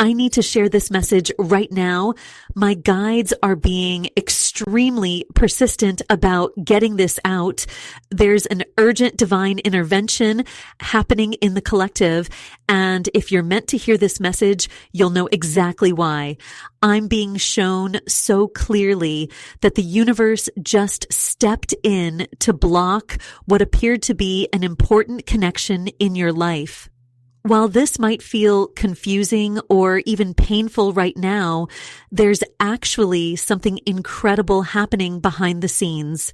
I need to share this message right now. My guides are being extremely persistent about getting this out. There's an urgent divine intervention happening in the collective. And if you're meant to hear this message, you'll know exactly why. I'm being shown so clearly that the universe just stepped in to block what appeared to be an important connection in your life. While this might feel confusing or even painful right now, there's actually something incredible happening behind the scenes.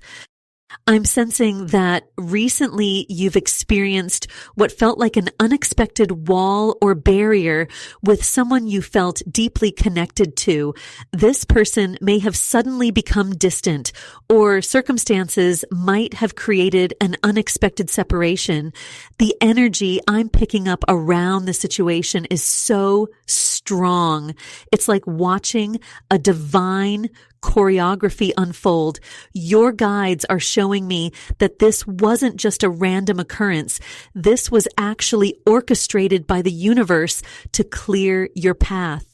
I'm sensing that recently you've experienced what felt like an unexpected wall or barrier with someone you felt deeply connected to. This person may have suddenly become distant, or circumstances might have created an unexpected separation. The energy I'm picking up around the situation is so strong. It's like watching a divine choreography unfold. Your guides are showing me that this wasn't just a random occurrence. This was actually orchestrated by the universe to clear your path.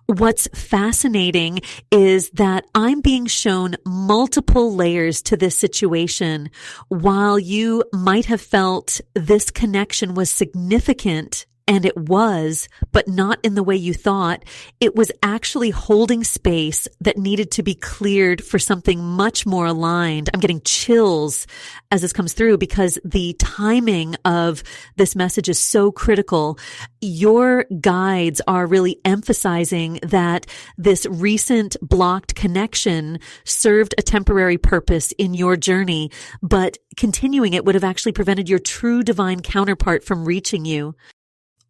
What's fascinating is that I'm being shown multiple layers to this situation. While you might have felt this connection was significant, and it was, but not in the way you thought, it was actually holding space that needed to be cleared for something much more aligned. I'm getting chills as this comes through because the timing of this message is so critical. Your guides are really emphasizing that this recent blocked connection served a temporary purpose in your journey, but continuing it would have actually prevented your true divine counterpart from reaching you.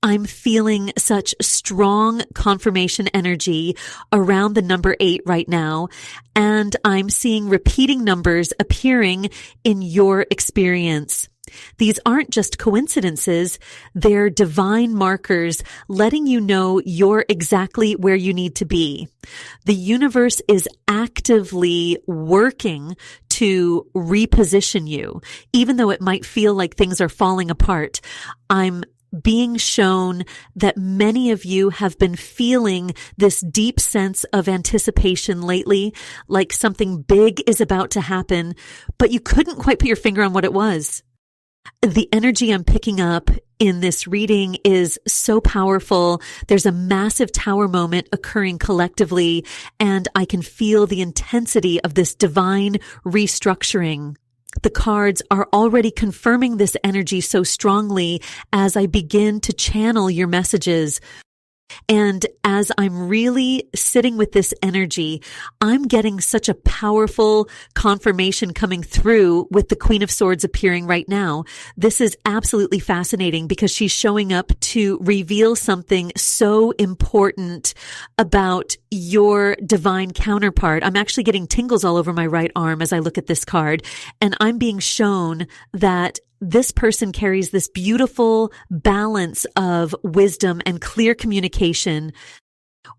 I'm feeling such strong confirmation energy around the number 8 right now, and I'm seeing repeating numbers appearing in your experience. These aren't just coincidences, they're divine markers letting you know you're exactly where you need to be. The universe is actively working to reposition you, even though it might feel like things are falling apart. I'm being shown that many of you have been feeling this deep sense of anticipation lately, like something big is about to happen, but you couldn't quite put your finger on what it was. The energy I'm picking up in this reading is so powerful. There's a massive tower moment occurring collectively, and I can feel the intensity of this divine restructuring. The cards are already confirming this energy so strongly as I begin to channel your messages. And as I'm really sitting with this energy, I'm getting such a powerful confirmation coming through with the Queen of Swords appearing right now. This is absolutely fascinating because she's showing up to reveal something so important about your divine counterpart. I'm actually getting tingles all over my right arm as I look at this card, and I'm being shown that this person carries this beautiful balance of wisdom and clear communication.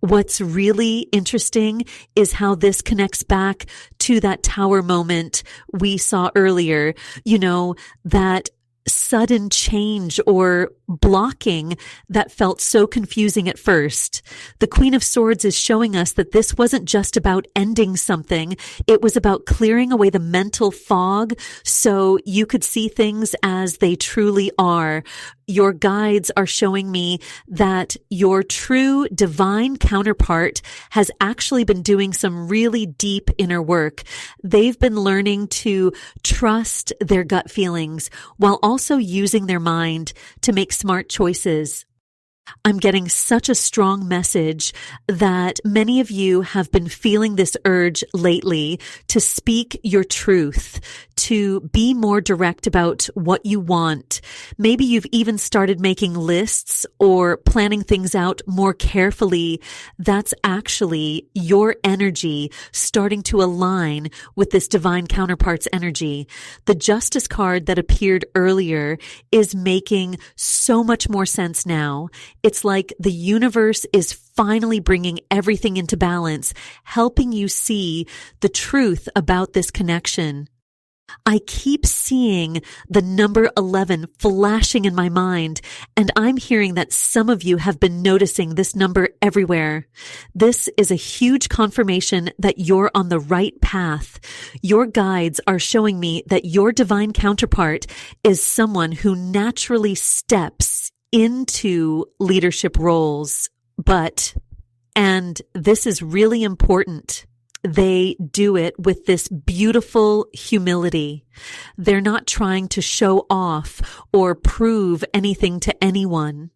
What's really interesting is how this connects back to that tower moment we saw earlier. You know, that sudden change or blocking that felt so confusing at first. The Queen of Swords is showing us that this wasn't just about ending something. It was about clearing away the mental fog so you could see things as they truly are. Your guides are showing me that your true divine counterpart has actually been doing some really deep inner work. They've been learning to trust their gut feelings while also using their mind to make smart choices. I'm getting such a strong message that many of you have been feeling this urge lately to speak your truth, to be more direct about what you want. Maybe you've even started making lists or planning things out more carefully. That's actually your energy starting to align with this divine counterpart's energy. The Justice card that appeared earlier is making so much more sense now. It's like the universe is finally bringing everything into balance, helping you see the truth about this connection. I keep seeing the number 11 flashing in my mind, and I'm hearing that some of you have been noticing this number everywhere. This is a huge confirmation that you're on the right path. Your guides are showing me that your divine counterpart is someone who naturally steps into leadership roles, and this is really important, they do it with this beautiful humility. They're not trying to show off or prove anything to anyone.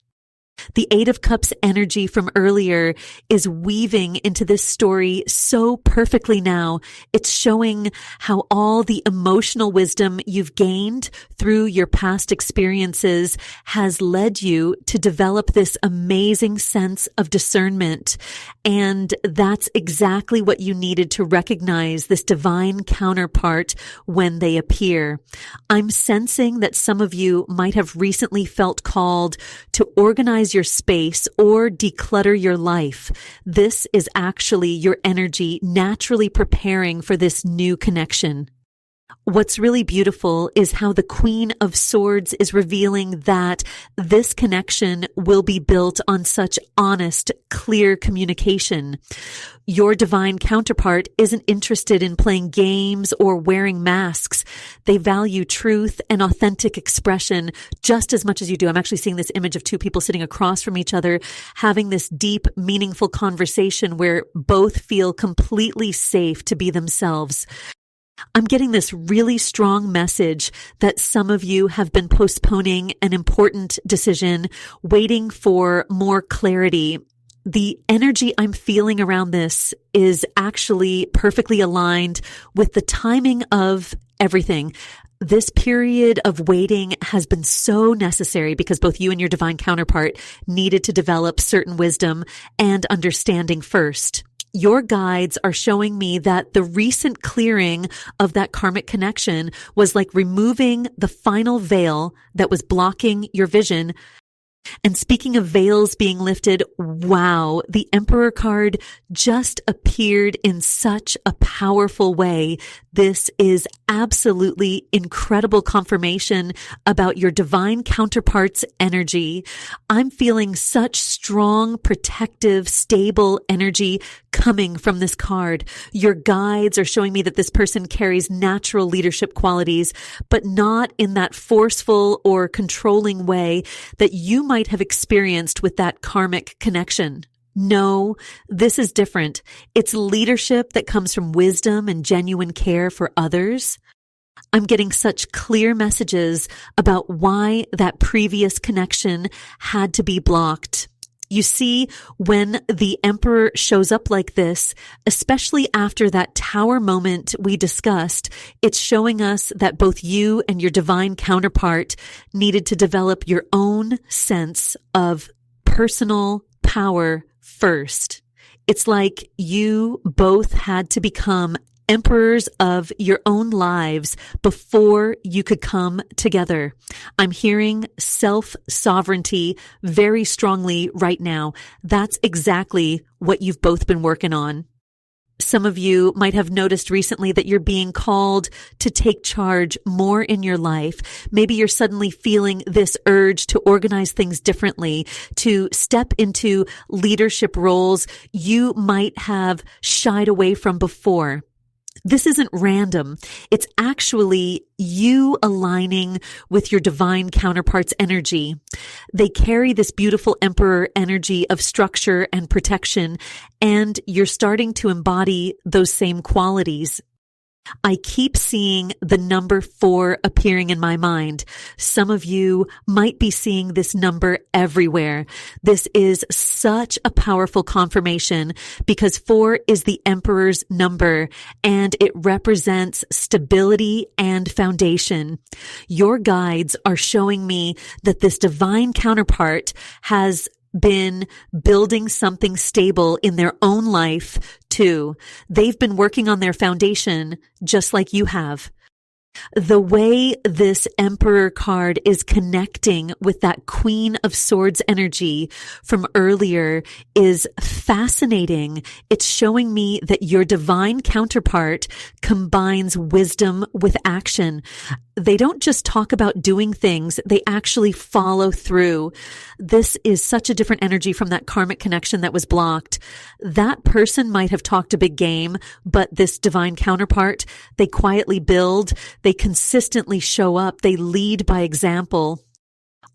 The Eight of Cups energy from earlier is weaving into this story so perfectly now. It's showing how all the emotional wisdom you've gained through your past experiences has led you to develop this amazing sense of discernment. And that's exactly what you needed to recognize this divine counterpart when they appear. I'm sensing that some of you might have recently felt called to organize your space or declutter your life. This is actually your energy naturally preparing for this new connection. What's really beautiful is how the Queen of Swords is revealing that this connection will be built on such honest, clear communication. Your divine counterpart isn't interested in playing games or wearing masks. They value truth and authentic expression just as much as you do. I'm actually seeing this image of two people sitting across from each other, having this deep, meaningful conversation where both feel completely safe to be themselves. I'm getting this really strong message that some of you have been postponing an important decision, waiting for more clarity. The energy I'm feeling around this is actually perfectly aligned with the timing of everything. This period of waiting has been so necessary because both you and your divine counterpart needed to develop certain wisdom and understanding first. Your guides are showing me that the recent clearing of that karmic connection was like removing the final veil that was blocking your vision. And speaking of veils being lifted, wow, the Emperor card just appeared in such a powerful way. This is absolutely incredible confirmation about your divine counterpart's energy. I'm feeling such strong, protective, stable energy coming from this card. Your guides are showing me that this person carries natural leadership qualities, but not in that forceful or controlling way that you might have experienced with that karmic connection. No, this is different. It's leadership that comes from wisdom and genuine care for others. I'm getting such clear messages about why that previous connection had to be blocked. You see, when the Emperor shows up like this, especially after that tower moment we discussed, it's showing us that both you and your divine counterpart needed to develop your own sense of personal power first. It's like you both had to become emperors of your own lives before you could come together. I'm hearing self-sovereignty very strongly right now. That's exactly what you've both been working on. Some of you might have noticed recently that you're being called to take charge more in your life. Maybe you're suddenly feeling this urge to organize things differently, to step into leadership roles you might have shied away from before. This isn't random. It's actually you aligning with your divine counterpart's energy. They carry this beautiful Emperor energy of structure and protection, and you're starting to embody those same qualities. I keep seeing the number 4 appearing in my mind. Some of you might be seeing this number everywhere. This is such a powerful confirmation because 4 is the Emperor's number and it represents stability and foundation. Your guides are showing me that this divine counterpart has been building something stable in their own life too. They've been working on their foundation just like you have. The way this Emperor card is connecting with that Queen of Swords energy from earlier is fascinating. It's showing me that your divine counterpart combines wisdom with action. They don't just talk about doing things, they actually follow through. This is such a different energy from that karmic connection that was blocked. That person might have talked a big game, but this divine counterpart, they quietly build, they consistently show up, they lead by example.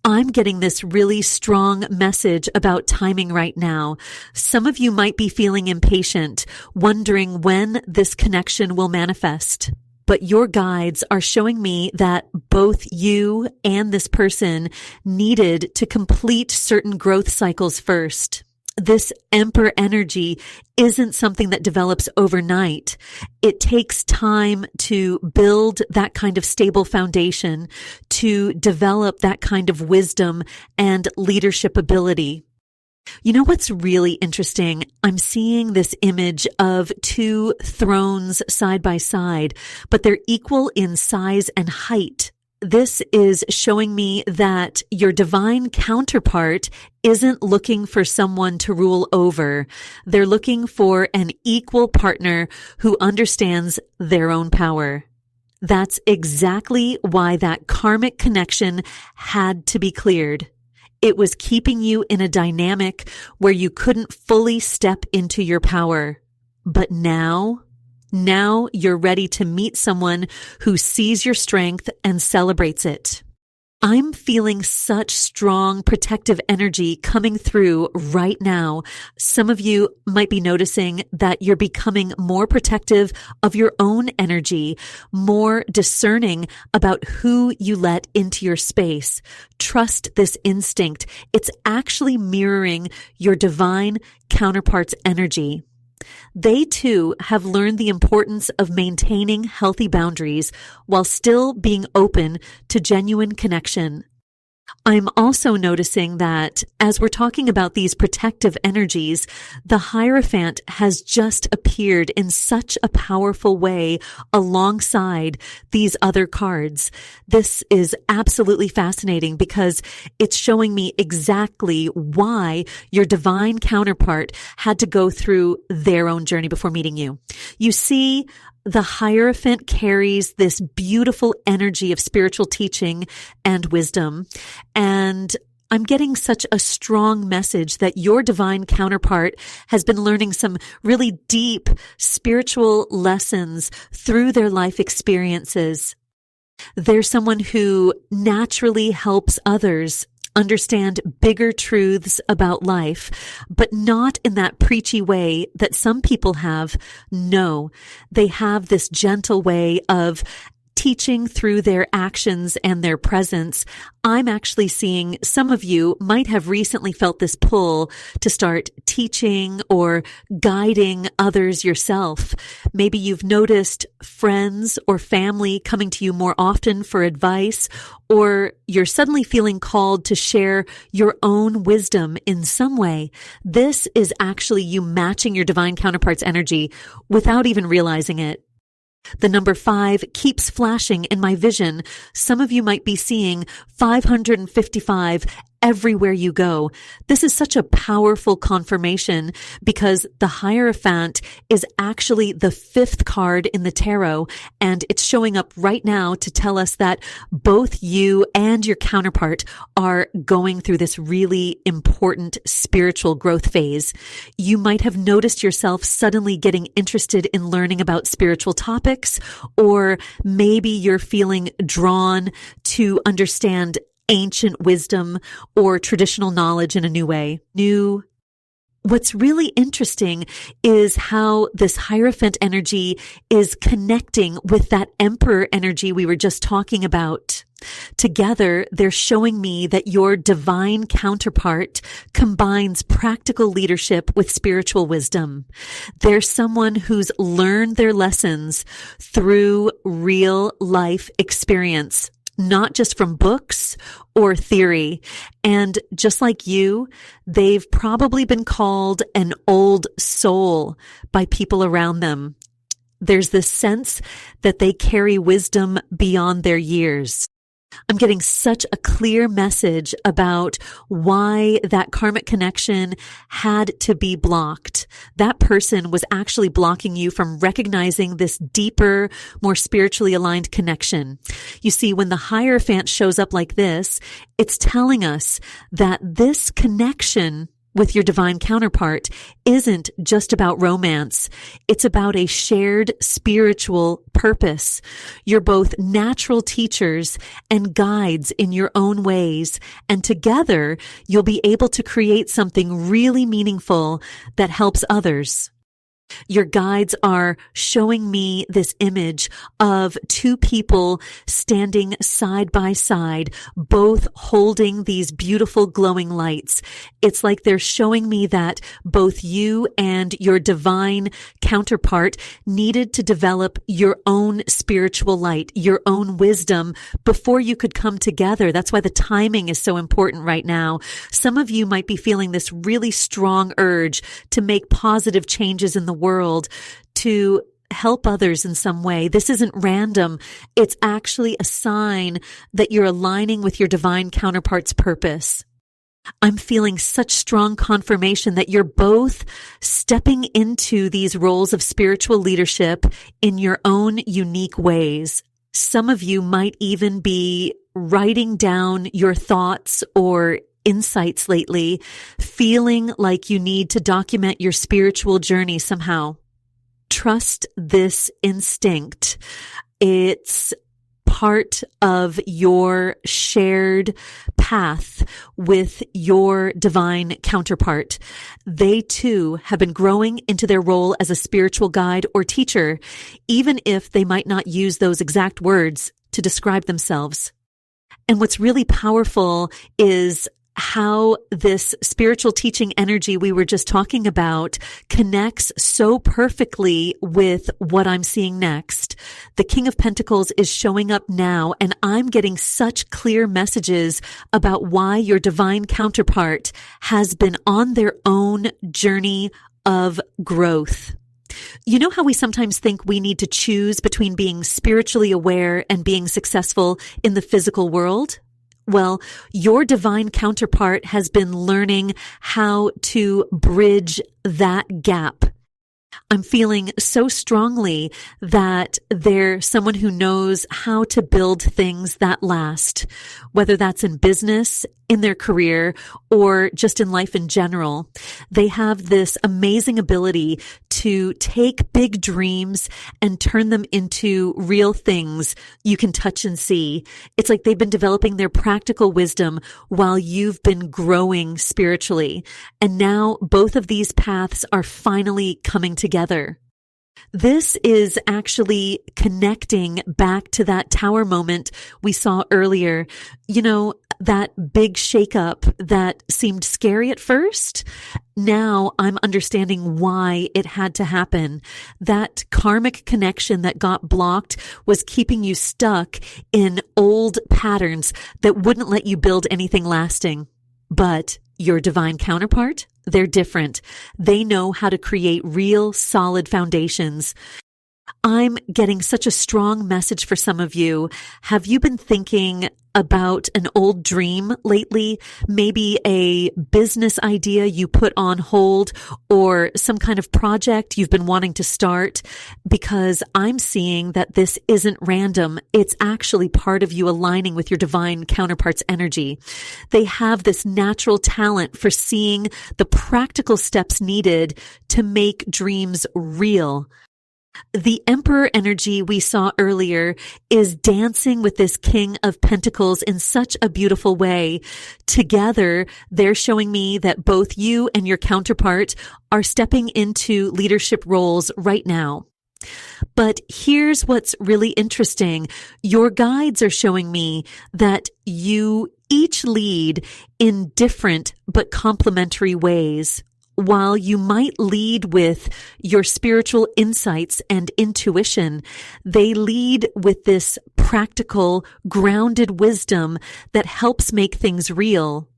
I'm getting this really strong message about timing right now. Some of you might be feeling impatient, wondering when this connection will manifest. But your guides are showing me that both you and this person needed to complete certain growth cycles first. This Emperor energy isn't something that develops overnight. It takes time to build that kind of stable foundation, to develop that kind of wisdom and leadership ability. You know what's really interesting? I'm seeing this image of two thrones side by side, but they're equal in size and height. This is showing me that your divine counterpart isn't looking for someone to rule over. They're looking for an equal partner who understands their own power. That's exactly why that karmic connection had to be cleared. It was keeping you in a dynamic where you couldn't fully step into your power. But now you're ready to meet someone who sees your strength and celebrates it. I'm feeling such strong protective energy coming through right now. Some of you might be noticing that you're becoming more protective of your own energy, more discerning about who you let into your space. Trust this instinct. It's actually mirroring your divine counterpart's energy. They too have learned the importance of maintaining healthy boundaries while still being open to genuine connection. I'm also noticing that as we're talking about these protective energies, the Hierophant has just appeared in such a powerful way alongside these other cards. This is absolutely fascinating because it's showing me exactly why your divine counterpart had to go through their own journey before meeting you. You see, the Hierophant carries this beautiful energy of spiritual teaching and wisdom. And I'm getting such a strong message that your divine counterpart has been learning some really deep spiritual lessons through their life experiences. They're someone who naturally helps others understand bigger truths about life, but not in that preachy way that some people have. No, they have this gentle way of teaching through their actions and their presence. I'm actually seeing some of you might have recently felt this pull to start teaching or guiding others yourself. Maybe you've noticed friends or family coming to you more often for advice, or you're suddenly feeling called to share your own wisdom in some way. This is actually you matching your divine counterpart's energy without even realizing it. The number 5 keeps flashing in my vision. Some of you might be seeing 555 everywhere you go. This is such a powerful confirmation because the Hierophant is actually the 5th card in the tarot, and it's showing up right now to tell us that both you and your counterpart are going through this really important spiritual growth phase. You might have noticed yourself suddenly getting interested in learning about spiritual topics, or maybe you're feeling drawn to understand ancient wisdom or traditional knowledge in a new way. What's really interesting is how this Hierophant energy is connecting with that Emperor energy we were just talking about. Together, they're showing me that your divine counterpart combines practical leadership with spiritual wisdom. They're someone who's learned their lessons through real life experience, not just from books or theory. And just like you, they've probably been called an old soul by people around them. There's this sense that they carry wisdom beyond their years. I'm getting such a clear message about why that karmic connection had to be blocked. That person was actually blocking you from recognizing this deeper, more spiritually aligned connection. You see, when the Hierophant shows up like this, it's telling us that this connection with your divine counterpart isn't just about romance. It's about a shared spiritual purpose. You're both natural teachers and guides in your own ways, and together you'll be able to create something really meaningful that helps others. Your guides are showing me this image of two people standing side by side, both holding these beautiful glowing lights. It's like they're showing me that both you and your divine counterpart needed to develop your own spiritual light, your own wisdom before you could come together. That's why the timing is so important right now. Some of you might be feeling this really strong urge to make positive changes in the world, to help others in some way. This isn't random. It's actually a sign that you're aligning with your divine counterpart's purpose. I'm feeling such strong confirmation that you're both stepping into these roles of spiritual leadership in your own unique ways. Some of you might even be writing down your thoughts or insights lately, feeling like you need to document your spiritual journey somehow. Trust this instinct. It's part of your shared path with your divine counterpart. They too have been growing into their role as a spiritual guide or teacher, even if they might not use those exact words to describe themselves. And what's really powerful is how this spiritual teaching energy we were just talking about connects so perfectly with what I'm seeing next. The King of Pentacles is showing up now, and I'm getting such clear messages about why your divine counterpart has been on their own journey of growth. You know how we sometimes think we need to choose between being spiritually aware and being successful in the physical world? Well, your divine counterpart has been learning how to bridge that gap. I'm feeling so strongly that they're someone who knows how to build things that last, whether that's in business, in their career, or just in life in general. They have this amazing ability to take big dreams and turn them into real things you can touch and see. It's like they've been developing their practical wisdom while you've been growing spiritually. And now both of these paths are finally coming together. This is actually connecting back to that tower moment we saw earlier. You know, that big shakeup that seemed scary at first. Now I'm understanding why it had to happen. That karmic connection that got blocked was keeping you stuck in old patterns that wouldn't let you build anything lasting. But your divine counterpart, they're different. They know how to create real solid foundations. I'm getting such a strong message for some of you. Have you been thinking about an old dream lately? Maybe a business idea you put on hold, or some kind of project you've been wanting to start? Because I'm seeing that this isn't random. It's actually part of you aligning with your divine counterpart's energy. They have this natural talent for seeing the practical steps needed to make dreams real. The Emperor energy we saw earlier is dancing with this King of Pentacles in such a beautiful way. Together, they're showing me that both you and your counterpart are stepping into leadership roles right now. But here's what's really interesting. Your guides are showing me that you each lead in different but complementary ways. While you might lead with your spiritual insights and intuition, they lead with this practical, grounded wisdom that helps make things real.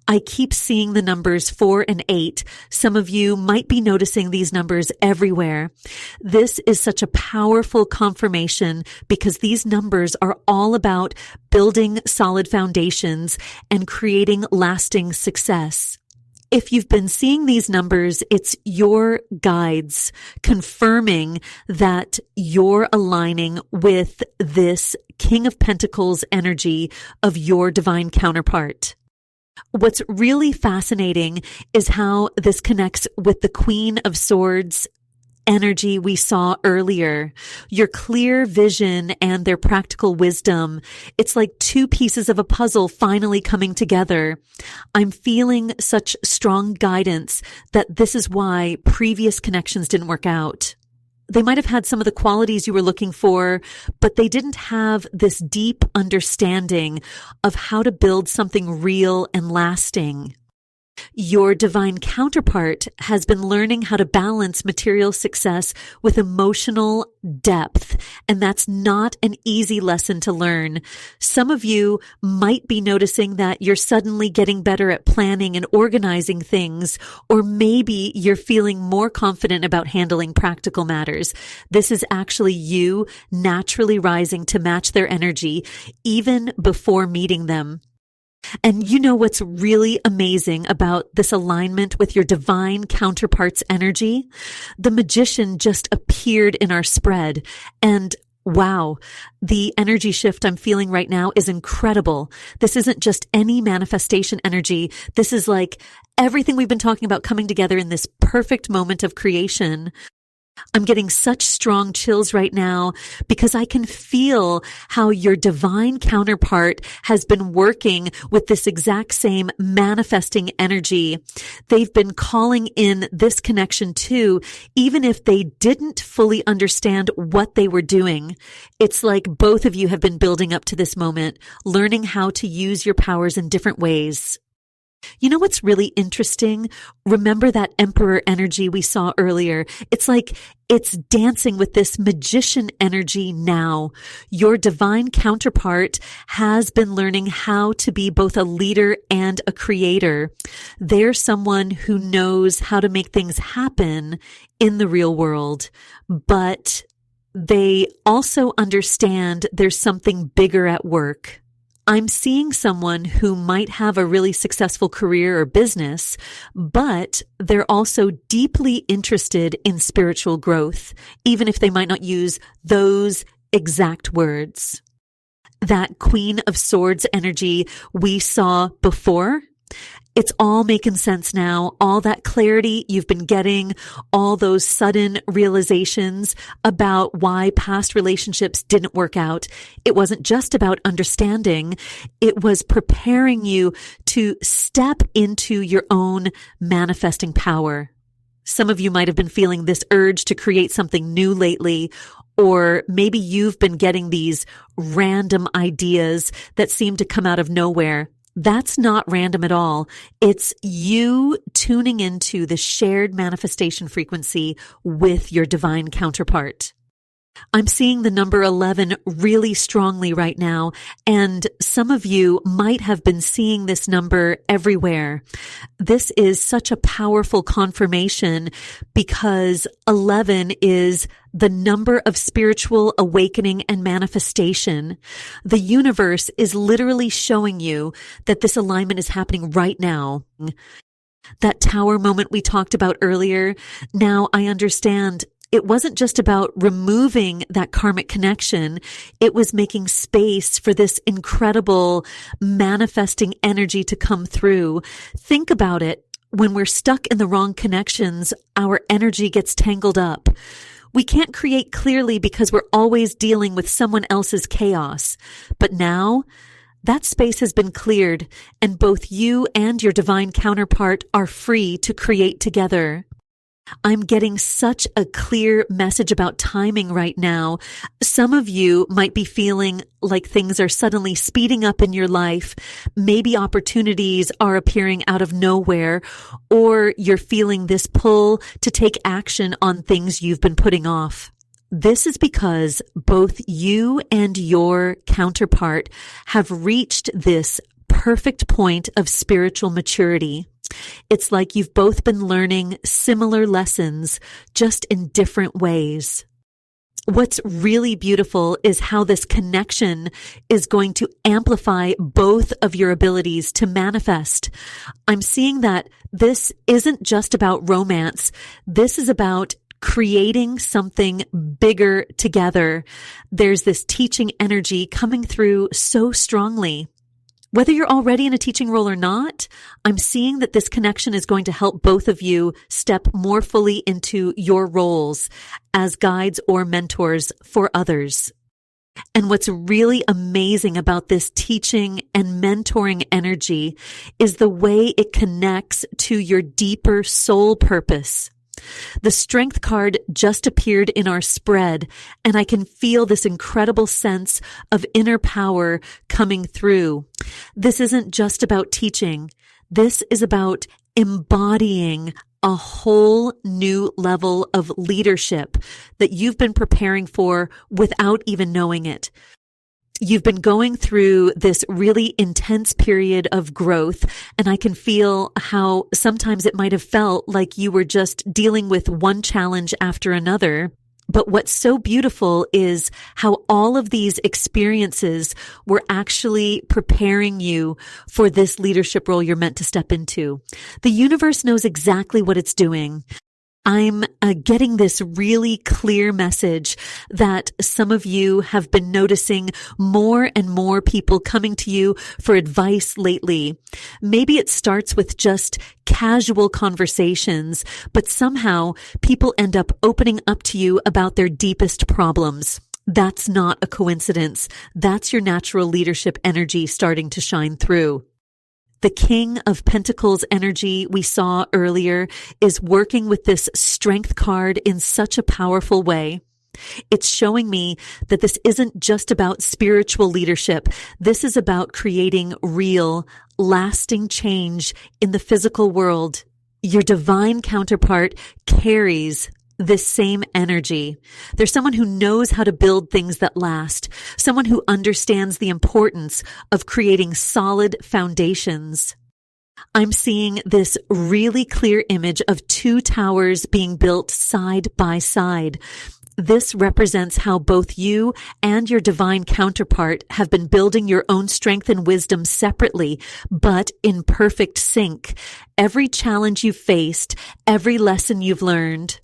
I keep seeing the numbers 4 and 8. Some of you might be noticing these numbers everywhere. This is such a powerful confirmation because these numbers are all about building solid foundations and creating lasting success. If you've been seeing these numbers, it's your guides confirming that you're aligning with this King of Pentacles energy of your divine counterpart. What's really fascinating is how this connects with the Queen of Swords energy we saw earlier. Your clear vision and their practical wisdom. It's like two pieces of a puzzle finally coming together. I'm feeling such strong guidance that this is why previous connections didn't work out. They might have had some of the qualities you were looking for, but they didn't have this deep understanding of how to build something real and lasting. Your divine counterpart has been learning how to balance material success with emotional depth, and that's not an easy lesson to learn. Some of you might be noticing that you're suddenly getting better at planning and organizing things, or maybe you're feeling more confident about handling practical matters. This is actually you naturally rising to match their energy, even before meeting them. And you know what's really amazing about this alignment with your divine counterpart's energy? The Magician just appeared in our spread, and wow, the energy shift I'm feeling right now is incredible. This isn't just any manifestation energy. This is like everything we've been talking about coming together in this perfect moment of creation. I'm getting such strong chills right now because I can feel how your divine counterpart has been working with this exact same manifesting energy. They've been calling in this connection too, even if they didn't fully understand what they were doing. It's like both of you have been building up to this moment, learning how to use your powers in different ways. You know what's really interesting? Remember that Emperor energy we saw earlier? It's like it's dancing with this Magician energy now. Your divine counterpart has been learning how to be both a leader and a creator. They're someone who knows how to make things happen in the real world, but they also understand there's something bigger at work. I'm seeing someone who might have a really successful career or business, but they're also deeply interested in spiritual growth, even if they might not use those exact words. That Queen of Swords energy we saw before, it's all making sense now. All that clarity you've been getting, all those sudden realizations about why past relationships didn't work out. It wasn't just about understanding. It was preparing you to step into your own manifesting power. Some of you might have been feeling this urge to create something new lately, or maybe you've been getting these random ideas that seem to come out of nowhere. That's not random at all. It's you tuning into the shared manifestation frequency with your divine counterpart. I'm seeing the number 11 really strongly right now, and some of you might have been seeing this number everywhere. This is such a powerful confirmation because 11 is the number of spiritual awakening and manifestation. The universe is literally showing you that this alignment is happening right now. That tower moment we talked about earlier, now I understand. It wasn't just about removing that karmic connection. It was making space for this incredible manifesting energy to come through. Think about it. When we're stuck in the wrong connections, our energy gets tangled up. We can't create clearly because we're always dealing with someone else's chaos. But now, that space has been cleared, and both you and your divine counterpart are free to create together. I'm getting such a clear message about timing right now. Some of you might be feeling like things are suddenly speeding up in your life. Maybe opportunities are appearing out of nowhere, or you're feeling this pull to take action on things you've been putting off. This is because both you and your counterpart have reached this perfect point of spiritual maturity. It's like you've both been learning similar lessons, just in different ways. What's really beautiful is how this connection is going to amplify both of your abilities to manifest. I'm seeing that this isn't just about romance. This is about creating something bigger together. There's this teaching energy coming through so strongly. Whether you're already in a teaching role or not, I'm seeing that this connection is going to help both of you step more fully into your roles as guides or mentors for others. And what's really amazing about this teaching and mentoring energy is the way it connects to your deeper soul purpose. The Strength card just appeared in our spread, and I can feel this incredible sense of inner power coming through. This isn't just about teaching. This is about embodying a whole new level of leadership that you've been preparing for without even knowing it. You've been going through this really intense period of growth, and I can feel how sometimes it might have felt like you were just dealing with one challenge after another. But what's so beautiful is how all of these experiences were actually preparing you for this leadership role you're meant to step into. The universe knows exactly what it's doing. I'm getting this really clear message that some of you have been noticing more and more people coming to you for advice lately. Maybe it starts with just casual conversations, but somehow people end up opening up to you about their deepest problems. That's not a coincidence. That's your natural leadership energy starting to shine through. The King of Pentacles energy we saw earlier is working with this Strength card in such a powerful way. It's showing me that this isn't just about spiritual leadership. This is about creating real, lasting change in the physical world. Your divine counterpart carries this same energy. There's someone who knows how to build things that last, someone who understands the importance of creating solid foundations. I'm seeing this really clear image of two towers being built side by side. This represents how both you and your divine counterpart have been building your own strength and wisdom separately, but in perfect sync. Every challenge you've faced, every lesson you've learned,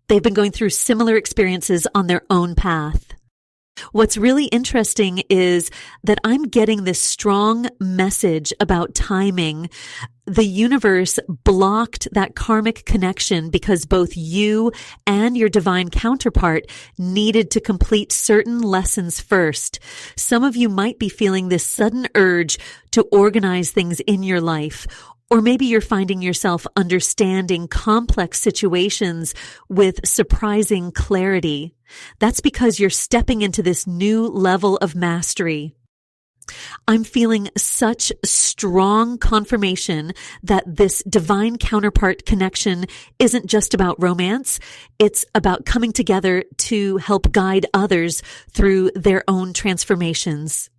they've been going through similar experiences on their own path. What's really interesting is that I'm getting this strong message about timing. The universe blocked that karmic connection because both you and your divine counterpart needed to complete certain lessons first. Some of you might be feeling this sudden urge to organize things in your life. Or maybe you're finding yourself understanding complex situations with surprising clarity. That's because you're stepping into this new level of mastery. I'm feeling such strong confirmation that this divine counterpart connection isn't just about romance. It's about coming together to help guide others through their own transformations.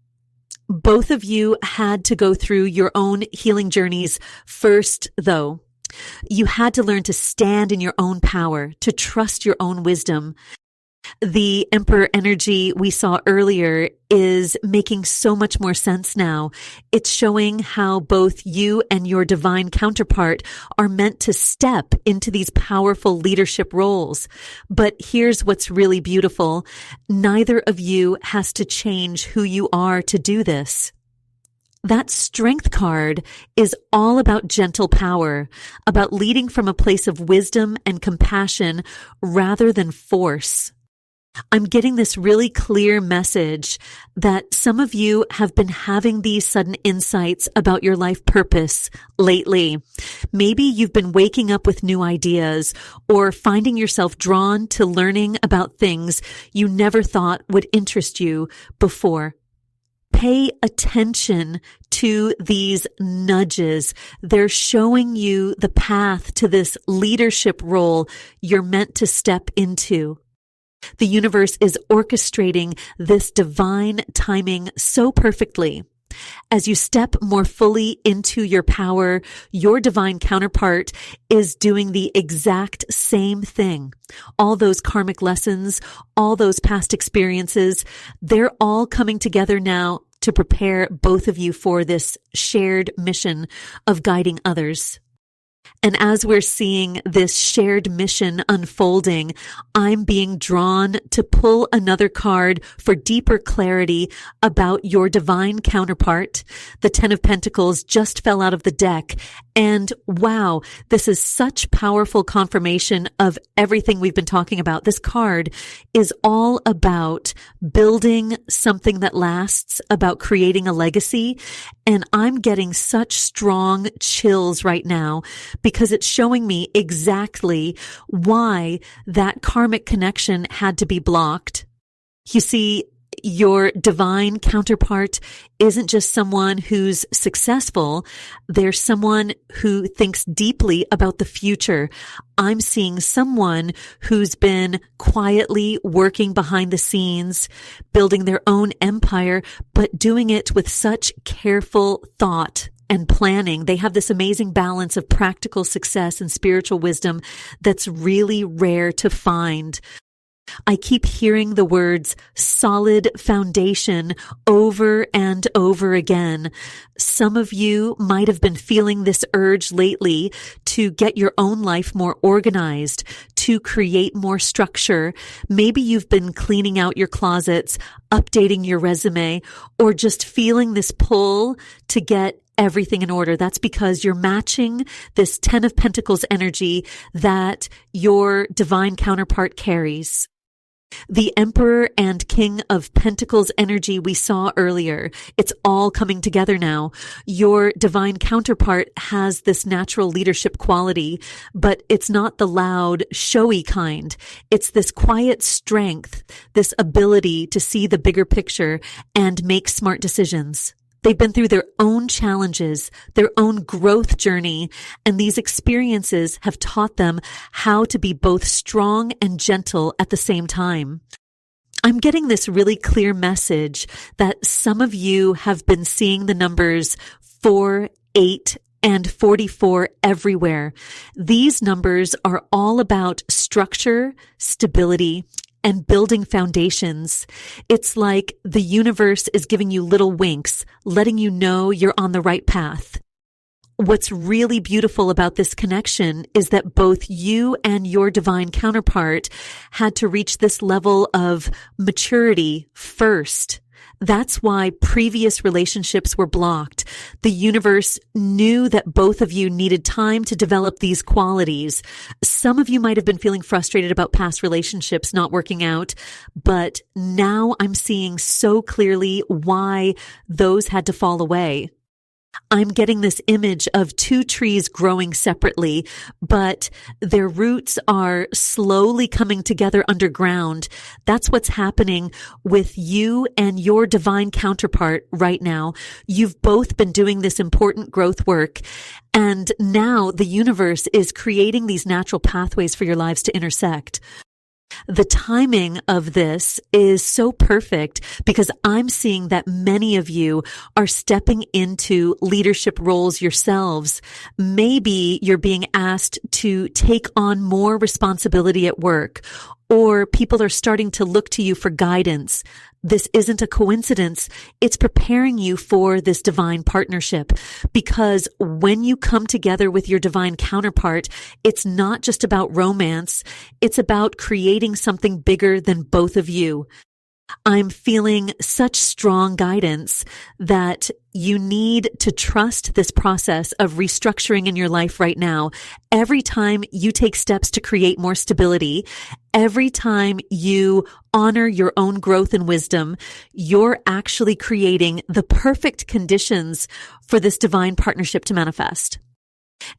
Both of you had to go through your own healing journeys first, though. You had to learn to stand in your own power, to trust your own wisdom. The Emperor energy we saw earlier is making so much more sense now. It's showing how both you and your divine counterpart are meant to step into these powerful leadership roles. But here's what's really beautiful. Neither of you has to change who you are to do this. That Strength card is all about gentle power, about leading from a place of wisdom and compassion rather than force. I'm getting this really clear message that some of you have been having these sudden insights about your life purpose lately. Maybe you've been waking up with new ideas or finding yourself drawn to learning about things you never thought would interest you before. Pay attention to these nudges. They're showing you the path to this leadership role you're meant to step into. The universe is orchestrating this divine timing so perfectly. As you step more fully into your power, your divine counterpart is doing the exact same thing. All those karmic lessons, all those past experiences, they're all coming together now to prepare both of you for this shared mission of guiding others. And as we're seeing this shared mission unfolding, I'm being drawn to pull another card for deeper clarity about your divine counterpart. The Ten of Pentacles just fell out of the deck. And wow, this is such powerful confirmation of everything we've been talking about. This card is all about building something that lasts, about creating a legacy. And I'm getting such strong chills right now because it's showing me exactly why that karmic connection had to be blocked. You see, your divine counterpart isn't just someone who's successful. They're someone who thinks deeply about the future. I'm seeing someone who's been quietly working behind the scenes, building their own empire, but doing it with such careful thought and planning. They have this amazing balance of practical success and spiritual wisdom that's really rare to find. I keep hearing the words solid foundation over and over again. Some of you might have been feeling this urge lately to get your own life more organized, to create more structure. Maybe you've been cleaning out your closets, updating your resume, or just feeling this pull to get everything in order. That's because you're matching this Ten of Pentacles energy that your divine counterpart carries. The Emperor and King of Pentacles energy we saw earlier, it's all coming together now. Your divine counterpart has this natural leadership quality, but it's not the loud, showy kind. It's this quiet strength, this ability to see the bigger picture and make smart decisions. They've been through their own challenges, their own growth journey, and these experiences have taught them how to be both strong and gentle at the same time. I'm getting this really clear message that some of you have been seeing the numbers 4, 8, and 44 everywhere. These numbers are all about structure, stability, and building foundations. It's like the universe is giving you little winks, letting you know you're on the right path. What's really beautiful about this connection is that both you and your divine counterpart had to reach this level of maturity first. That's why previous relationships were blocked. The universe knew that both of you needed time to develop these qualities. Some of you might have been feeling frustrated about past relationships not working out, but now I'm seeing so clearly why those had to fall away. I'm getting this image of two trees growing separately, but their roots are slowly coming together underground. That's what's happening with you and your divine counterpart right now. You've both been doing this important growth work, and now the universe is creating these natural pathways for your lives to intersect. The timing of this is so perfect because I'm seeing that many of you are stepping into leadership roles yourselves. Maybe you're being asked to take on more responsibility at work, or people are starting to look to you for guidance. This isn't a coincidence. It's preparing you for this divine partnership, because when you come together with your divine counterpart, it's not just about romance. It's about creating something bigger than both of you. I'm feeling such strong guidance that you need to trust this process of restructuring in your life right now. Every time you take steps to create more stability, every time you honor your own growth and wisdom, you're actually creating the perfect conditions for this divine partnership to manifest.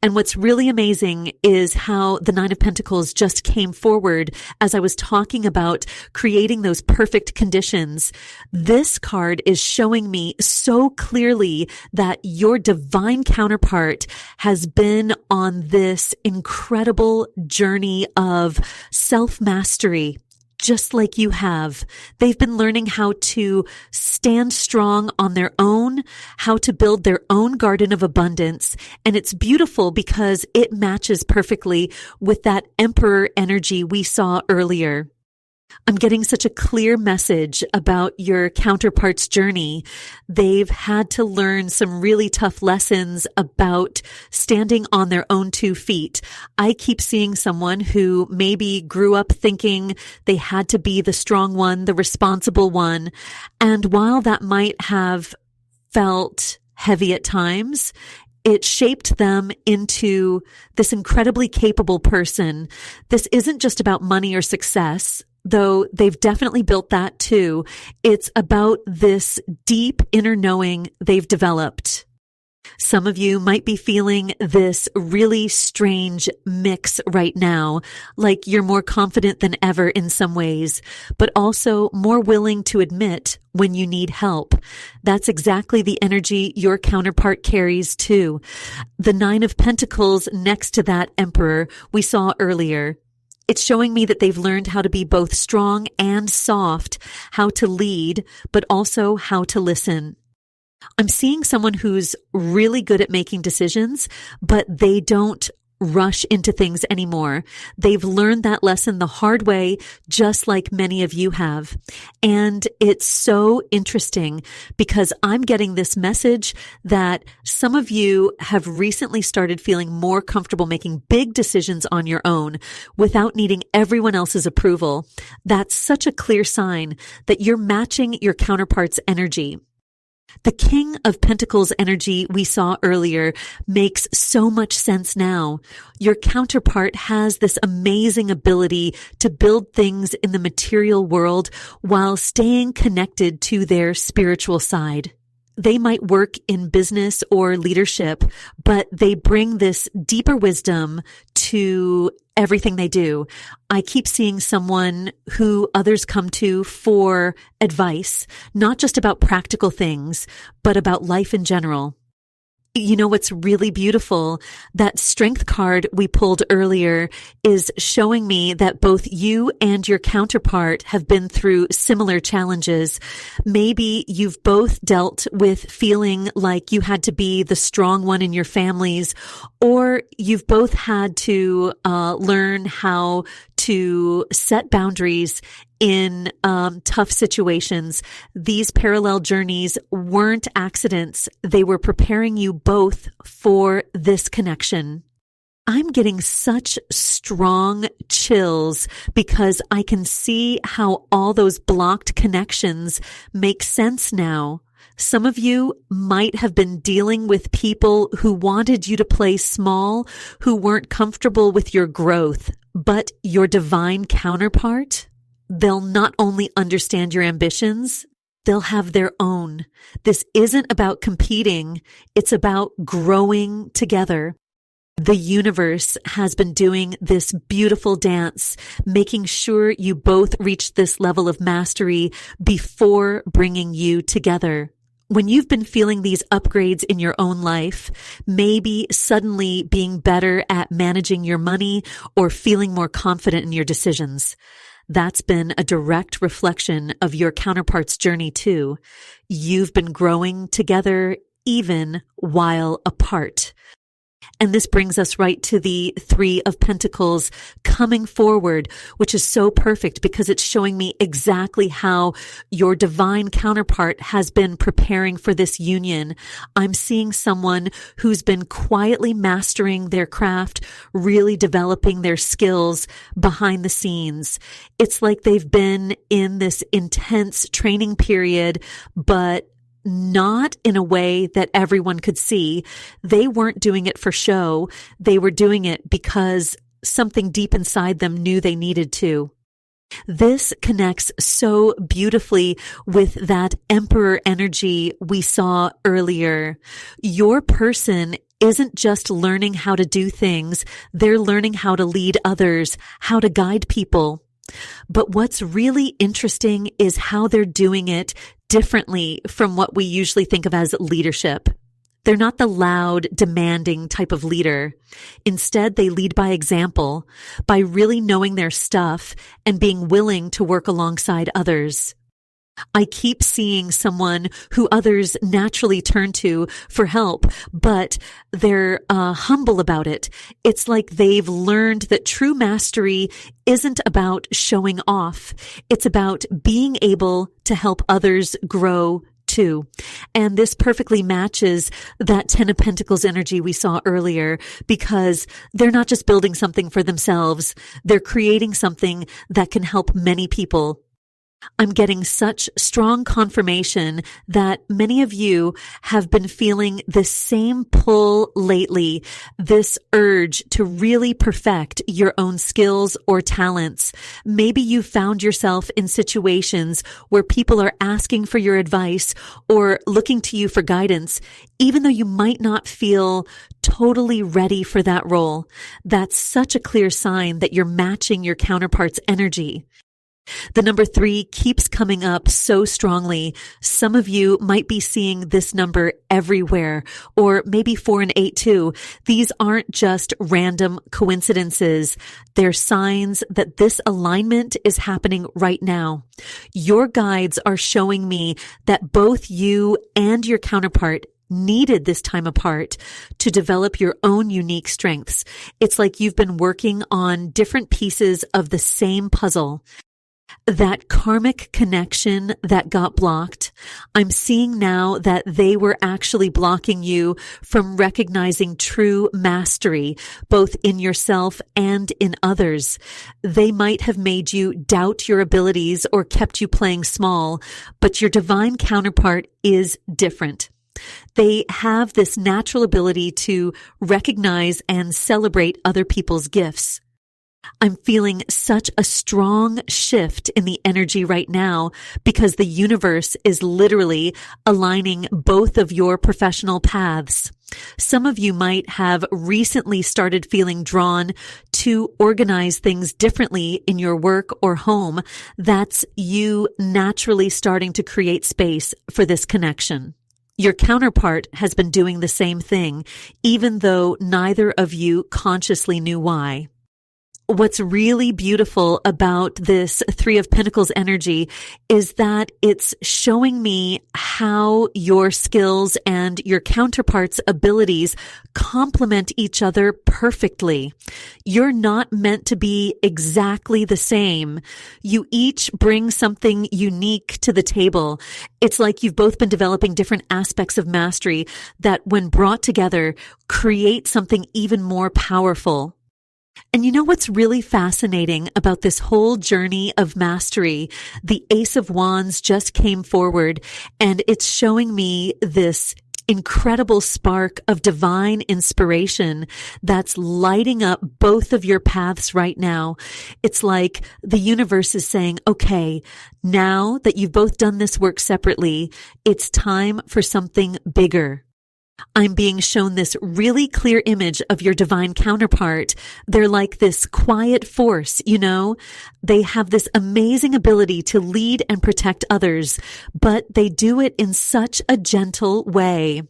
And what's really amazing is how the Nine of Pentacles just came forward as I was talking about creating those perfect conditions. This card is showing me so clearly that your divine counterpart has been on this incredible journey of self-mastery, just like you have. They've been learning how to stand strong on their own, how to build their own garden of abundance. And it's beautiful because it matches perfectly with that Emperor energy we saw earlier. I'm getting such a clear message about your counterpart's journey. They've had to learn some really tough lessons about standing on their own 2 feet. I keep seeing someone who maybe grew up thinking they had to be the strong one, the responsible one. And while that might have felt heavy at times, it shaped them into this incredibly capable person. This isn't just about money or success, though they've definitely built that too. It's about this deep inner knowing they've developed. Some of you might be feeling this really strange mix right now, like you're more confident than ever in some ways, but also more willing to admit when you need help. That's exactly the energy your counterpart carries too. The 9 of Pentacles next to that Emperor we saw earlier. It's showing me that they've learned how to be both strong and soft, how to lead, but also how to listen. I'm seeing someone who's really good at making decisions, but they don't rush into things anymore. They've learned that lesson the hard way, just like many of you have. And it's so interesting because I'm getting this message that some of you have recently started feeling more comfortable making big decisions on your own without needing everyone else's approval. That's such a clear sign that you're matching your counterpart's energy. The King of Pentacles energy we saw earlier makes so much sense now. Your counterpart has this amazing ability to build things in the material world while staying connected to their spiritual side. They might work in business or leadership, but they bring this deeper wisdom to everything they do. I keep seeing someone who others come to for advice, not just about practical things, but about life in general. You know what's really beautiful? That strength card we pulled earlier is showing me that both you and your counterpart have been through similar challenges. Maybe you've both dealt with feeling like you had to be the strong one in your families, or you've both had to learn how to set boundaries in tough situations. These parallel journeys weren't accidents. They were preparing you both for this connection. I'm getting such strong chills because I can see how all those blocked connections make sense now. Some of you might have been dealing with people who wanted you to play small, who weren't comfortable with your growth, but your divine counterpart, they'll not only understand your ambitions, they'll have their own. This isn't about competing. It's about growing together. The universe has been doing this beautiful dance, making sure you both reach this level of mastery before bringing you together. When you've been feeling these upgrades in your own life, maybe suddenly being better at managing your money or feeling more confident in your decisions, that's been a direct reflection of your counterpart's journey too. You've been growing together even while apart. And this brings us right to the 3 of Pentacles coming forward, which is so perfect because it's showing me exactly how your divine counterpart has been preparing for this union. I'm seeing someone who's been quietly mastering their craft, really developing their skills behind the scenes. It's like they've been in this intense training period, but not in a way that everyone could see. They weren't doing it for show. They were doing it because something deep inside them knew they needed to. This connects so beautifully with that Emperor energy we saw earlier. Your person isn't just learning how to do things. They're learning how to lead others, how to guide people. But what's really interesting is how they're doing it differently from what we usually think of as leadership. They're not the loud, demanding type of leader. Instead, they lead by example, by really knowing their stuff and being willing to work alongside others. I keep seeing someone who others naturally turn to for help, but they're humble about it. It's like they've learned that true mastery isn't about showing off. It's about being able to help others grow too. And this perfectly matches that 10 of Pentacles energy we saw earlier, because they're not just building something for themselves. They're creating something that can help many people. I'm getting such strong confirmation that many of you have been feeling this same pull lately, this urge to really perfect your own skills or talents. Maybe you found yourself in situations where people are asking for your advice or looking to you for guidance, even though you might not feel totally ready for that role. That's such a clear sign that you're matching your counterpart's energy. The number 3 keeps coming up so strongly. Some of you might be seeing this number everywhere, or maybe 4 and 8 too. These aren't just random coincidences. They're signs that this alignment is happening right now. Your guides are showing me that both you and your counterpart needed this time apart to develop your own unique strengths. It's like you've been working on different pieces of the same puzzle. That karmic connection that got blocked, I'm seeing now that they were actually blocking you from recognizing true mastery, both in yourself and in others. They might have made you doubt your abilities or kept you playing small, but your divine counterpart is different. They have this natural ability to recognize and celebrate other people's gifts. I'm feeling such a strong shift in the energy right now because the universe is literally aligning both of your professional paths. Some of you might have recently started feeling drawn to organize things differently in your work or home. That's you naturally starting to create space for this connection. Your counterpart has been doing the same thing, even though neither of you consciously knew why. What's really beautiful about this 3 of Pentacles energy is that it's showing me how your skills and your counterpart's abilities complement each other perfectly. You're not meant to be exactly the same. You each bring something unique to the table. It's like you've both been developing different aspects of mastery that, when brought together, create something even more powerful. And you know what's really fascinating about this whole journey of mastery? The Ace of Wands just came forward, and it's showing me this incredible spark of divine inspiration that's lighting up both of your paths right now. It's like the universe is saying, okay, now that you've both done this work separately, it's time for something bigger. I'm being shown this really clear image of your divine counterpart. They're like this quiet force, you know? They have this amazing ability to lead and protect others, but they do it in such a gentle way.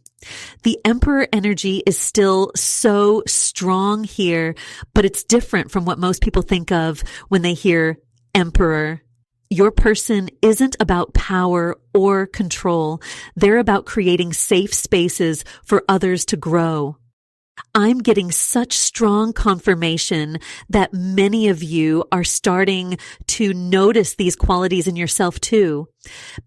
The Emperor energy is still so strong here, but it's different from what most people think of when they hear Emperor. Your person isn't about power or control. They're about creating safe spaces for others to grow. I'm getting such strong confirmation that many of you are starting to notice these qualities in yourself too.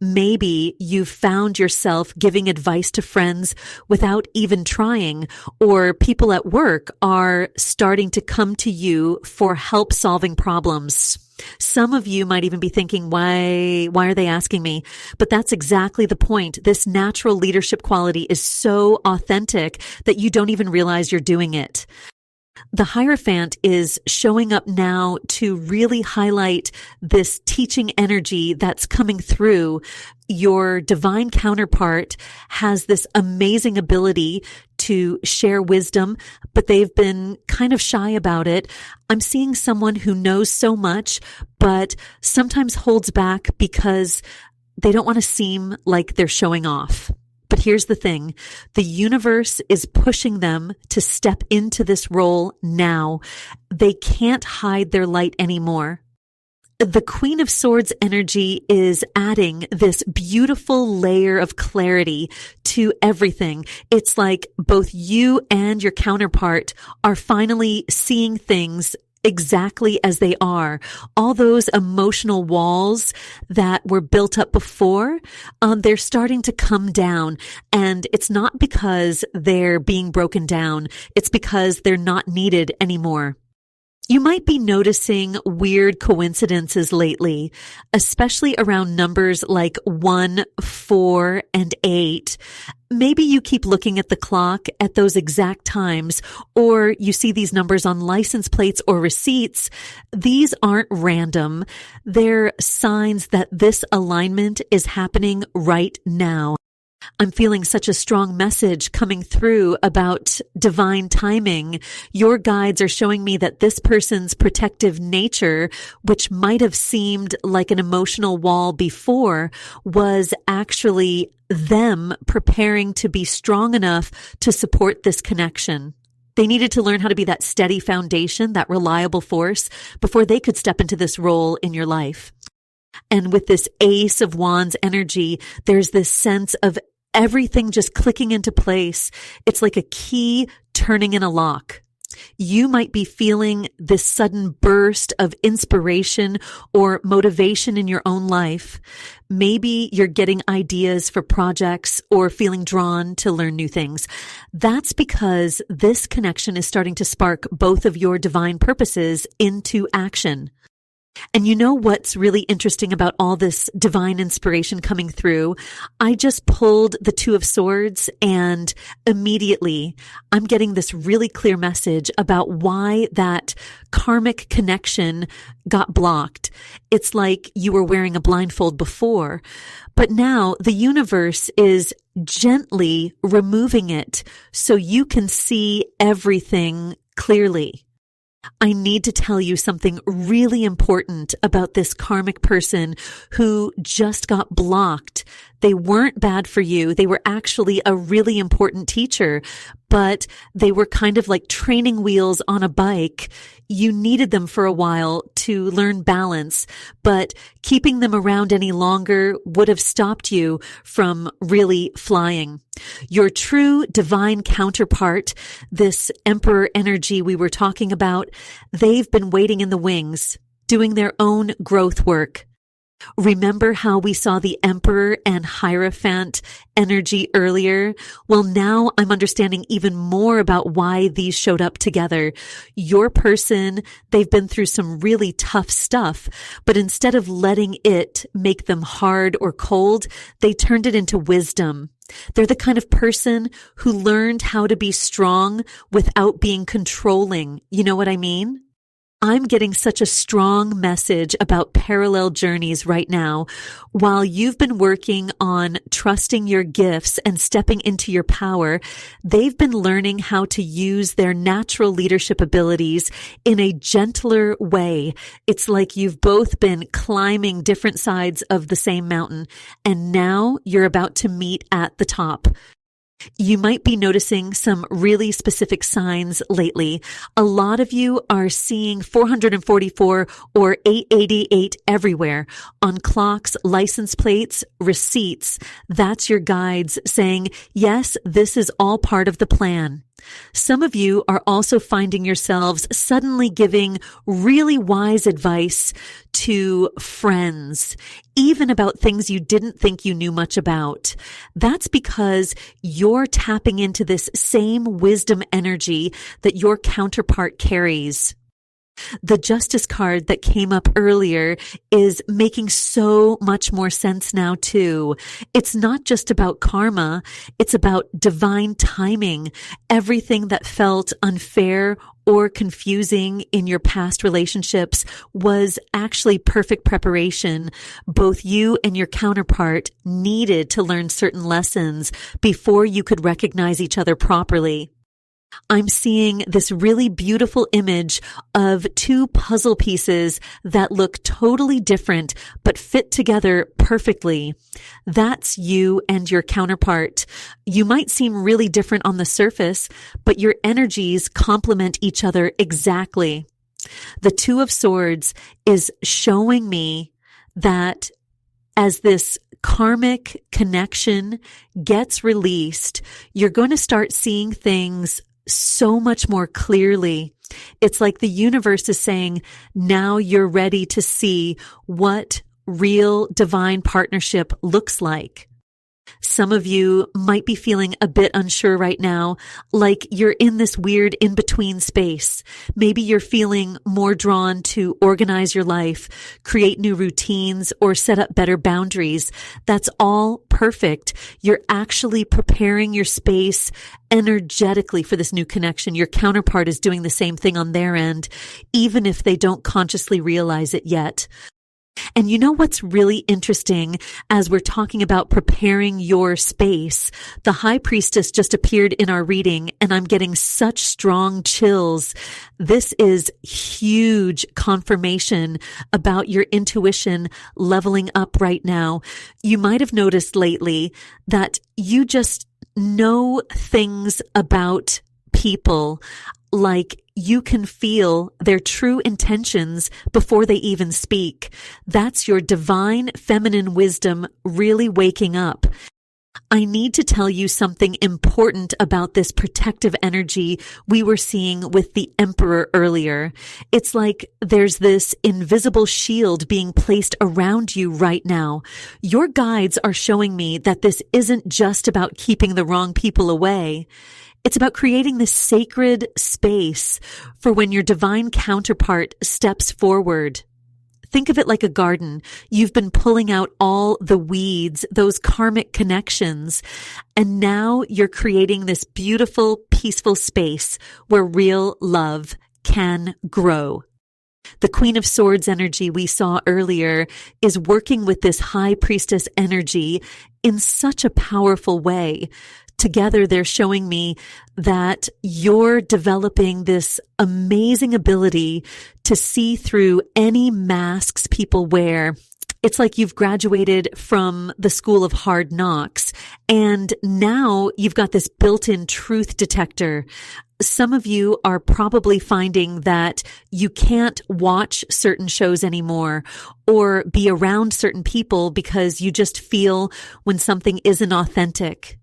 Maybe you've found yourself giving advice to friends without even trying, or people at work are starting to come to you for help solving problems. Some of you might even be thinking, why are they asking me? But that's exactly the point. This natural leadership quality is so authentic that you don't even realize you're doing it. The Hierophant is showing up now to really highlight this teaching energy that's coming through. Your divine counterpart has this amazing ability to share wisdom, but they've been kind of shy about it. I'm seeing someone who knows so much, but sometimes holds back because they don't want to seem like they're showing off. But here's the thing. The universe is pushing them to step into this role now. They can't hide their light anymore. The Queen of Swords energy is adding this beautiful layer of clarity to everything. It's like both you and your counterpart are finally seeing things exactly as they are. All those emotional walls that were built up before, they're starting to come down. And it's not because they're being broken down. It's because they're not needed anymore. You might be noticing weird coincidences lately, especially around numbers like 1, 4, and 8. Maybe you keep looking at the clock at those exact times, or you see these numbers on license plates or receipts. These aren't random. They're signs that this alignment is happening right now. I'm feeling such a strong message coming through about divine timing. Your guides are showing me that this person's protective nature, which might have seemed like an emotional wall before, was actually them preparing to be strong enough to support this connection. They needed to learn how to be that steady foundation, that reliable force, before they could step into this role in your life. And with this Ace of Wands energy, there's this sense of everything just clicking into place. It's like a key turning in a lock. You might be feeling this sudden burst of inspiration or motivation in your own life. Maybe you're getting ideas for projects or feeling drawn to learn new things. That's because this connection is starting to spark both of your divine purposes into action. And you know what's really interesting about all this divine inspiration coming through? I just pulled the Two of Swords, and immediately I'm getting this really clear message about why that karmic connection got blocked. It's like you were wearing a blindfold before, but now the universe is gently removing it so you can see everything clearly. I need to tell you something really important about this karmic person who just got blocked. They weren't bad for you. They were actually a really important teacher, but they were kind of like training wheels on a bike. You needed them for a while to learn balance, but keeping them around any longer would have stopped you from really flying. Your true divine counterpart, this emperor energy we were talking about, they've been waiting in the wings, doing their own growth work. Remember how we saw the Emperor and Hierophant energy earlier? Well, now I'm understanding even more about why these showed up together. Your person, they've been through some really tough stuff, but instead of letting it make them hard or cold, they turned it into wisdom. They're the kind of person who learned how to be strong without being controlling. You know what I mean? I'm getting such a strong message about parallel journeys right now. While you've been working on trusting your gifts and stepping into your power, they've been learning how to use their natural leadership abilities in a gentler way. It's like you've both been climbing different sides of the same mountain, and now you're about to meet at the top. You might be noticing some really specific signs lately. A lot of you are seeing 444 or 888 everywhere on clocks, license plates, receipts. That's your guides saying, yes, this is all part of the plan. Some of you are also finding yourselves suddenly giving really wise advice to friends, even about things you didn't think you knew much about. That's because you're tapping into this same wisdom energy that your counterpart carries. The Justice card that came up earlier is making so much more sense now too. It's not just about karma. It's about divine timing. Everything that felt unfair or confusing in your past relationships was actually perfect preparation. Both you and your counterpart needed to learn certain lessons before you could recognize each other properly. I'm seeing this really beautiful image of two puzzle pieces that look totally different but fit together perfectly. That's you and your counterpart. You might seem really different on the surface, but your energies complement each other exactly. The Two of Swords is showing me that as this karmic connection gets released, you're going to start seeing things so much more clearly. It's like the universe is saying, now you're ready to see what real divine partnership looks like. Some of you might be feeling a bit unsure right now, like you're in this weird in-between space. Maybe you're feeling more drawn to organize your life, create new routines, or set up better boundaries. That's all perfect. You're actually preparing your space energetically for this new connection. Your counterpart is doing the same thing on their end, even if they don't consciously realize it yet. And you know what's really interesting as we're talking about preparing your space? The High Priestess just appeared in our reading and I'm getting such strong chills. This is huge confirmation about your intuition leveling up right now. You might have noticed lately that you just know things about people, like you can feel their true intentions before they even speak. That's your divine feminine wisdom really waking up. I need to tell you something important about this protective energy we were seeing with the Emperor earlier. It's like there's this invisible shield being placed around you right now. Your guides are showing me that this isn't just about keeping the wrong people away. It's about creating this sacred space for when your divine counterpart steps forward. Think of it like a garden. You've been pulling out all the weeds, those karmic connections, and now you're creating this beautiful, peaceful space where real love can grow. The Queen of Swords energy we saw earlier is working with this High Priestess energy in such a powerful way. Together, they're showing me that you're developing this amazing ability to see through any masks people wear. It's like you've graduated from the school of hard knocks, and now you've got this built-in truth detector. Some of you are probably finding that you can't watch certain shows anymore or be around certain people because you just feel when something isn't authentic.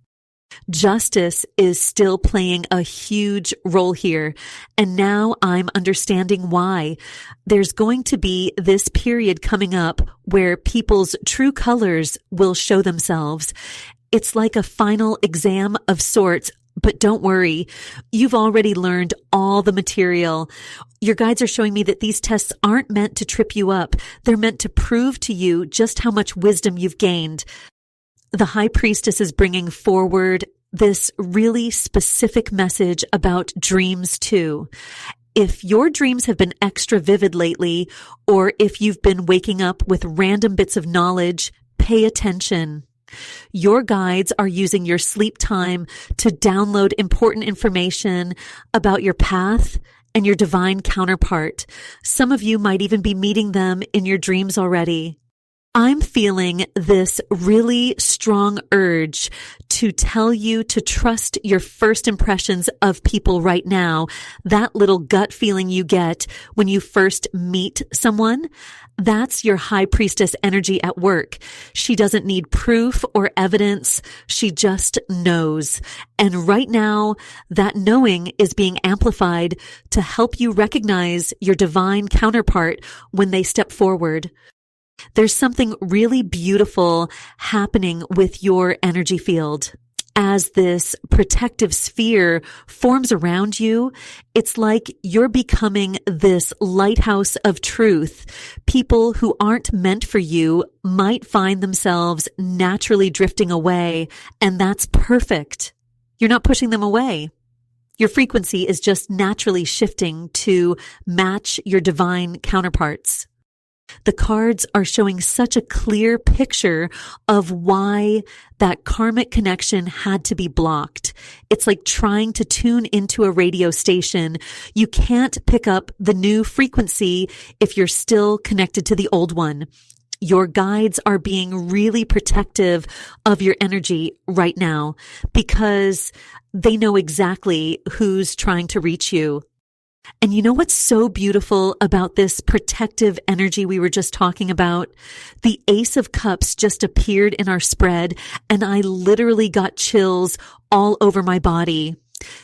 Justice is still playing a huge role here, and now I'm understanding why. There's going to be this period coming up where people's true colors will show themselves. It's like a final exam of sorts, but don't worry. You've already learned all the material. Your guides are showing me that these tests aren't meant to trip you up. They're meant to prove to you just how much wisdom you've gained. The High Priestess is bringing forward this really specific message about dreams too. If your dreams have been extra vivid lately, or if you've been waking up with random bits of knowledge, pay attention. Your guides are using your sleep time to download important information about your path and your divine counterpart. Some of you might even be meeting them in your dreams already. I'm feeling this really strong urge to tell you to trust your first impressions of people right now. That little gut feeling you get when you first meet someone, that's your High Priestess energy at work. She doesn't need proof or evidence. She just knows. And right now, that knowing is being amplified to help you recognize your divine counterpart when they step forward. There's something really beautiful happening with your energy field. As this protective sphere forms around you, it's like you're becoming this lighthouse of truth. People who aren't meant for you might find themselves naturally drifting away, and that's perfect. You're not pushing them away. Your frequency is just naturally shifting to match your divine counterparts. The cards are showing such a clear picture of why that karmic connection had to be blocked. It's like trying to tune into a radio station. You can't pick up the new frequency if you're still connected to the old one. Your guides are being really protective of your energy right now because they know exactly who's trying to reach you. And you know what's so beautiful about this protective energy we were just talking about? The Ace of Cups just appeared in our spread, and I literally got chills all over my body.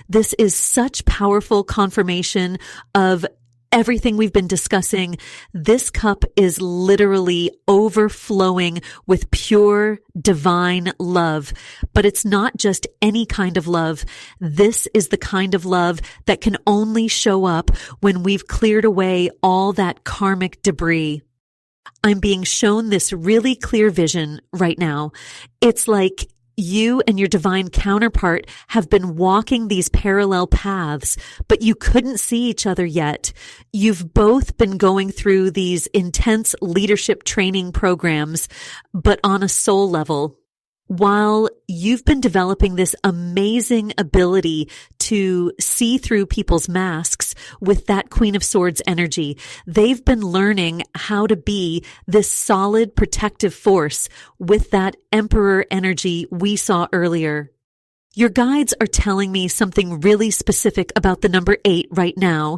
This is such powerful confirmation of everything we've been discussing. This cup is literally overflowing with pure divine love. But it's not just any kind of love. This is the kind of love that can only show up when we've cleared away all that karmic debris. I'm being shown this really clear vision right now. It's like you and your divine counterpart have been walking these parallel paths, but you couldn't see each other yet. You've both been going through these intense leadership training programs, but on a soul level. While you've been developing this amazing ability to see through people's masks with that Queen of Swords energy, they've been learning how to be this solid protective force with that Emperor energy we saw earlier. Your guides are telling me something really specific about the number 8 right now.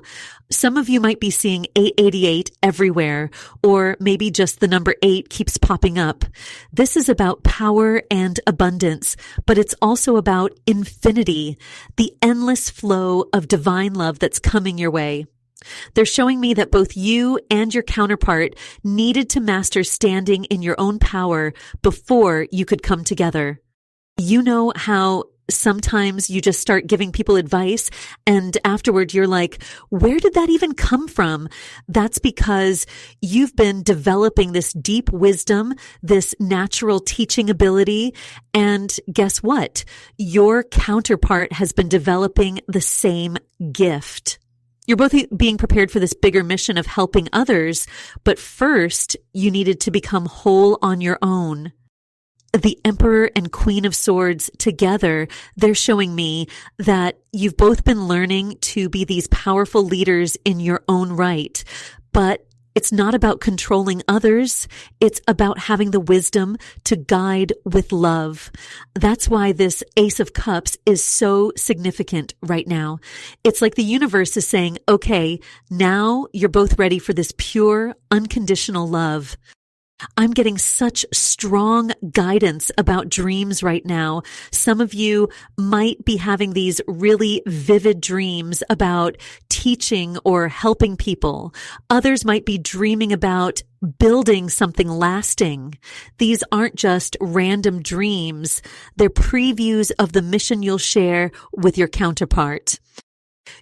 Some of you might be seeing 888 everywhere, or maybe just the number 8 keeps popping up. This is about power and abundance, but it's also about infinity, the endless flow of divine love that's coming your way. They're showing me that both you and your counterpart needed to master standing in your own power before you could come together. You know how sometimes you just start giving people advice and afterward you're like, where did that even come from? That's because you've been developing this deep wisdom, this natural teaching ability. And guess what? Your counterpart has been developing the same gift. You're both being prepared for this bigger mission of helping others, but first you needed to become whole on your own. The Emperor and Queen of Swords together, they're showing me that you've both been learning to be these powerful leaders in your own right. But it's not about controlling others. It's about having the wisdom to guide with love. That's why this Ace of Cups is so significant right now. It's like the universe is saying, okay, now you're both ready for this pure, unconditional love. I'm getting such strong guidance about dreams right now. Some of you might be having these really vivid dreams about teaching or helping people. Others might be dreaming about building something lasting. These aren't just random dreams. They're previews of the mission you'll share with your counterpart.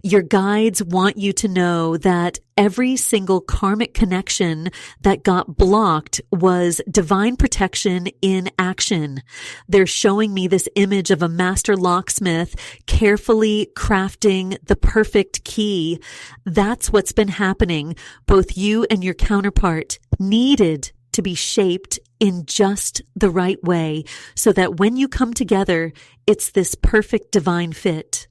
Your guides want you to know that every single karmic connection that got blocked was divine protection in action. They're showing me this image of a master locksmith carefully crafting the perfect key. That's what's been happening. Both you and your counterpart needed to be shaped in just the right way so that when you come together, it's this perfect divine fit.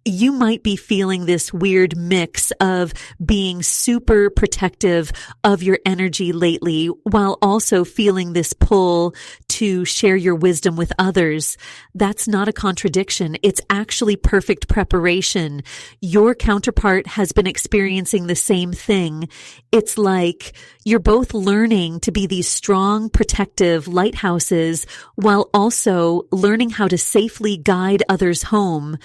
You might be feeling this weird mix of being super protective of your energy lately while also feeling this pull to share your wisdom with others. That's not a contradiction. It's actually perfect preparation. Your counterpart has been experiencing the same thing. It's like you're both learning to be these strong, protective lighthouses while also learning how to safely guide others home.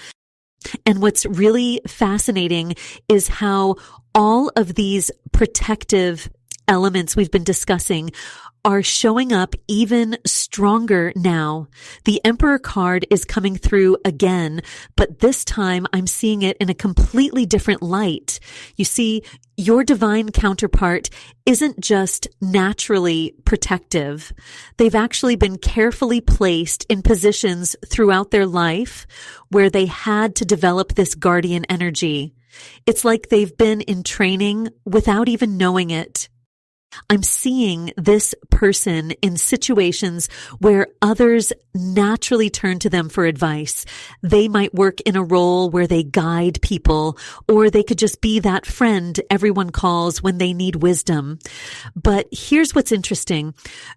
And what's really fascinating is how all of these protective elements we've been discussing are showing up even stronger now. The Emperor card is coming through again, but this time I'm seeing it in a completely different light. You see, your divine counterpart isn't just naturally protective. They've actually been carefully placed in positions throughout their life where they had to develop this guardian energy. It's like they've been in training without even knowing it. I'm seeing this person in situations where others naturally turn to them for advice. They might work in a role where they guide people, or they could just be that friend everyone calls when they need wisdom. But here's what's interesting.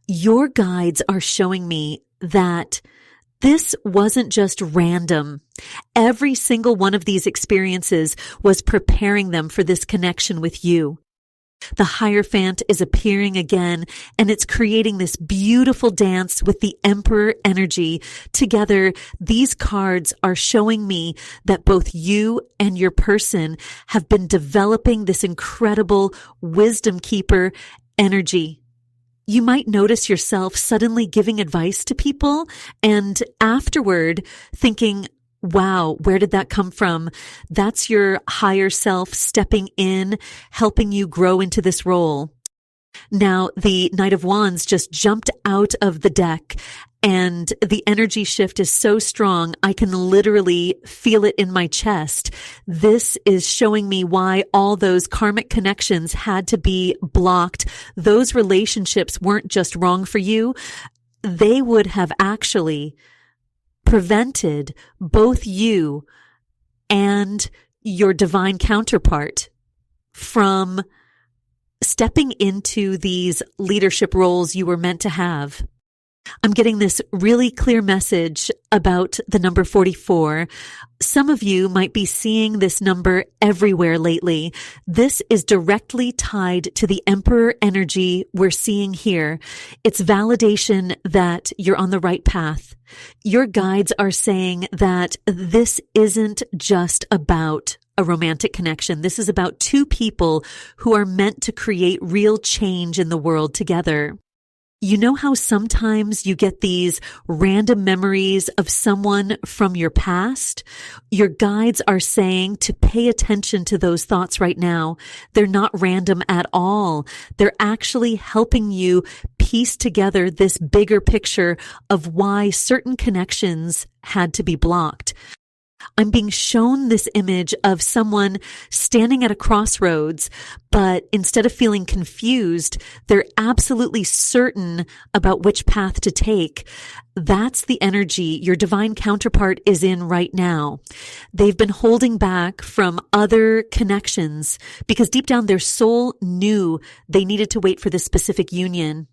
Your guides are showing me that this wasn't just random. Every single one of these experiences was preparing them for this connection with you. The Hierophant is appearing again, and it's creating this beautiful dance with the Emperor energy. Together, these cards are showing me that both you and your person have been developing this incredible wisdom keeper energy. You might notice yourself suddenly giving advice to people and afterward thinking, wow, where did that come from? That's your higher self stepping in, helping you grow into this role. Now, the Knight of Wands just jumped out of the deck, and the energy shift is so strong, I can literally feel it in my chest. This is showing me why all those karmic connections had to be blocked. Those relationships weren't just wrong for you. They would have actually prevented both you and your divine counterpart from stepping into these leadership roles you were meant to have. I'm getting this really clear message about the number 44. Some of you might be seeing this number everywhere lately. This is directly tied to the Emperor energy we're seeing here. It's validation that you're on the right path. Your guides are saying that this isn't just about a romantic connection. This is about two people who are meant to create real change in the world together. You know how sometimes you get these random memories of someone from your past? Your guides are saying to pay attention to those thoughts right now. They're not random at all. They're actually helping you piece together this bigger picture of why certain connections had to be blocked. I'm being shown this image of someone standing at a crossroads, but instead of feeling confused, they're absolutely certain about which path to take. That's the energy your divine counterpart is in right now. They've been holding back from other connections because deep down their soul knew they needed to wait for this specific union.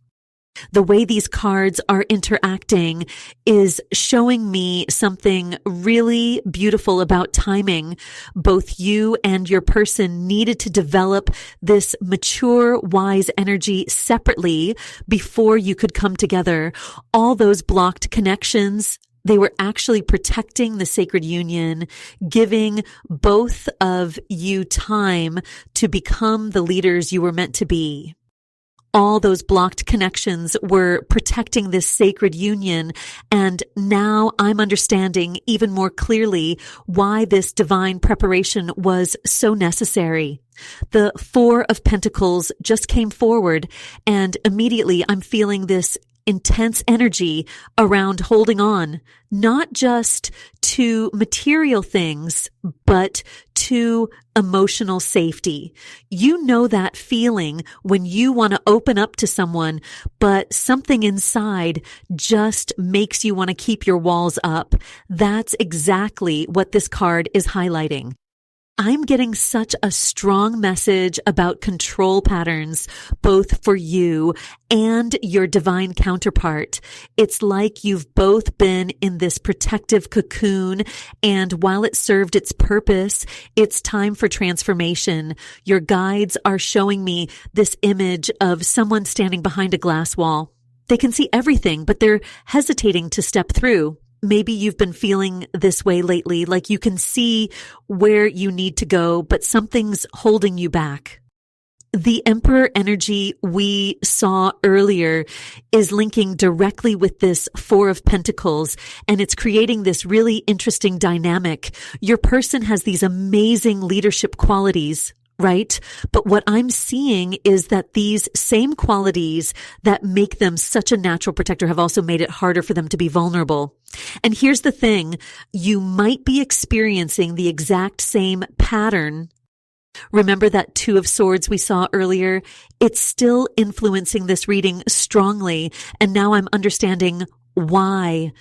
The way these cards are interacting is showing me something really beautiful about timing. Both you and your person needed to develop this mature, wise energy separately before you could come together. All those blocked connections, they were actually protecting the sacred union, giving both of you time to become the leaders you were meant to be. All those blocked connections were protecting this sacred union, and now I'm understanding even more clearly why this divine preparation was so necessary. The Four of Pentacles just came forward, and immediately I'm feeling this intense energy around holding on, not just to material things, but to emotional safety. You know that feeling when you want to open up to someone, but something inside just makes you want to keep your walls up. That's exactly what this card is highlighting. I'm getting such a strong message about control patterns, both for you and your divine counterpart. It's like you've both been in this protective cocoon, and while it served its purpose, it's time for transformation. Your guides are showing me this image of someone standing behind a glass wall. They can see everything, but they're hesitating to step through. Maybe you've been feeling this way lately, like you can see where you need to go, but something's holding you back. The Emperor energy we saw earlier is linking directly with this Four of Pentacles, and it's creating this really interesting dynamic. Your person has these amazing leadership qualities, right? But what I'm seeing is that these same qualities that make them such a natural protector have also made it harder for them to be vulnerable. And here's the thing, you might be experiencing the exact same pattern Remember that Two of Swords we saw earlier? It's still influencing this reading strongly. And now I'm understanding why.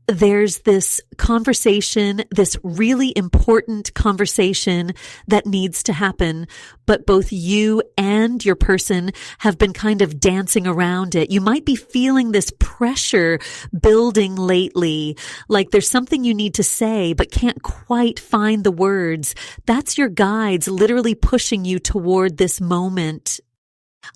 There's this conversation, this really important conversation that needs to happen, but both you and your person have been kind of dancing around it. You might be feeling this pressure building lately, like there's something you need to say, but can't quite find the words. That's your guides literally pushing you toward this moment.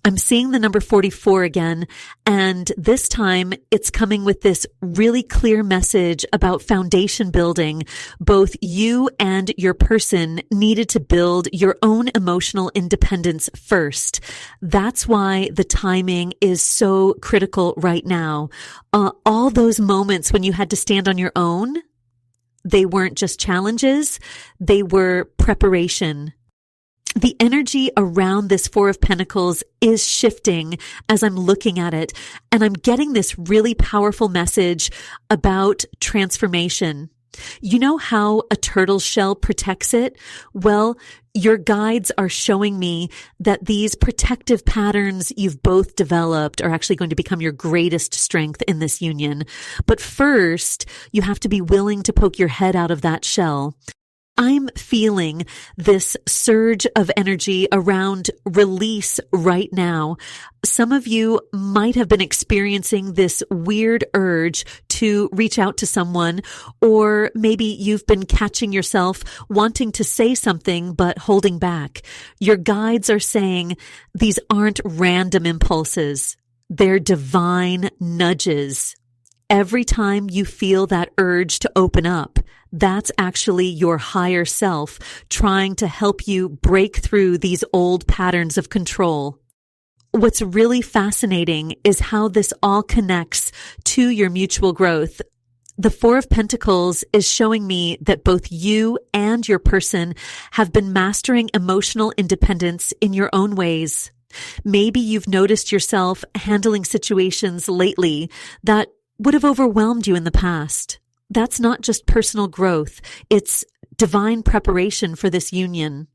I'm seeing the number 44 again, and this time it's coming with this really clear message about foundation building. Both you and your person needed to build your own emotional independence first. That's why the timing is so critical right now. All those moments when you had to stand on your own, they weren't just challenges, they were preparation. The energy around this Four of Pentacles is shifting as I'm looking at it, and I'm getting this really powerful message about transformation. You know how a turtle shell protects it? Well, your guides are showing me that these protective patterns you've both developed are actually going to become your greatest strength in this union. But first, you have to be willing to poke your head out of that shell. I'm feeling this surge of energy around release right now. Some of you might have been experiencing this weird urge to reach out to someone, or maybe you've been catching yourself wanting to say something but holding back. Your guides are saying these aren't random impulses. They're divine nudges. Every time you feel that urge to open up, that's actually your higher self trying to help you break through these old patterns of control. What's really fascinating is how this all connects to your mutual growth. The Four of Pentacles is showing me that both you and your person have been mastering emotional independence in your own ways. Maybe you've noticed yourself handling situations lately that would have overwhelmed you in the past. That's not just personal growth. It's divine preparation for this union.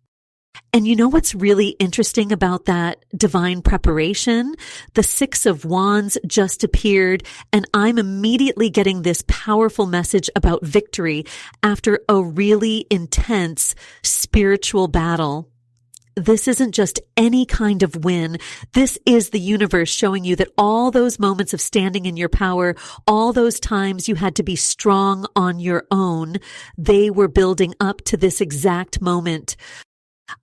And you know what's really interesting about that divine preparation? The Six of Wands just appeared, and I'm immediately getting this powerful message about victory after a really intense spiritual battle. This isn't just any kind of win. This is the universe showing you that all those moments of standing in your power, all those times you had to be strong on your own, they were building up to this exact moment.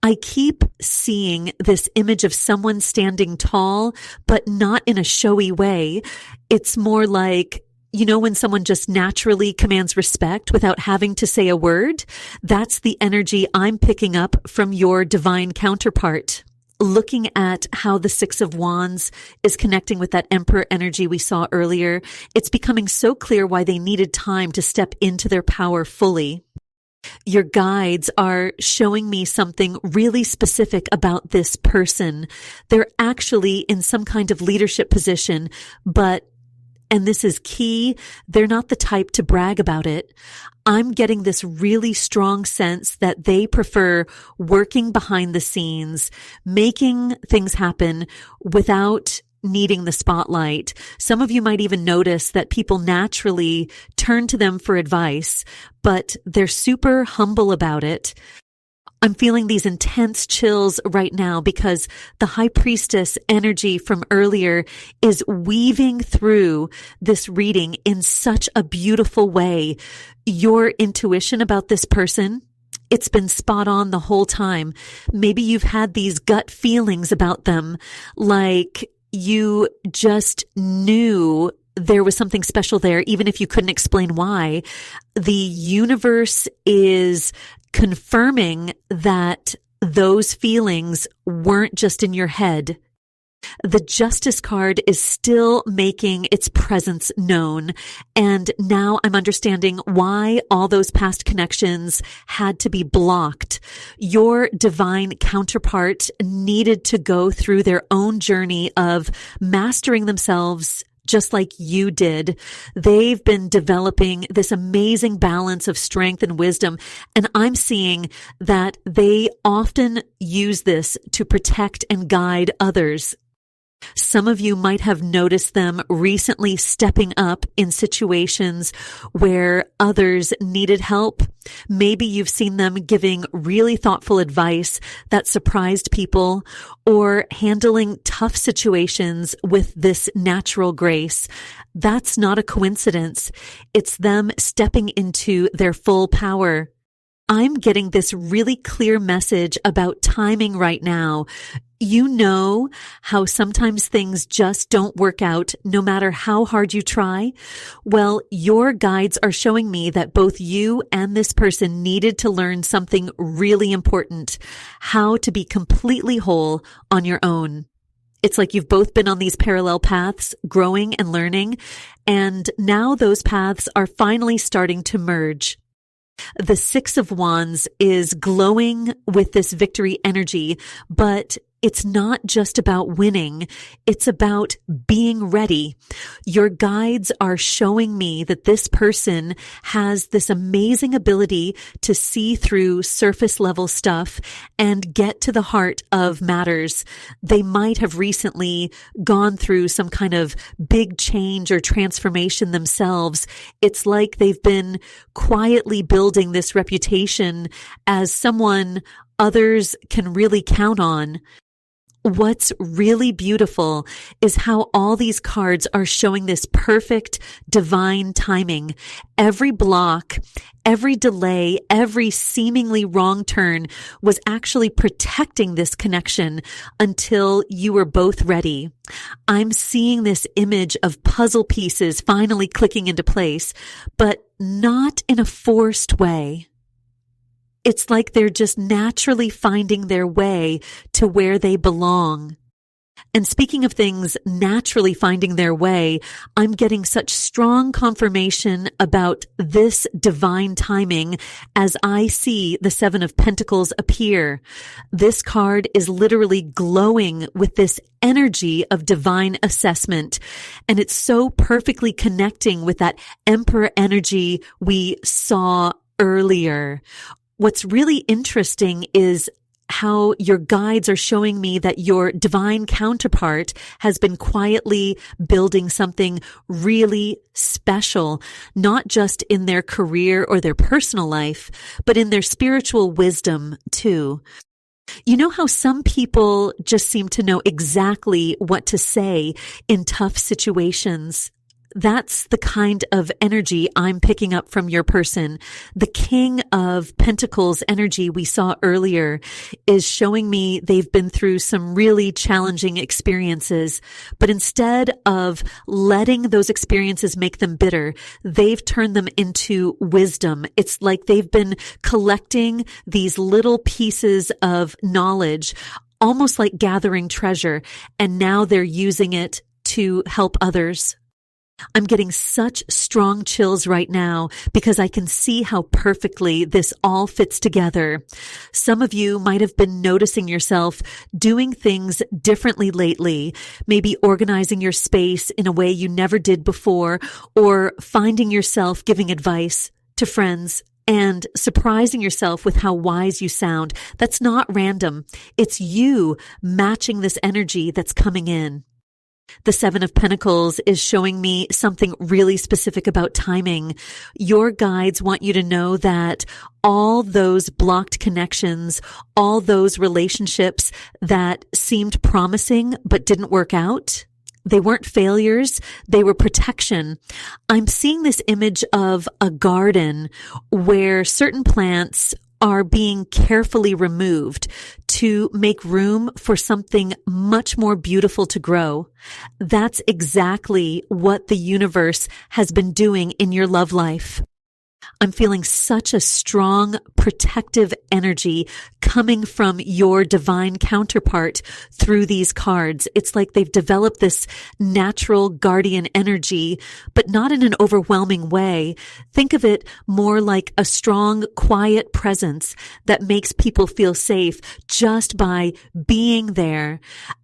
I keep seeing this image of someone standing tall, but not in a showy way. It's more like, you know, when someone just naturally commands respect without having to say a word? That's the energy I'm picking up from your divine counterpart. Looking at how the Six of Wands is connecting with that Emperor energy we saw earlier, it's becoming so clear why they needed time to step into their power fully. Your guides are showing me something really specific about this person. They're actually in some kind of leadership position, but and this is key, they're not the type to brag about it. I'm getting this really strong sense that they prefer working behind the scenes, making things happen without needing the spotlight. Some of you might even notice that people naturally turn to them for advice, but they're super humble about it. I'm feeling these intense chills right now because the High Priestess energy from earlier is weaving through this reading in such a beautiful way. Your intuition about this person, it's been spot on the whole time. Maybe you've had these gut feelings about them, like you just knew there was something special there, even if you couldn't explain why. The universe is confirming that those feelings weren't just in your head. The Justice card is still making its presence known. And now I'm understanding why all those past connections had to be blocked. Your divine counterpart needed to go through their own journey of mastering themselves just like you did. They've been developing this amazing balance of strength and wisdom. And I'm seeing that they often use this to protect and guide others. Some of you might have noticed them recently stepping up in situations where others needed help. Maybe you've seen them giving really thoughtful advice that surprised people, or handling tough situations with this natural grace. That's not a coincidence. It's them stepping into their full power. I'm getting this really clear message about timing right now. You know how sometimes things just don't work out no matter how hard you try? Well, your guides are showing me that both you and this person needed to learn something really important: how to be completely whole on your own. It's like you've both been on these parallel paths, growing and learning, and now those paths are finally starting to merge. The Six of Wands is glowing with this victory energy, but it's not just about winning. It's about being ready. Your guides are showing me that this person has this amazing ability to see through surface level stuff and get to the heart of matters. They might have recently gone through some kind of big change or transformation themselves. It's like they've been quietly building this reputation as someone others can really count on. What's really beautiful is how all these cards are showing this perfect divine timing. Every block, every delay, every seemingly wrong turn was actually protecting this connection until you were both ready. I'm seeing this image of puzzle pieces finally clicking into place, but not in a forced way. It's like they're just naturally finding their way to where they belong. And speaking of things naturally finding their way, I'm getting such strong confirmation about this divine timing as I see the Seven of Pentacles appear. This card is literally glowing with this energy of divine assessment, and it's so perfectly connecting with that Emperor energy we saw earlier. What's really interesting is how your guides are showing me that your divine counterpart has been quietly building something really special, not just in their career or their personal life, but in their spiritual wisdom too. You know how some people just seem to know exactly what to say in tough situations? That's the kind of energy I'm picking up from your person. The King of Pentacles energy we saw earlier is showing me they've been through some really challenging experiences, but instead of letting those experiences make them bitter, they've turned them into wisdom. It's like they've been collecting these little pieces of knowledge, almost like gathering treasure, and now they're using it to help others. I'm getting such strong chills right now because I can see how perfectly this all fits together. Some of you might have been noticing yourself doing things differently lately, maybe organizing your space in a way you never did before, or finding yourself giving advice to friends and surprising yourself with how wise you sound. That's not random. It's you matching this energy that's coming in. The Seven of Pentacles is showing me something really specific about timing. Your guides want you to know that all those blocked connections, all those relationships that seemed promising but didn't work out, they weren't failures, they were protection. I'm seeing this image of a garden where certain plants are being carefully removed to make room for something much more beautiful to grow. That's exactly what the universe has been doing in your love life. I'm feeling such a strong protective energy coming from your divine counterpart through these cards. It's like they've developed this natural guardian energy, but not in an overwhelming way. Think of it more like a strong, quiet presence that makes people feel safe just by being there.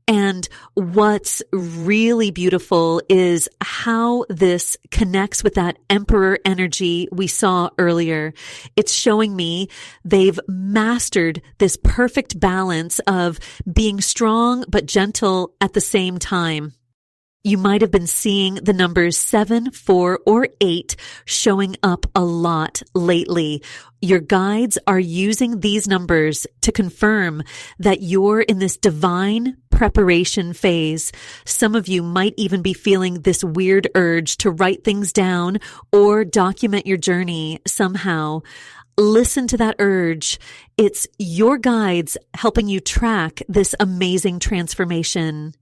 And what's really beautiful is how this connects with that emperor energy we saw earlier. It's showing me they've mastered this perfect balance of being strong but gentle at the same time. You might have been seeing the numbers 7, 4, or 8 showing up a lot lately. Your guides are using these numbers to confirm that you're in this divine preparation phase. Some of you might even be feeling this weird urge to write things down or document your journey somehow. Listen to that urge. It's your guides helping you track this amazing transformation.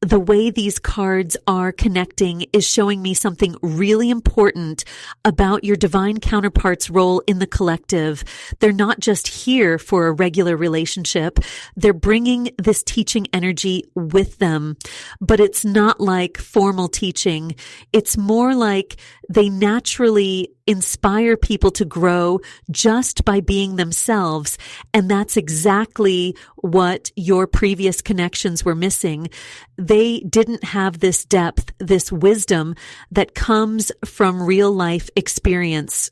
The way these cards are connecting is showing me something really important about your divine counterpart's role in the collective. They're not just here for a regular relationship. They're bringing this teaching energy with them, but it's not like formal teaching. It's more like they naturally inspire people to grow just by being themselves. And that's exactly what your previous connections were missing. They didn't have this depth, this wisdom that comes from real life experience.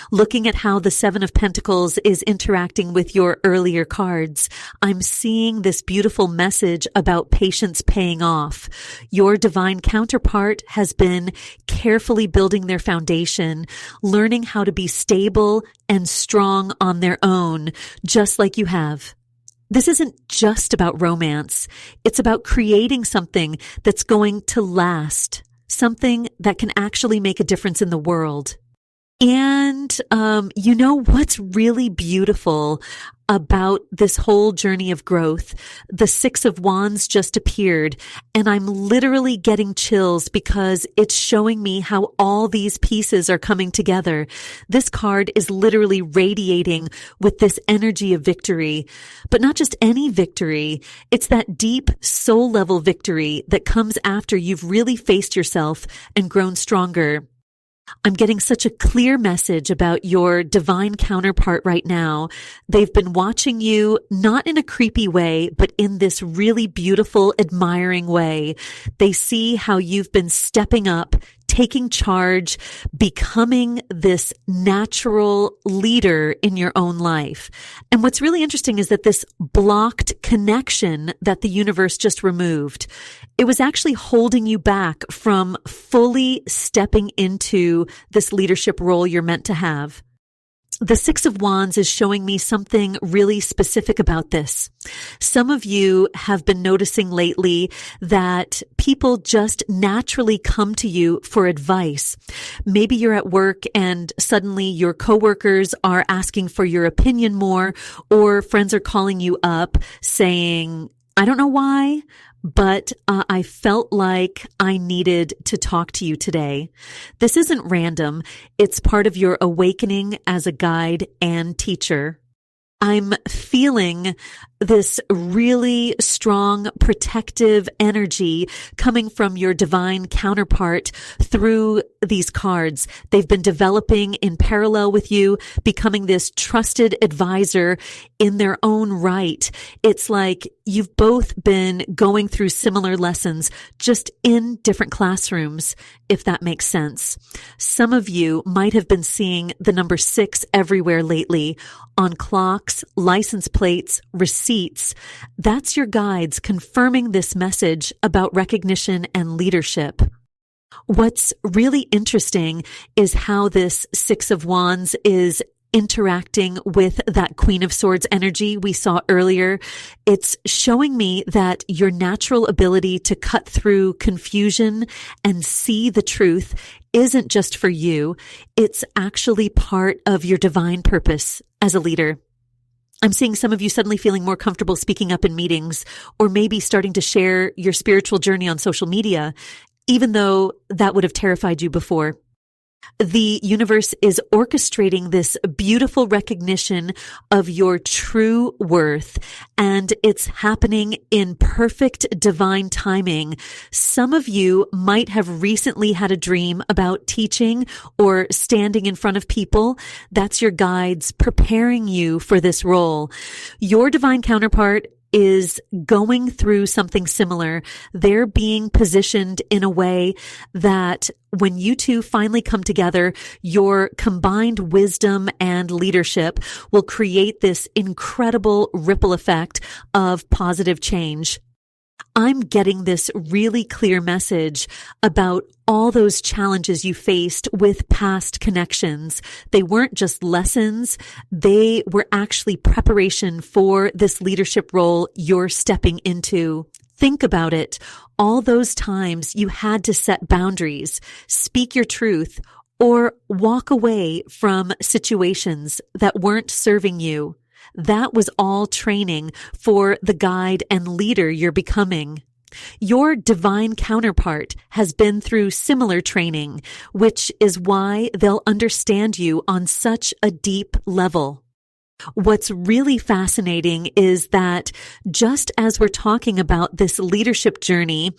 Looking at how the Seven of Pentacles is interacting with your earlier cards, I'm seeing this beautiful message about patience paying off. Your divine counterpart has been carefully building their foundation, learning how to be stable and strong on their own, just like you have. This isn't just about romance. It's about creating something that's going to last, something that can actually make a difference in the world. And, you know what's really beautiful about this whole journey of growth? The Six of Wands just appeared, and I'm literally getting chills because it's showing me how all these pieces are coming together. This card is literally radiating with this energy of victory, but not just any victory. It's that deep soul level victory that comes after you've really faced yourself and grown stronger. I'm getting such a clear message about your divine counterpart right now. They've been watching you, not in a creepy way, but in this really beautiful, admiring way. They see how you've been stepping up, taking charge, becoming this natural leader in your own life. And what's really interesting is that this blocked connection that the universe just removed, it was actually holding you back from fully stepping into this leadership role you're meant to have. The Six of Wands is showing me something really specific about this. Some of you have been noticing lately that people just naturally come to you for advice. Maybe you're at work and suddenly your coworkers are asking for your opinion more, or friends are calling you up saying, I don't know why, but I felt like I needed to talk to you today. This isn't random. It's part of your awakening as a guide and teacher. I'm feeling this really strong protective energy coming from your divine counterpart through these cards. They've been developing in parallel with you, becoming this trusted advisor in their own right. It's like you've both been going through similar lessons, just in different classrooms, if that makes sense. Some of you might have been seeing the number 6 everywhere lately, on clocks, license plates, receipts. That's your guides confirming this message about recognition and leadership. What's really interesting is how this Six of Wands is interacting with that Queen of Swords energy we saw earlier. It's showing me that your natural ability to cut through confusion and see the truth isn't just for you. It's actually part of your divine purpose as a leader. I'm seeing some of you suddenly feeling more comfortable speaking up in meetings, or maybe starting to share your spiritual journey on social media, even though that would have terrified you before. The universe is orchestrating this beautiful recognition of your true worth, and it's happening in perfect divine timing. Some of you might have recently had a dream about teaching or standing in front of people. That's your guides preparing you for this role. Your divine counterpart is going through something similar. They're being positioned in a way that when you two finally come together, your combined wisdom and leadership will create this incredible ripple effect of positive change. I'm getting this really clear message about all those challenges you faced with past connections. They weren't just lessons. They were actually preparation for this leadership role you're stepping into. Think about it. All those times you had to set boundaries, speak your truth, or walk away from situations that weren't serving you. That was all training for the guide and leader you're becoming. Your divine counterpart has been through similar training, which is why they'll understand you on such a deep level. What's really fascinating is that just as we're talking about this leadership journey,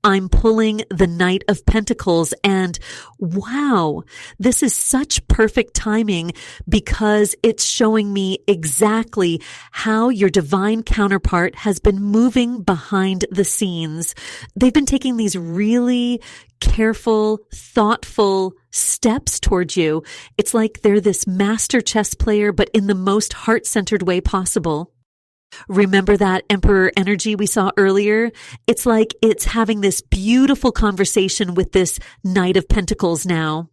I'm pulling the Knight of Pentacles, and wow, this is such perfect timing because it's showing me exactly how your divine counterpart has been moving behind the scenes. They've been taking these really careful, thoughtful steps towards you. It's like they're this master chess player, but in the most heart-centered way possible. Remember that Emperor energy we saw earlier? It's like it's having this beautiful conversation with this Knight of Pentacles now.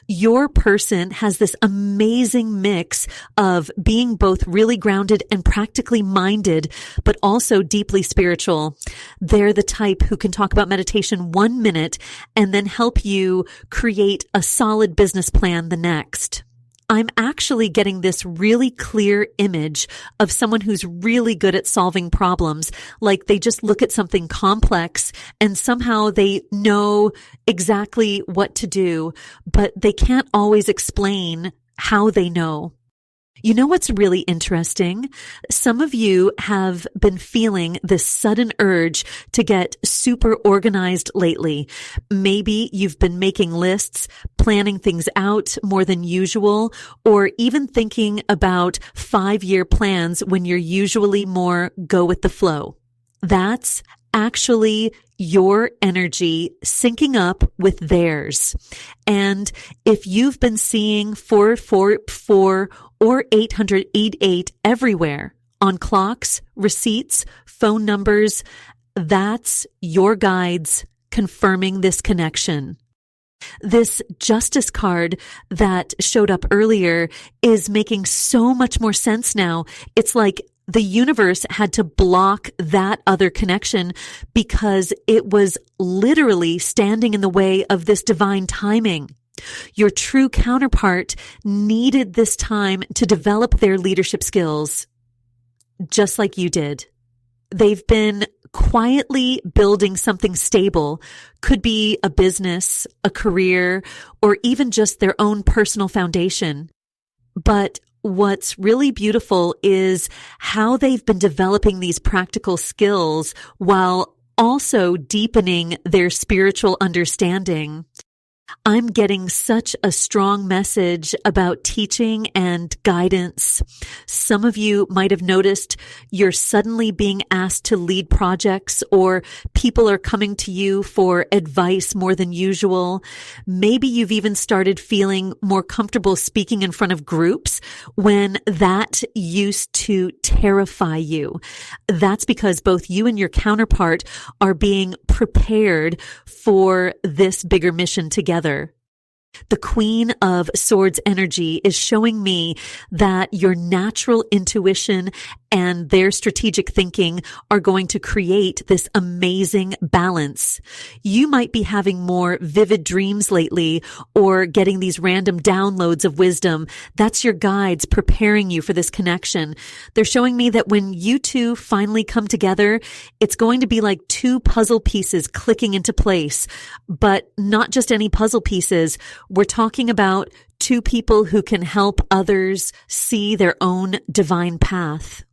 Your person has this amazing mix of being both really grounded and practically minded, but also deeply spiritual. They're the type who can talk about meditation 1 minute and then help you create a solid business plan the next. I'm actually getting this really clear image of someone who's really good at solving problems. Like they just look at something complex and somehow they know exactly what to do, but they can't always explain how they know. You know what's really interesting? Some of you have been feeling this sudden urge to get super organized lately. Maybe you've been making lists, planning things out more than usual, or even thinking about 5-year plans when you're usually more go with the flow. That's actually your energy syncing up with theirs. And if you've been seeing 444 or 888 everywhere on clocks, receipts, phone numbers, that's your guides confirming this connection. This Justice card that showed up earlier is making so much more sense now. It's like the universe had to block that other connection because it was literally standing in the way of this divine timing. Your true counterpart needed this time to develop their leadership skills, just like you did. They've been quietly building something stable, could be a business, a career, or even just their own personal foundation. But what's really beautiful is how they've been developing these practical skills while also deepening their spiritual understanding. I'm getting such a strong message about teaching and guidance. Some of you might have noticed you're suddenly being asked to lead projects, or people are coming to you for advice more than usual. Maybe you've even started feeling more comfortable speaking in front of groups when that used to terrify you. That's because both you and your counterpart are being prepared for this bigger mission together. The Queen of Swords energy is showing me that your natural intuition and their strategic thinking are going to create this amazing balance. You might be having more vivid dreams lately or getting these random downloads of wisdom. That's your guides preparing you for this connection. They're showing me that when you two finally come together, it's going to be like two puzzle pieces clicking into place, but not just any puzzle pieces. We're talking about two people who can help others see their own divine path.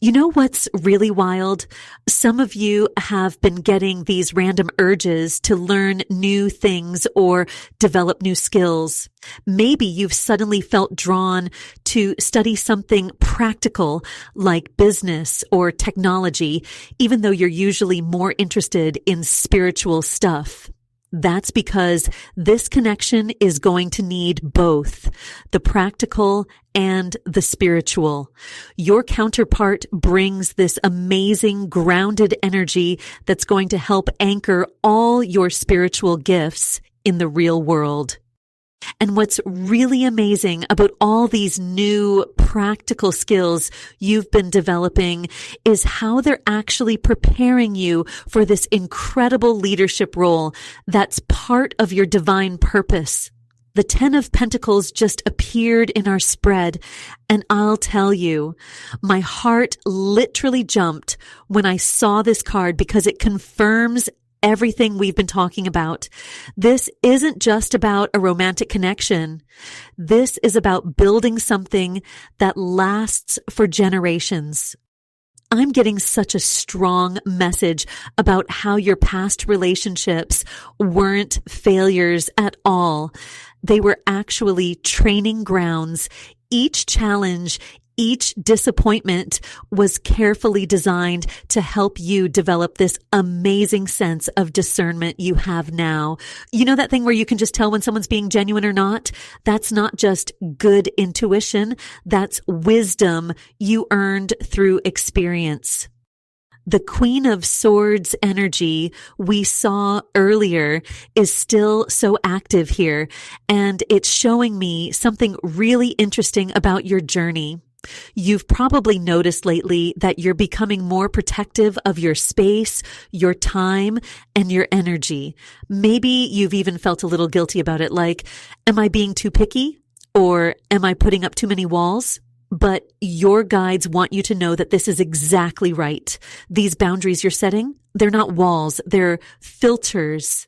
You know what's really wild? Some of you have been getting these random urges to learn new things or develop new skills. Maybe you've suddenly felt drawn to study something practical like business or technology, even though you're usually more interested in spiritual stuff. That's because this connection is going to need both the practical and the spiritual. Your counterpart brings this amazing grounded energy that's going to help anchor all your spiritual gifts in the real world. And what's really amazing about all these new practical skills you've been developing is how they're actually preparing you for this incredible leadership role that's part of your divine purpose. The 10 of Pentacles just appeared in our spread, and I'll tell you, my heart literally jumped when I saw this card because it confirms everything we've been talking about. This isn't just about a romantic connection. This is about building something that lasts for generations. I'm getting such a strong message about how your past relationships weren't failures at all. They were actually training grounds. Each challenge, each disappointment was carefully designed to help you develop this amazing sense of discernment you have now. You know that thing where you can just tell when someone's being genuine or not? That's not just good intuition. That's wisdom you earned through experience. The Queen of Swords energy we saw earlier is still so active here, and it's showing me something really interesting about your journey. You've probably noticed lately that you're becoming more protective of your space, your time, and your energy. Maybe you've even felt a little guilty about it, like, am I being too picky? Or am I putting up too many walls? But your guides want you to know that this is exactly right. These boundaries you're setting, they're not walls, they're filters,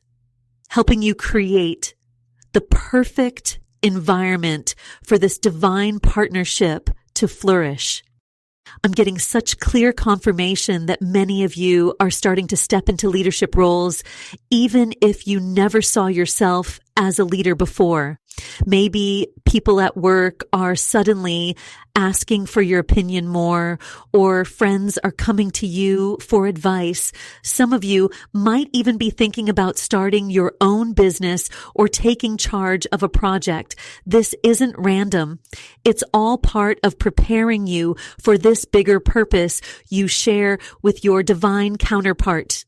helping you create the perfect environment for this divine partnership to flourish. I'm getting such clear confirmation that many of you are starting to step into leadership roles, even if you never saw yourself as a leader before. Maybe people at work are suddenly asking for your opinion more, or friends are coming to you for advice. Some of you might even be thinking about starting your own business or taking charge of a project. This isn't random. It's all part of preparing you for this bigger purpose you share with your divine counterpart.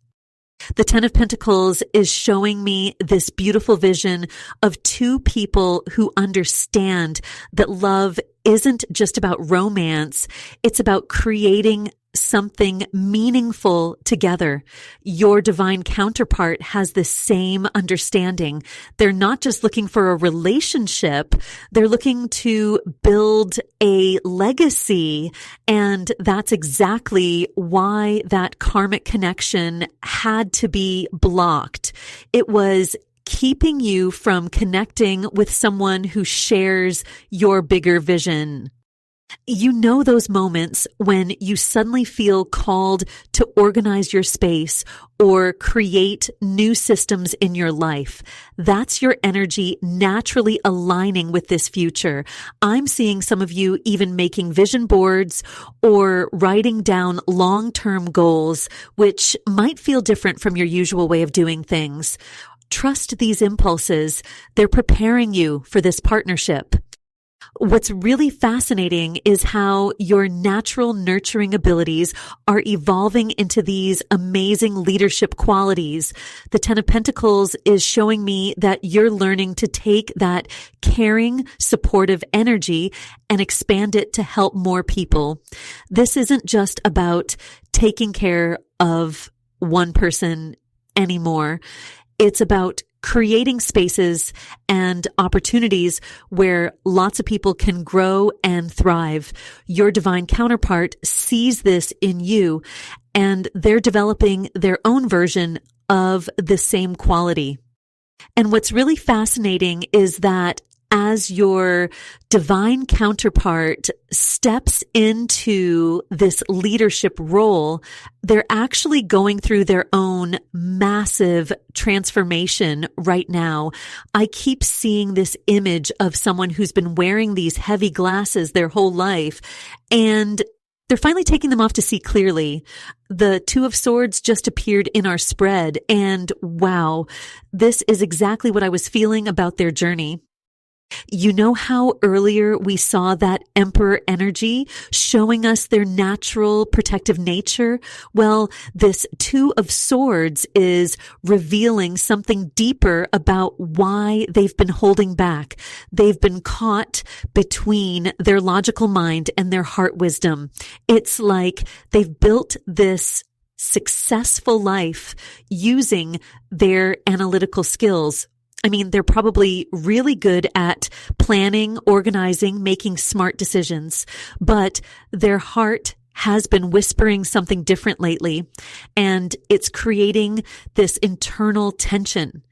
The 10 of Pentacles is showing me this beautiful vision of two people who understand that love isn't just about romance. It's about creating something meaningful together. Your divine counterpart has the same understanding. They're not just looking for a relationship. They're looking to build a legacy. And that's exactly why that karmic connection had to be blocked. It was keeping you from connecting with someone who shares your bigger vision. You know those moments when you suddenly feel called to organize your space or create new systems in your life. That's your energy naturally aligning with this future. I'm seeing some of you even making vision boards or writing down long-term goals, which might feel different from your usual way of doing things. Trust these impulses. They're preparing you for this partnership. What's really fascinating is how your natural nurturing abilities are evolving into these amazing leadership qualities. The 10 of Pentacles is showing me that you're learning to take that caring, supportive energy and expand it to help more people. This isn't just about taking care of one person anymore. It's about creating spaces and opportunities where lots of people can grow and thrive. Your divine counterpart sees this in you, and they're developing their own version of the same quality. And what's really fascinating is that as your divine counterpart steps into this leadership role, they're actually going through their own massive transformation right now. I keep seeing this image of someone who's been wearing these heavy glasses their whole life, and they're finally taking them off to see clearly. The Two of Swords just appeared in our spread, and wow, this is exactly what I was feeling about their journey. You know how earlier we saw that Emperor energy showing us their natural protective nature? Well, this Two of Swords is revealing something deeper about why they've been holding back. They've been caught between their logical mind and their heart wisdom. It's like they've built this successful life using their analytical skills. I mean, they're probably really good at planning, organizing, making smart decisions, but their heart has been whispering something different lately, and it's creating this internal tension.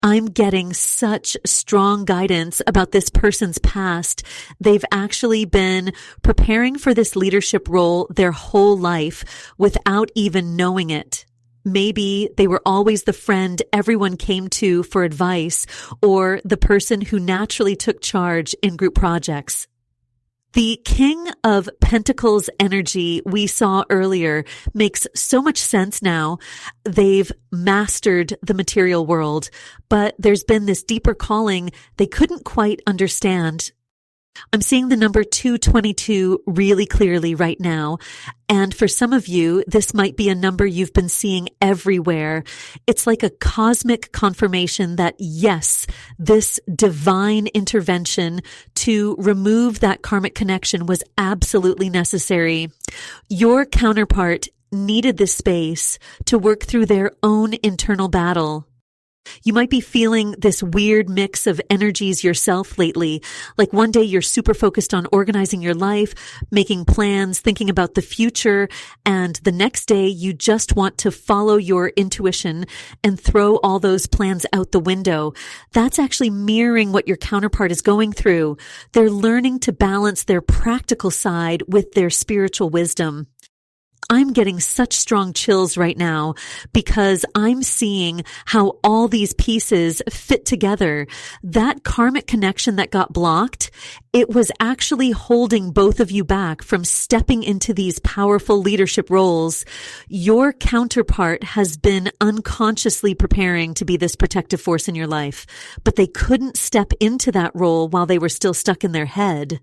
I'm getting such strong guidance about this person's past. They've actually been preparing for this leadership role their whole life without even knowing it. Maybe they were always the friend everyone came to for advice, or the person who naturally took charge in group projects. The King of Pentacles energy we saw earlier makes so much sense now. They've mastered the material world, but there's been this deeper calling they couldn't quite understand. I'm seeing the number 222 really clearly right now. And for some of you, this might be a number you've been seeing everywhere. It's like a cosmic confirmation that yes, this divine intervention to remove that karmic connection was absolutely necessary. Your counterpart needed this space to work through their own internal battle. You might be feeling this weird mix of energies yourself lately. Like one day you're super focused on organizing your life, making plans, thinking about the future, and the next day you just want to follow your intuition and throw all those plans out the window. That's actually mirroring what your counterpart is going through. They're learning to balance their practical side with their spiritual wisdom. I'm getting such strong chills right now because I'm seeing how all these pieces fit together. That karmic connection that got blocked, it was actually holding both of you back from stepping into these powerful leadership roles. Your counterpart has been unconsciously preparing to be this protective force in your life, but they couldn't step into that role while they were still stuck in their head.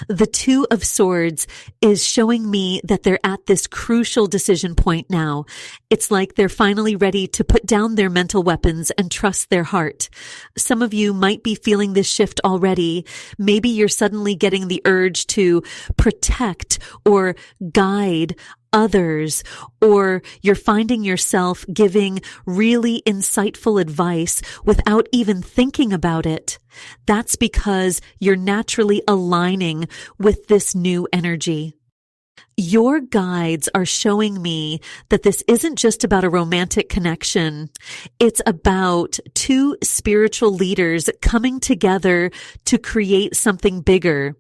The Two of Swords is showing me that they're at this crucial decision point now. It's like they're finally ready to put down their mental weapons and trust their heart. Some of you might be feeling this shift already. Maybe you're suddenly getting the urge to protect or guide others, or you're finding yourself giving really insightful advice without even thinking about it. That's because you're naturally aligning with this new energy. Your guides are showing me that this isn't just about a romantic connection. It's about two spiritual leaders coming together to create something bigger.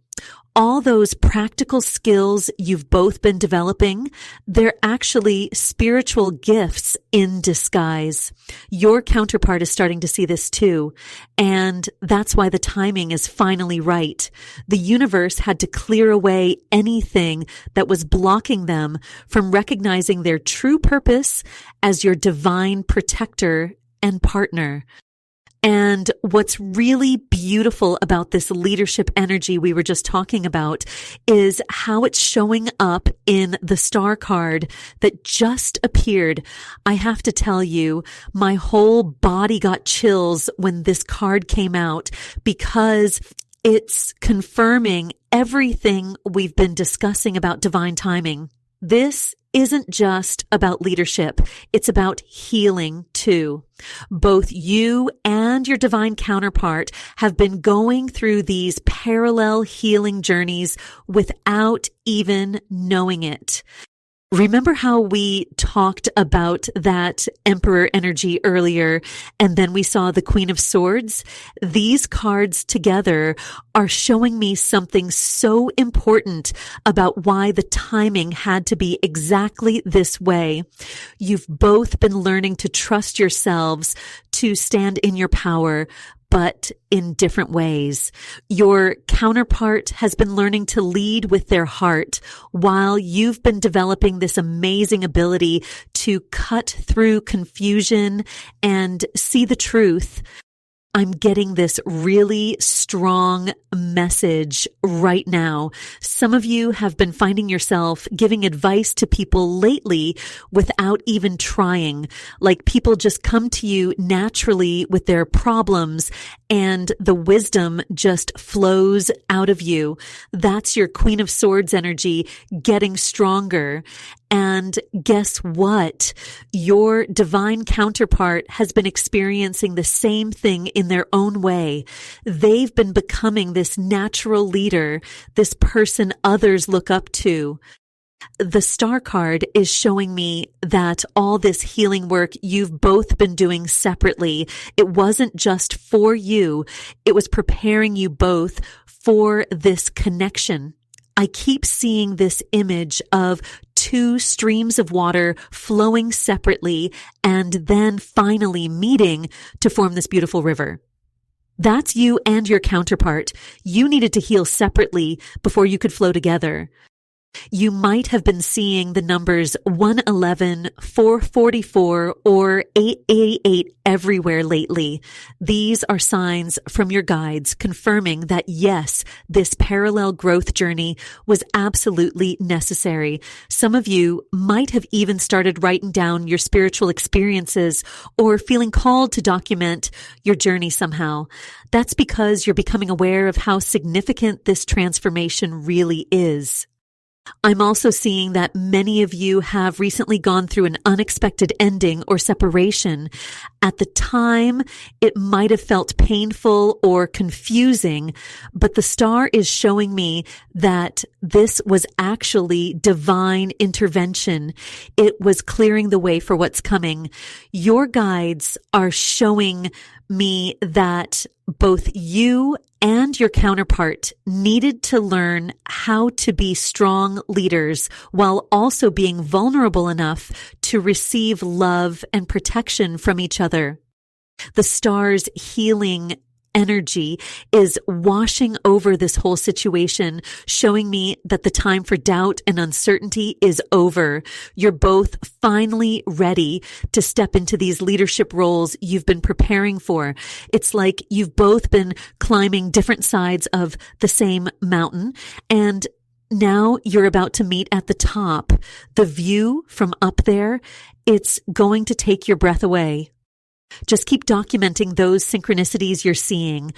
All those practical skills you've both been developing, they're actually spiritual gifts in disguise. Your counterpart is starting to see this too, and that's why the timing is finally right. The universe had to clear away anything that was blocking them from recognizing their true purpose as your divine protector and partner. And what's really beautiful about this leadership energy we were just talking about is how it's showing up in the star card that just appeared. I have to tell you, my whole body got chills when this card came out because it's confirming everything we've been discussing about divine timing. This isn't just about leadership. It's about healing too. Both you and your divine counterpart have been going through these parallel healing journeys without even knowing it. Remember how we talked about that Emperor energy earlier, and then we saw the Queen of Swords? These cards together are showing me something so important about why the timing had to be exactly this way. You've both been learning to trust yourselves, to stand in your power, but in different ways. Your counterpart has been learning to lead with their heart, while you've been developing this amazing ability to cut through confusion and see the truth. I'm getting this really strong message right now. Some of you have been finding yourself giving advice to people lately without even trying. Like people just come to you naturally with their problems and the wisdom just flows out of you. That's your Queen of Swords energy getting stronger. And guess what? Your divine counterpart has been experiencing the same thing in their own way. They've been becoming this natural leader, this person others look up to. The Star card is showing me that all this healing work you've both been doing separately, it wasn't just for you, it was preparing you both for this connection. I keep seeing this image of two streams of water flowing separately and then finally meeting to form this beautiful river. That's you and your counterpart. You needed to heal separately before you could flow together. You might have been seeing the numbers 111, 444, or 888 everywhere lately. These are signs from your guides confirming that yes, this parallel growth journey was absolutely necessary. Some of you might have even started writing down your spiritual experiences or feeling called to document your journey somehow. That's because you're becoming aware of how significant this transformation really is. I'm also seeing that many of you have recently gone through an unexpected ending or separation. At the time, it might have felt painful or confusing, but the star is showing me that this was actually divine intervention. It was clearing the way for what's coming. Your guides are showing me that both you and your counterpart needed to learn how to be strong leaders while also being vulnerable enough to receive love and protection from each other. The star's healing energy is washing over this whole situation, showing me that the time for doubt and uncertainty is over. You're both finally ready to step into these leadership roles you've been preparing for. It's like you've both been climbing different sides of the same mountain, and now you're about to meet at the top. The view from up there, it's going to take your breath away. Just keep documenting those synchronicities you're seeing.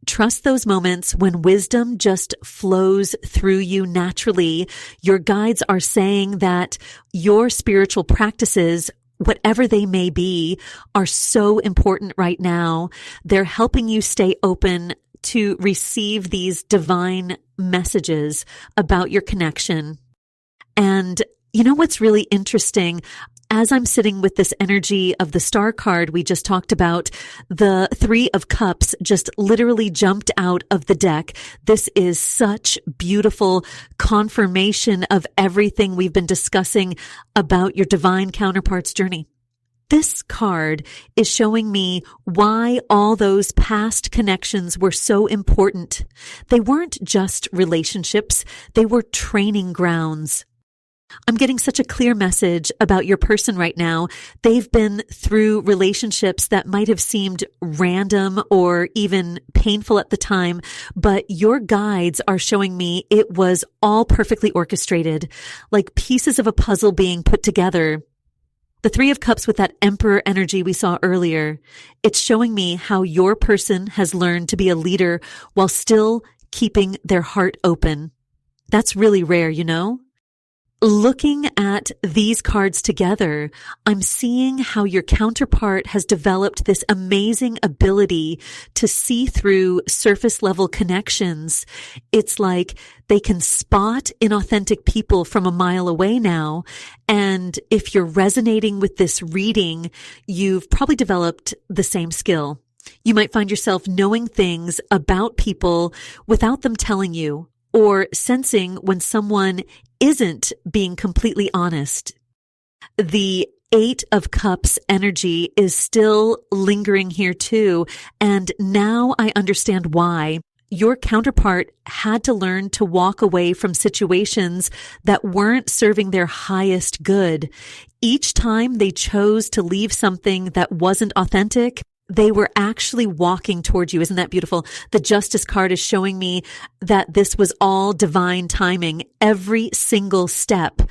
Trust those moments when wisdom just flows through you naturally. Your guides are saying that your spiritual practices, whatever they may be, are so important right now. They're helping you stay open to receive these divine messages about your connection. And you know what's really interesting? As I'm sitting with this energy of the star card we just talked about, the Three of Cups just literally jumped out of the deck. This is such beautiful confirmation of everything we've been discussing about your divine counterpart's journey. This card is showing me why all those past connections were so important. They weren't just relationships, they were training grounds. I'm getting such a clear message about your person right now. They've been through relationships that might have seemed random or even painful at the time, but your guides are showing me it was all perfectly orchestrated, like pieces of a puzzle being put together. The Three of Cups with that Emperor energy we saw earlier, it's showing me how your person has learned to be a leader while still keeping their heart open. That's really rare, you know? Looking at these cards together, I'm seeing how your counterpart has developed this amazing ability to see through surface level connections. It's like they can spot inauthentic people from a mile away now. And if you're resonating with this reading, you've probably developed the same skill. You might find yourself knowing things about people without them telling you, or sensing when someone isn't being completely honest. The Eight of Cups energy is still lingering here too, and now I understand why. Your counterpart had to learn to walk away from situations that weren't serving their highest good. Each time they chose to leave something that wasn't authentic, they were actually walking towards you. Isn't that beautiful? The Justice card is showing me that this was all divine timing. Every single step.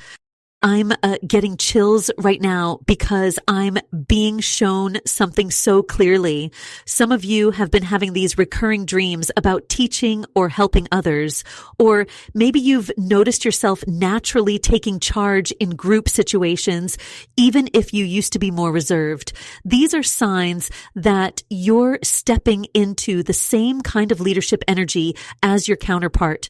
I'm getting chills right now because I'm being shown something so clearly. Some of you have been having these recurring dreams about teaching or helping others, or maybe you've noticed yourself naturally taking charge in group situations, even if you used to be more reserved. These are signs that you're stepping into the same kind of leadership energy as your counterpart.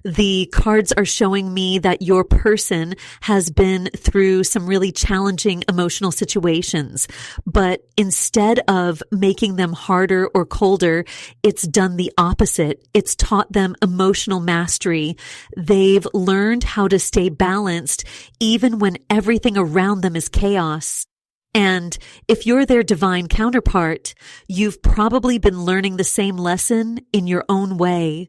The cards are showing me that your person has been through some really challenging emotional situations, but instead of making them harder or colder, it's done the opposite. It's taught them emotional mastery. They've learned how to stay balanced even when everything around them is chaos. And if you're their divine counterpart, you've probably been learning the same lesson in your own way.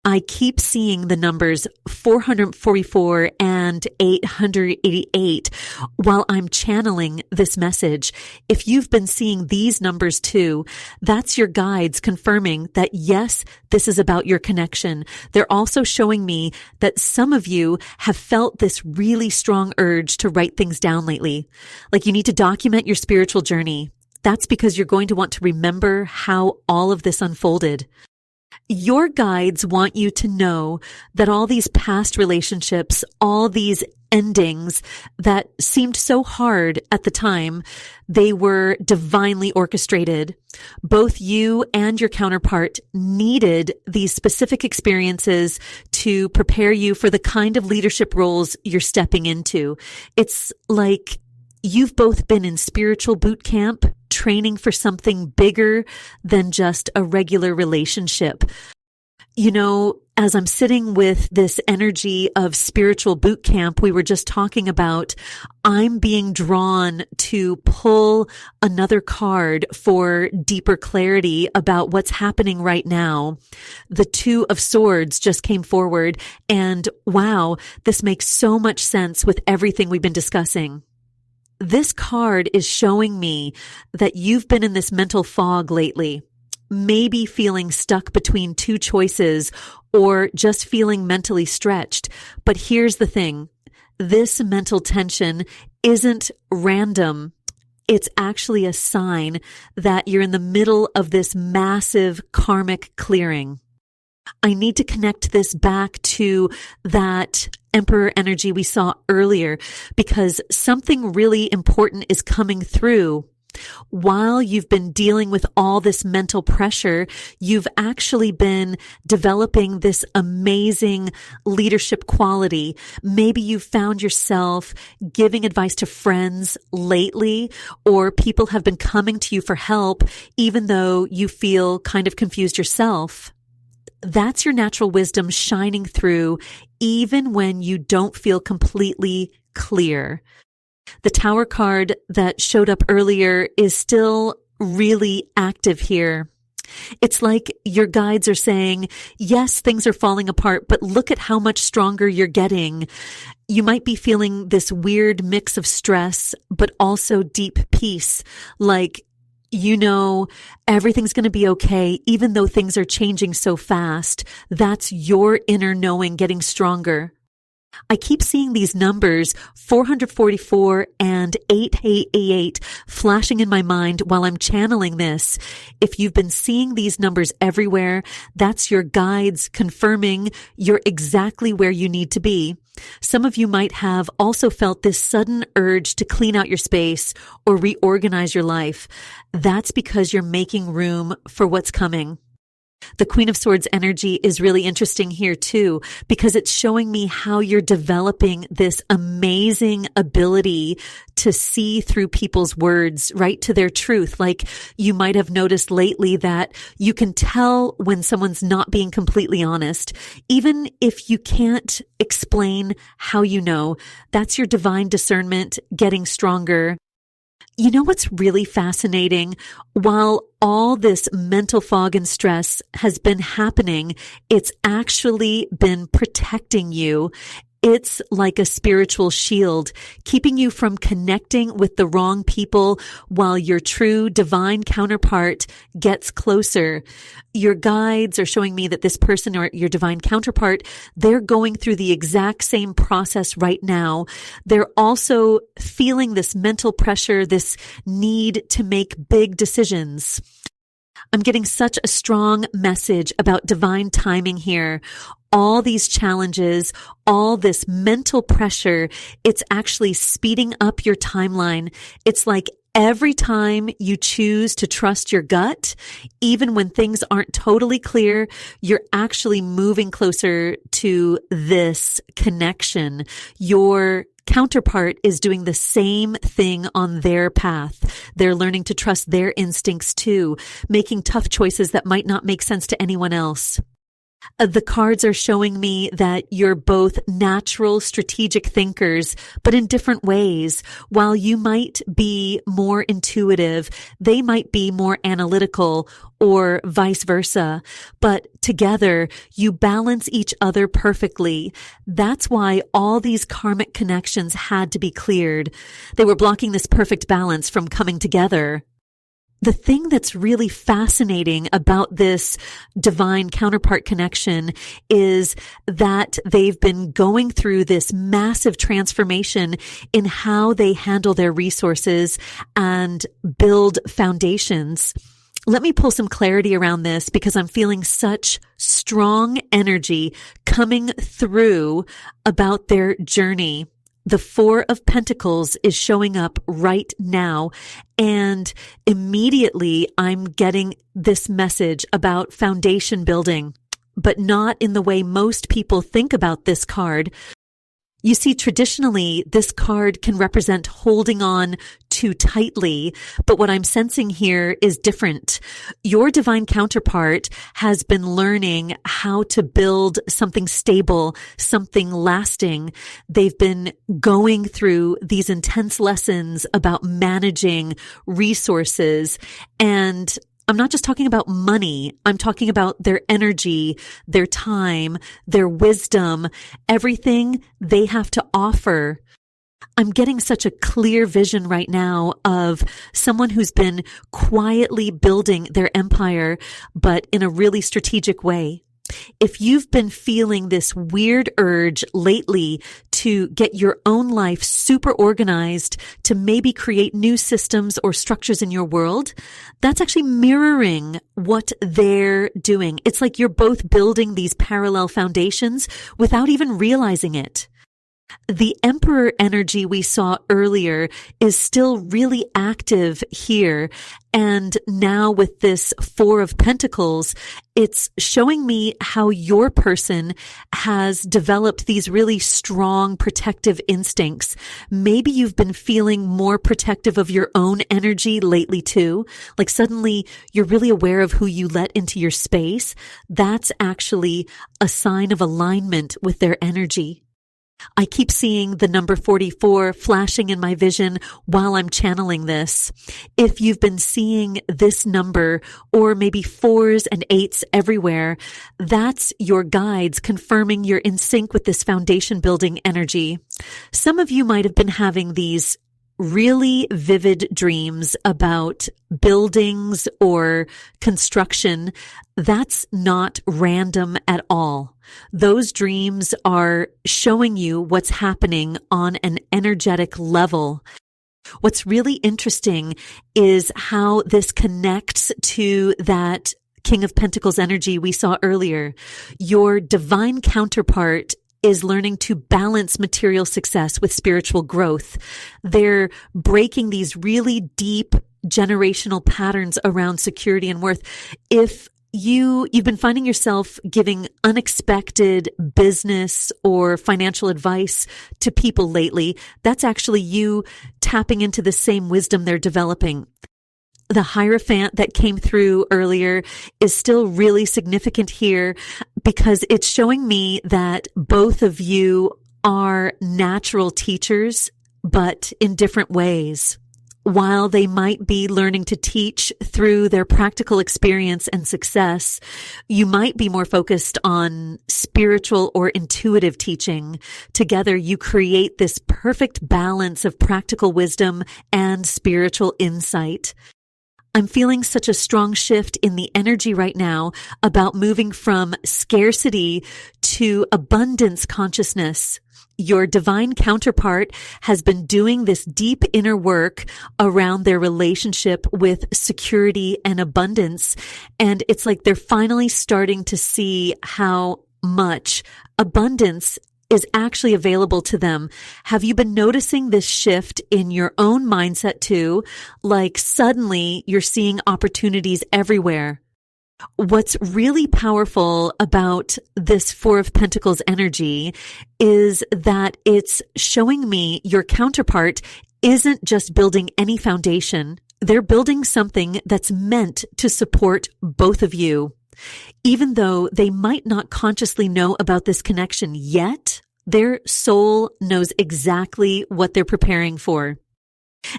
I keep seeing the numbers 444 and 888 while I'm channeling this message. If you've been seeing these numbers too, that's your guides confirming that yes, this is about your connection. They're also showing me that some of you have felt this really strong urge to write things down lately. Like you need to document your spiritual journey. That's because you're going to want to remember how all of this unfolded. Your guides want you to know that all these past relationships, all these endings that seemed so hard at the time, they were divinely orchestrated. Both you and your counterpart needed these specific experiences to prepare you for the kind of leadership roles you're stepping into. It's like you've both been in spiritual boot camp, training for something bigger than just a regular relationship. You know, as I'm sitting with this energy of spiritual boot camp we were just talking about, I'm being drawn to pull another card for deeper clarity about what's happening right now. The Two of Swords just came forward, and wow, this makes so much sense with everything we've been discussing. This card is showing me that you've been in this mental fog lately, maybe feeling stuck between two choices or just feeling mentally stretched. But here's the thing. This mental tension isn't random. It's actually a sign that you're in the middle of this massive karmic clearing. I need to connect this back to that Emperor energy we saw earlier because something really important is coming through. While you've been dealing with all this mental pressure, you've actually been developing this amazing leadership quality. Maybe you've found yourself giving advice to friends lately, or people have been coming to you for help, even though you feel kind of confused yourself. That's your natural wisdom shining through, even when you don't feel completely clear. The Tower card that showed up earlier is still really active here. It's like your guides are saying, yes, things are falling apart, but look at how much stronger you're getting. You might be feeling this weird mix of stress, but also deep peace, like, you know, everything's going to be okay, even though things are changing so fast. That's your inner knowing getting stronger. I keep seeing these numbers, 444 and 888, flashing in my mind while I'm channeling this. If you've been seeing these numbers everywhere, that's your guides confirming you're exactly where you need to be. Some of you might have also felt this sudden urge to clean out your space or reorganize your life. That's because you're making room for what's coming. The Queen of Swords energy is really interesting here too, because it's showing me how you're developing this amazing ability to see through people's words, right to their truth. Like you might have noticed lately that you can tell when someone's not being completely honest, even if you can't explain how you know. That's your divine discernment getting stronger. You know what's really fascinating? While all this mental fog and stress has been happening, it's actually been protecting you. It's like a spiritual shield, keeping you from connecting with the wrong people while your true divine counterpart gets closer. Your guides are showing me that this person or your divine counterpart, they're going through the exact same process right now. They're also feeling this mental pressure, this need to make big decisions. I'm getting such a strong message about divine timing here. All these challenges, all this mental pressure, it's actually speeding up your timeline. It's like every time you choose to trust your gut, even when things aren't totally clear, you're actually moving closer to this connection. Your counterpart is doing the same thing on their path. They're learning to trust their instincts too, making tough choices that might not make sense to anyone else. The cards are showing me that you're both natural strategic thinkers, but in different ways. While you might be more intuitive, they might be more analytical or vice versa. But together, you balance each other perfectly. That's why all these karmic connections had to be cleared. They were blocking this perfect balance from coming together. The thing that's really fascinating about this divine counterpart connection is that they've been going through this massive transformation in how they handle their resources and build foundations. Let me pull some clarity around this because I'm feeling such strong energy coming through about their journey. The Four of Pentacles is showing up right now, and immediately I'm getting this message about foundation building, but not in the way most people think about this card. You see, traditionally, this card can represent holding on too tightly, but what I'm sensing here is different. Your divine counterpart has been learning how to build something stable, something lasting. They've been going through these intense lessons about managing resources, and I'm not just talking about money. I'm talking about their energy, their time, their wisdom, everything they have to offer. I'm getting such a clear vision right now of someone who's been quietly building their empire, but in a really strategic way. If you've been feeling this weird urge lately to get your own life super organized, to maybe create new systems or structures in your world, that's actually mirroring what they're doing. It's like you're both building these parallel foundations without even realizing it. The Emperor energy we saw earlier is still really active here. And now with this Four of Pentacles, it's showing me how your person has developed these really strong protective instincts. Maybe you've been feeling more protective of your own energy lately too. Like suddenly you're really aware of who you let into your space. That's actually a sign of alignment with their energy. I keep seeing the number 44 flashing in my vision while I'm channeling this. If you've been seeing this number or maybe 4s and 8s everywhere, that's your guides confirming you're in sync with this foundation building energy. Some of you might have been having these really vivid dreams about buildings or construction, that's not random at all. Those dreams are showing you what's happening on an energetic level. What's really interesting is how this connects to that King of Pentacles energy we saw earlier. Your divine counterpart is learning to balance material success with spiritual growth. They're breaking these really deep generational patterns around security and worth. If you've been finding yourself giving unexpected business or financial advice to people lately, that's actually you tapping into the same wisdom they're developing. The Hierophant that came through earlier is still really significant here because it's showing me that both of you are natural teachers, but in different ways. While they might be learning to teach through their practical experience and success, you might be more focused on spiritual or intuitive teaching. Together, you create this perfect balance of practical wisdom and spiritual insight. I'm feeling such a strong shift in the energy right now about moving from scarcity to abundance consciousness. Your divine counterpart has been doing this deep inner work around their relationship with security and abundance. And it's like they're finally starting to see how much abundance is actually available to them. Have you been noticing this shift in your own mindset too? Like suddenly you're seeing opportunities everywhere. What's really powerful about this Four of Pentacles energy is that it's showing me your counterpart isn't just building any foundation. They're building something that's meant to support both of you. Even though they might not consciously know about this connection yet, their soul knows exactly what they're preparing for.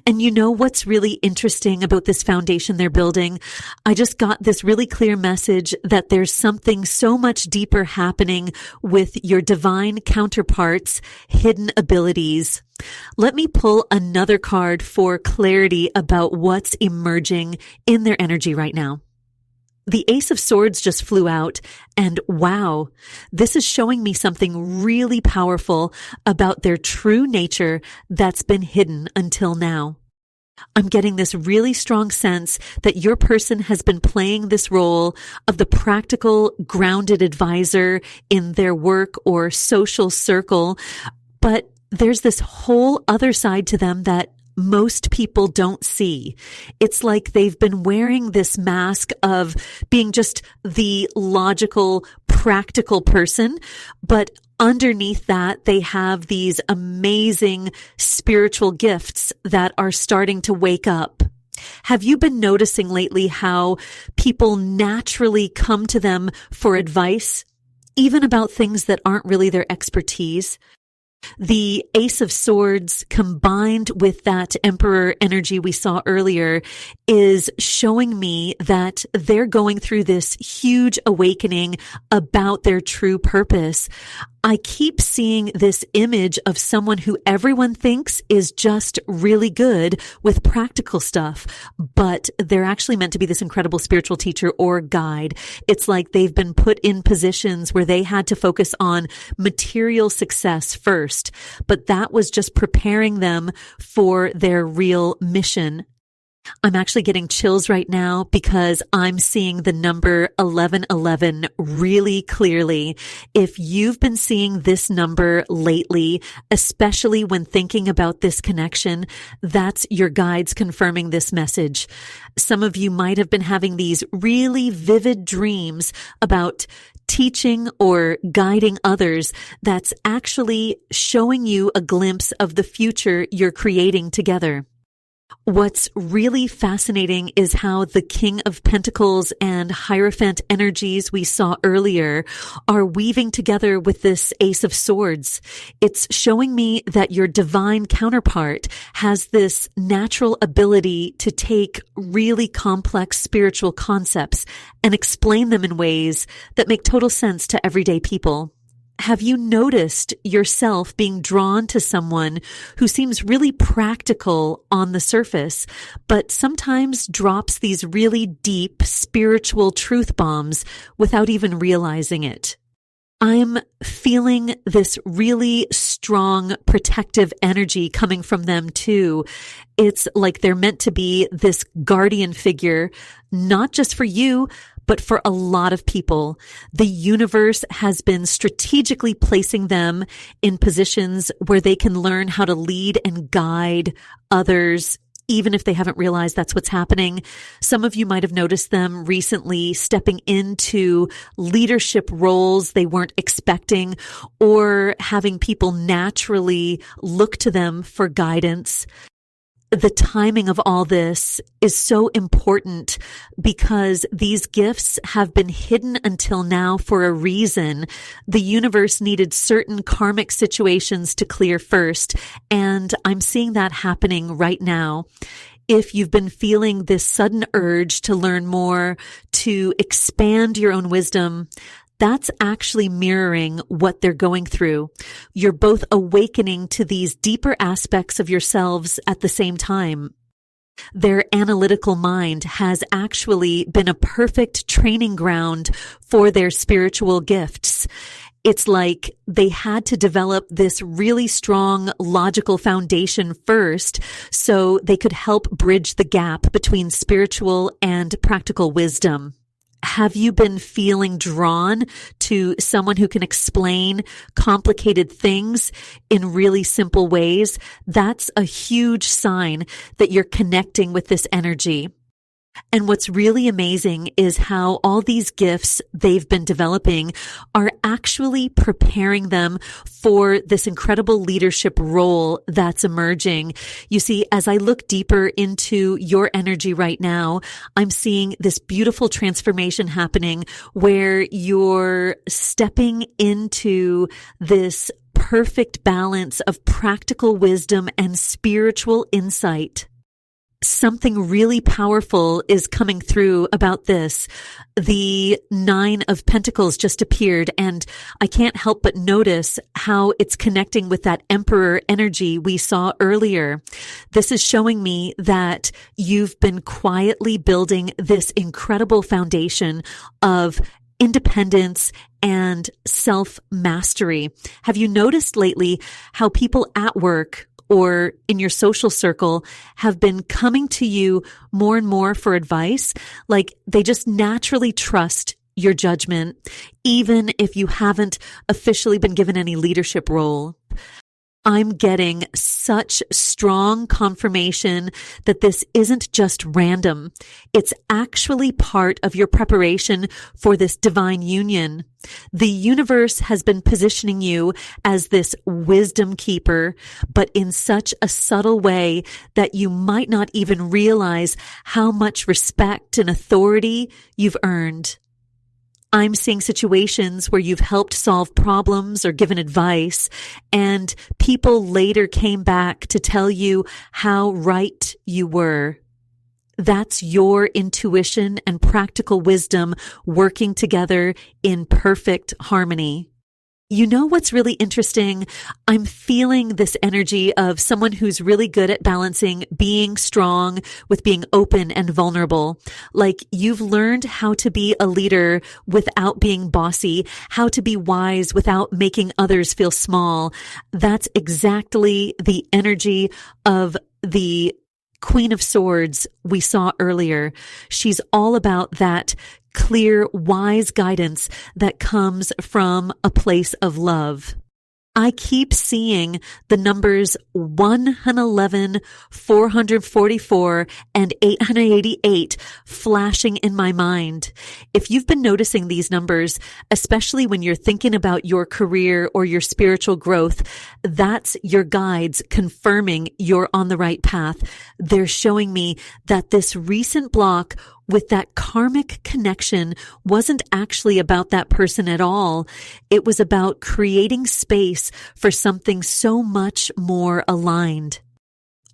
And you know what's really interesting about this foundation they're building? I just got this really clear message that there's something so much deeper happening with your divine counterparts' hidden abilities. Let me pull another card for clarity about what's emerging in their energy right now. The Ace of Swords just flew out, and wow, this is showing me something really powerful about their true nature that's been hidden until now. I'm getting this really strong sense that your person has been playing this role of the practical, grounded advisor in their work or social circle, but there's this whole other side to them that most people don't see. It's like they've been wearing this mask of being just the logical, practical person, but underneath that, they have these amazing spiritual gifts that are starting to wake up. Have you been noticing lately how people naturally come to them for advice, even about things that aren't really their expertise? The Ace of Swords combined with that Emperor energy we saw earlier is showing me that they're going through this huge awakening about their true purpose. I keep seeing this image of someone who everyone thinks is just really good with practical stuff, but they're actually meant to be this incredible spiritual teacher or guide. It's like they've been put in positions where they had to focus on material success first, but that was just preparing them for their real mission. I'm actually getting chills right now because I'm seeing the number 1111 really clearly. If you've been seeing this number lately, especially when thinking about this connection, that's your guides confirming this message. Some of you might have been having these really vivid dreams about teaching or guiding others that's actually showing you a glimpse of the future you're creating together. What's really fascinating is how the King of Pentacles and Hierophant energies we saw earlier are weaving together with this Ace of Swords. It's showing me that your divine counterpart has this natural ability to take really complex spiritual concepts and explain them in ways that make total sense to everyday people. Have you noticed yourself being drawn to someone who seems really practical on the surface, but sometimes drops these really deep spiritual truth bombs without even realizing it? I'm feeling this really strong protective energy coming from them too. It's like they're meant to be this guardian figure, not just for you, but for a lot of people. The universe has been strategically placing them in positions where they can learn how to lead and guide others, even if they haven't realized that's what's happening. Some of you might have noticed them recently stepping into leadership roles they weren't expecting, or having people naturally look to them for guidance. The timing of all this is so important because these gifts have been hidden until now for a reason. The universe needed certain karmic situations to clear first, and I'm seeing that happening right now. If you've been feeling this sudden urge to learn more, to expand your own wisdom, that's actually mirroring what they're going through. You're both awakening to these deeper aspects of yourselves at the same time. Their analytical mind has actually been a perfect training ground for their spiritual gifts. It's like they had to develop this really strong logical foundation first so they could help bridge the gap between spiritual and practical wisdom. Have you been feeling drawn to someone who can explain complicated things in really simple ways? That's a huge sign that you're connecting with this energy. And what's really amazing is how all these gifts they've been developing are actually preparing them for this incredible leadership role that's emerging. You see, as I look deeper into your energy right now, I'm seeing this beautiful transformation happening where you're stepping into this perfect balance of practical wisdom and spiritual insight. Something really powerful is coming through about this. The 9 of Pentacles just appeared, and I can't help but notice how it's connecting with that Emperor energy we saw earlier. This is showing me that you've been quietly building this incredible foundation of independence and self-mastery. Have you noticed lately how people at work or in your social circle have been coming to you more and more for advice? Like they just naturally trust your judgment, even if you haven't officially been given any leadership role. I'm getting such strong confirmation that this isn't just random. It's actually part of your preparation for this divine union. The universe has been positioning you as this wisdom keeper, but in such a subtle way that you might not even realize how much respect and authority you've earned. I'm seeing situations where you've helped solve problems or given advice, and people later came back to tell you how right you were. That's your intuition and practical wisdom working together in perfect harmony. You know what's really interesting? I'm feeling this energy of someone who's really good at balancing being strong with being open and vulnerable. Like you've learned how to be a leader without being bossy, how to be wise without making others feel small. That's exactly the energy of the Queen of Swords we saw earlier. She's all about that clear, wise guidance that comes from a place of love. I keep seeing the numbers 111, 444, and 888 flashing in my mind. If you've been noticing these numbers, especially when you're thinking about your career or your spiritual growth, that's your guides confirming you're on the right path. They're showing me that this recent block with that karmic connection wasn't actually about that person at all. It was about creating space for something so much more aligned.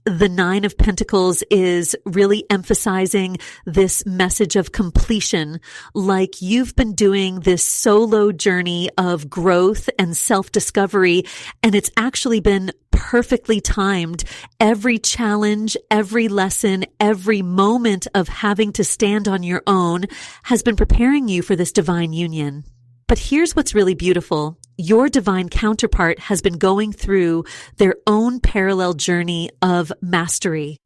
The Nine of Pentacles is really emphasizing this message of completion, like you've been doing this solo journey of growth and self-discovery, and it's actually been perfectly timed. Every challenge, every lesson, every moment of having to stand on your own has been preparing you for this divine union. But here's what's really beautiful. Your divine counterpart has been going through their own parallel journey of mastery.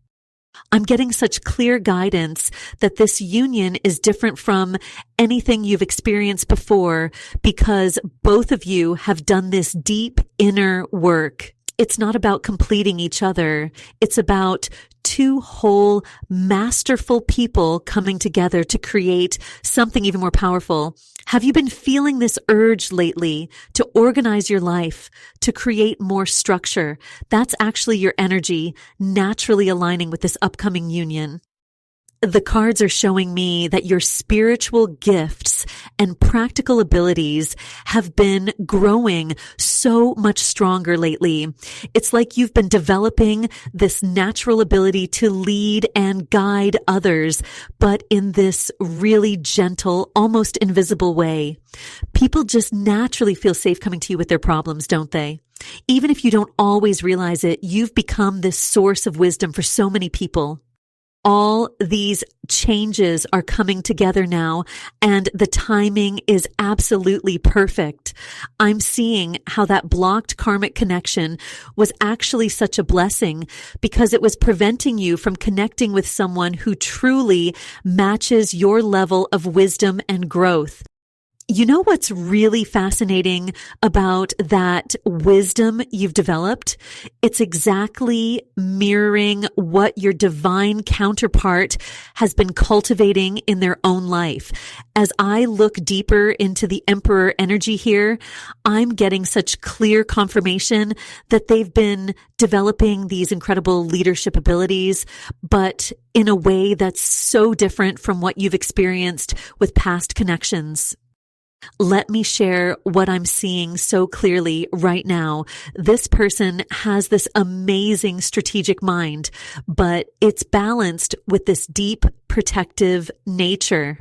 I'm getting such clear guidance that this union is different from anything you've experienced before because both of you have done this deep inner work. It's not about completing each other. It's about two whole, masterful people coming together to create something even more powerful. Have you been feeling this urge lately to organize your life, to create more structure? That's actually your energy naturally aligning with this upcoming union. The cards are showing me that your spiritual gifts and practical abilities have been growing so much stronger lately. It's like you've been developing this natural ability to lead and guide others, but in this really gentle, almost invisible way. People just naturally feel safe coming to you with their problems, don't they? Even if you don't always realize it, you've become this source of wisdom for so many people. All these changes are coming together now, and the timing is absolutely perfect. I'm seeing how that blocked karmic connection was actually such a blessing because it was preventing you from connecting with someone who truly matches your level of wisdom and growth. You know what's really fascinating about that wisdom you've developed? It's exactly mirroring what your divine counterpart has been cultivating in their own life. As I look deeper into the Emperor energy here, I'm getting such clear confirmation that they've been developing these incredible leadership abilities, but in a way that's so different from what you've experienced with past connections. Let me share what I'm seeing so clearly right now. This person has this amazing strategic mind, but it's balanced with this deep protective nature.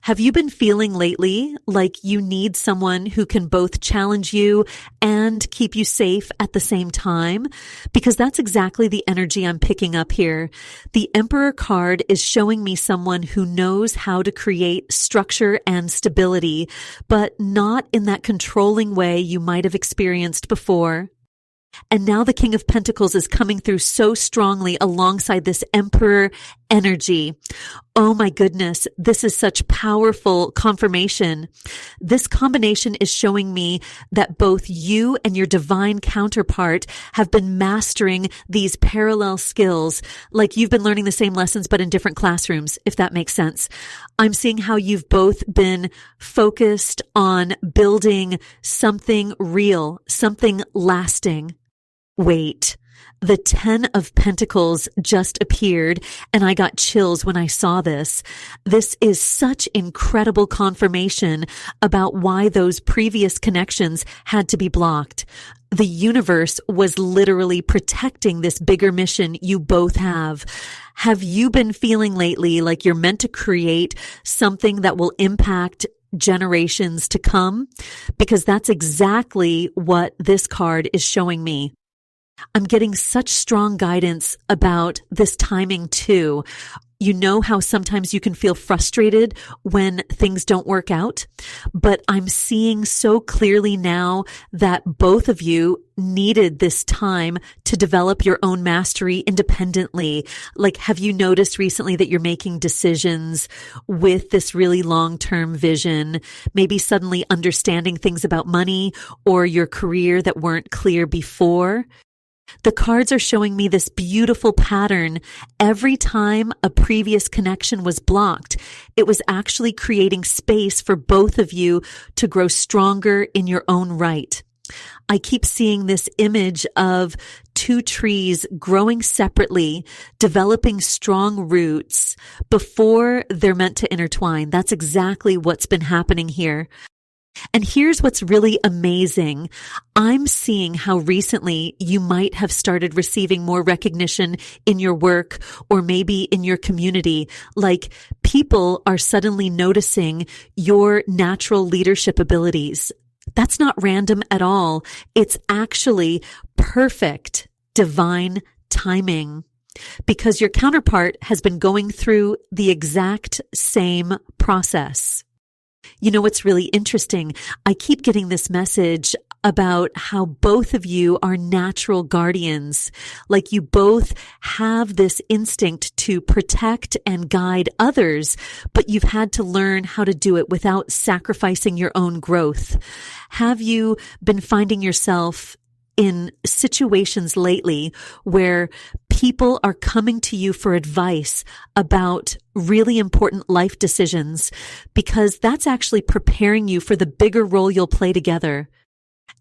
Have you been feeling lately like you need someone who can both challenge you and keep you safe at the same time? Because that's exactly the energy I'm picking up here. The Emperor card is showing me someone who knows how to create structure and stability, but not in that controlling way you might have experienced before. And now the King of Pentacles is coming through so strongly alongside this Emperor energy. Oh my goodness, this is such powerful confirmation. This combination is showing me that both you and your divine counterpart have been mastering these parallel skills, like you've been learning the same lessons but in different classrooms, if that makes sense. I'm seeing how you've both been focused on building something real, something lasting. Wait, the 10 of Pentacles just appeared and I got chills when I saw this. This is such incredible confirmation about why those previous connections had to be blocked. The universe was literally protecting this bigger mission you both have. Have you been feeling lately like you're meant to create something that will impact generations to come? Because that's exactly what this card is showing me. I'm getting such strong guidance about this timing too. You know how sometimes you can feel frustrated when things don't work out, but I'm seeing so clearly now that both of you needed this time to develop your own mastery independently. Like, have you noticed recently that you're making decisions with this really long-term vision, maybe suddenly understanding things about money or your career that weren't clear before? The cards are showing me this beautiful pattern. Every time a previous connection was blocked, it was actually creating space for both of you to grow stronger in your own right. I keep seeing this image of two trees growing separately, developing strong roots before they're meant to intertwine. That's exactly what's been happening here. And here's what's really amazing. I'm seeing how recently you might have started receiving more recognition in your work or maybe in your community. Like people are suddenly noticing your natural leadership abilities. That's not random at all. It's actually perfect divine timing because your counterpart has been going through the exact same process. You know what's really interesting? I keep getting this message about how both of you are natural guardians. Like you both have this instinct to protect and guide others, but you've had to learn how to do it without sacrificing your own growth. Have you been finding yourself in situations lately where people are coming to you for advice about really important life decisions because that's actually preparing you for the bigger role you'll play together?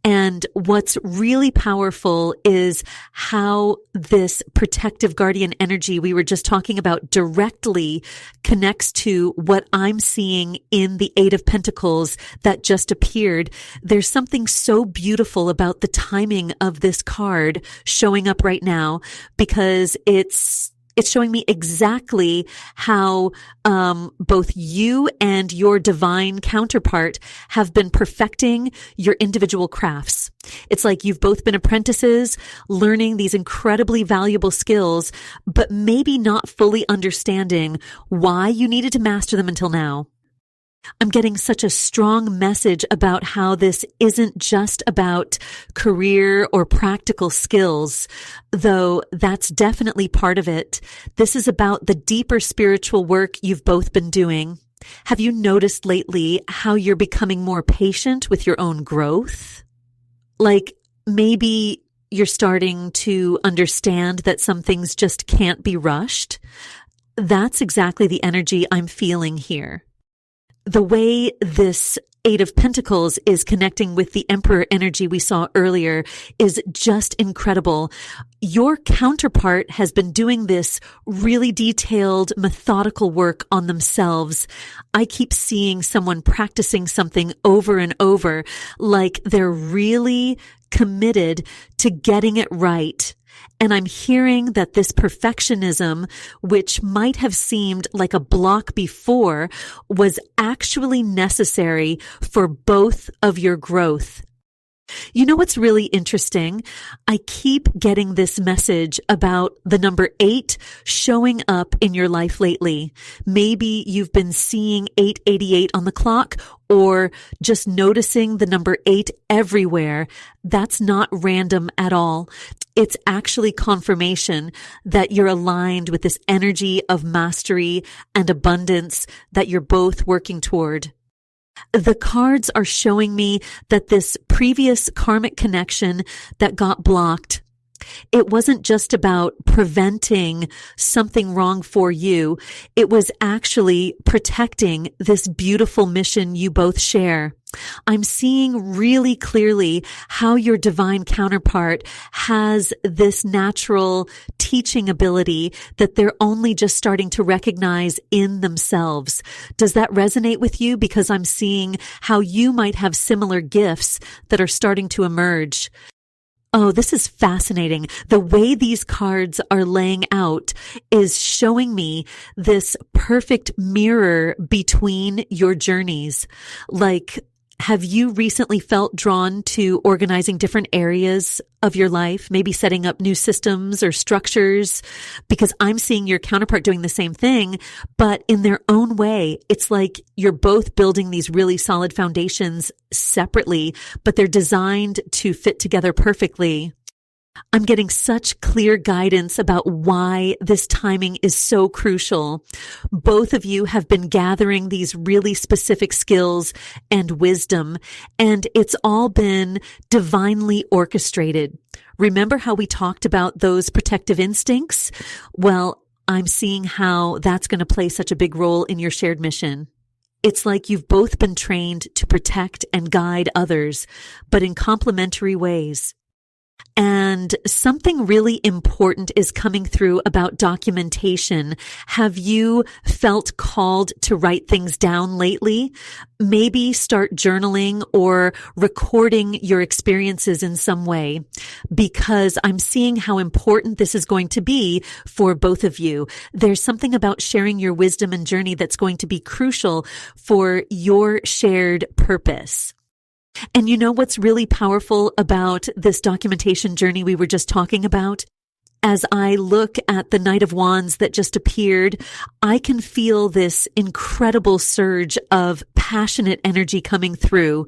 And what's really powerful is how this protective guardian energy we were just talking about directly connects to what I'm seeing in the Eight of Pentacles that just appeared. There's something so beautiful about the timing of this card showing up right now because it's showing me exactly how both you and your divine counterpart have been perfecting your individual crafts. It's like you've both been apprentices, learning these incredibly valuable skills, but maybe not fully understanding why you needed to master them until now. I'm getting such a strong message about how this isn't just about career or practical skills, though that's definitely part of it. This is about the deeper spiritual work you've both been doing. Have you noticed lately how you're becoming more patient with your own growth? Like maybe you're starting to understand that some things just can't be rushed. That's exactly the energy I'm feeling here. The way this Eight of Pentacles is connecting with the Emperor energy we saw earlier is just incredible. Your counterpart has been doing this really detailed, methodical work on themselves. I keep seeing someone practicing something over and over, like they're really committed to getting it right. And I'm hearing that this perfectionism, which might have seemed like a block before, was actually necessary for both of your growth. You know what's really interesting? I keep getting this message about the number 8 showing up in your life lately. Maybe you've been seeing 888 on the clock or just noticing the number 8 everywhere. That's not random at all. It's actually confirmation that you're aligned with this energy of mastery and abundance that you're both working toward. The cards are showing me that this previous karmic connection that got blocked, it wasn't just about preventing something wrong for you. It was actually protecting this beautiful mission you both share. I'm seeing really clearly how your divine counterpart has this natural teaching ability that they're only just starting to recognize in themselves. Does that resonate with you? Because I'm seeing how you might have similar gifts that are starting to emerge. Oh, this is fascinating. The way these cards are laying out is showing me this perfect mirror between your journeys. Like, have you recently felt drawn to organizing different areas of your life, maybe setting up new systems or structures? Because I'm seeing your counterpart doing the same thing, but in their own way. It's like you're both building these really solid foundations separately, but they're designed to fit together perfectly. I'm getting such clear guidance about why this timing is so crucial. Both of you have been gathering these really specific skills and wisdom, and it's all been divinely orchestrated. Remember how we talked about those protective instincts? Well, I'm seeing how that's going to play such a big role in your shared mission. It's like you've both been trained to protect and guide others, but in complementary ways. And something really important is coming through about documentation. Have you felt called to write things down lately? Maybe start journaling or recording your experiences in some way, because I'm seeing how important this is going to be for both of you. There's something about sharing your wisdom and journey that's going to be crucial for your shared purpose. And you know what's really powerful about this documentation journey we were just talking about? As I look at the Knight of Wands that just appeared, I can feel this incredible surge of passionate energy coming through.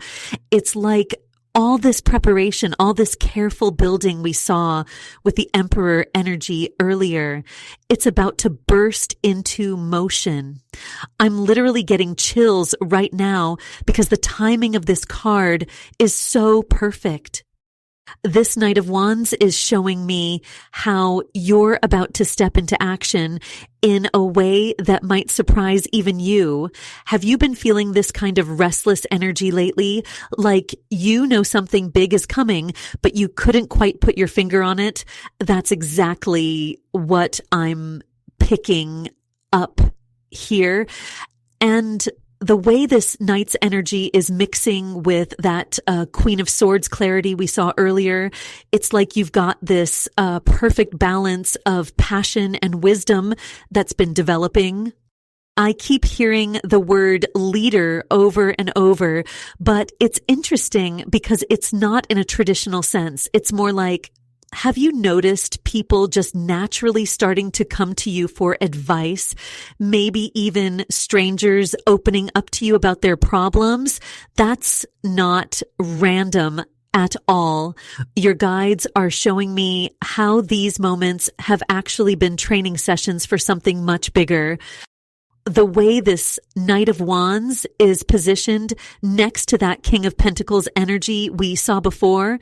It's like all this preparation, all this careful building we saw with the Emperor energy earlier, it's about to burst into motion. I'm literally getting chills right now because the timing of this card is so perfect. This Knight of Wands is showing me how you're about to step into action in a way that might surprise even you. Have you been feeling this kind of restless energy lately? Like you know something big is coming, but you couldn't quite put your finger on it? That's exactly what I'm picking up here. And the way this Knight's energy is mixing with that Queen of Swords clarity we saw earlier, it's like you've got this perfect balance of passion and wisdom that's been developing. I keep hearing the word leader over and over, but it's interesting because it's not in a traditional sense. It's more like, have you noticed people just naturally starting to come to you for advice? Maybe even strangers opening up to you about their problems? That's not random at all. Your guides are showing me how these moments have actually been training sessions for something much bigger. The way this Knight of Wands is positioned next to that King of Pentacles energy we saw before,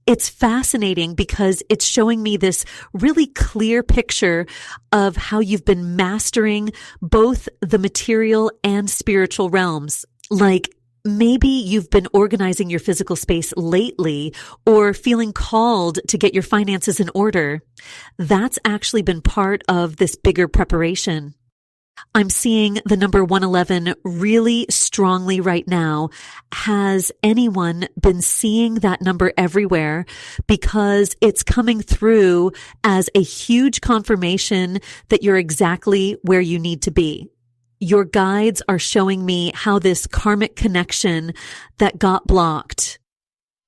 it's fascinating because it's showing me this really clear picture of how you've been mastering both the material and spiritual realms. Like, maybe you've been organizing your physical space lately or feeling called to get your finances in order. That's actually been part of this bigger preparation. I'm seeing the number 111 really strongly right now. Has anyone been seeing that number everywhere? Because it's coming through as a huge confirmation that you're exactly where you need to be. Your guides are showing me how this karmic connection that got blocked,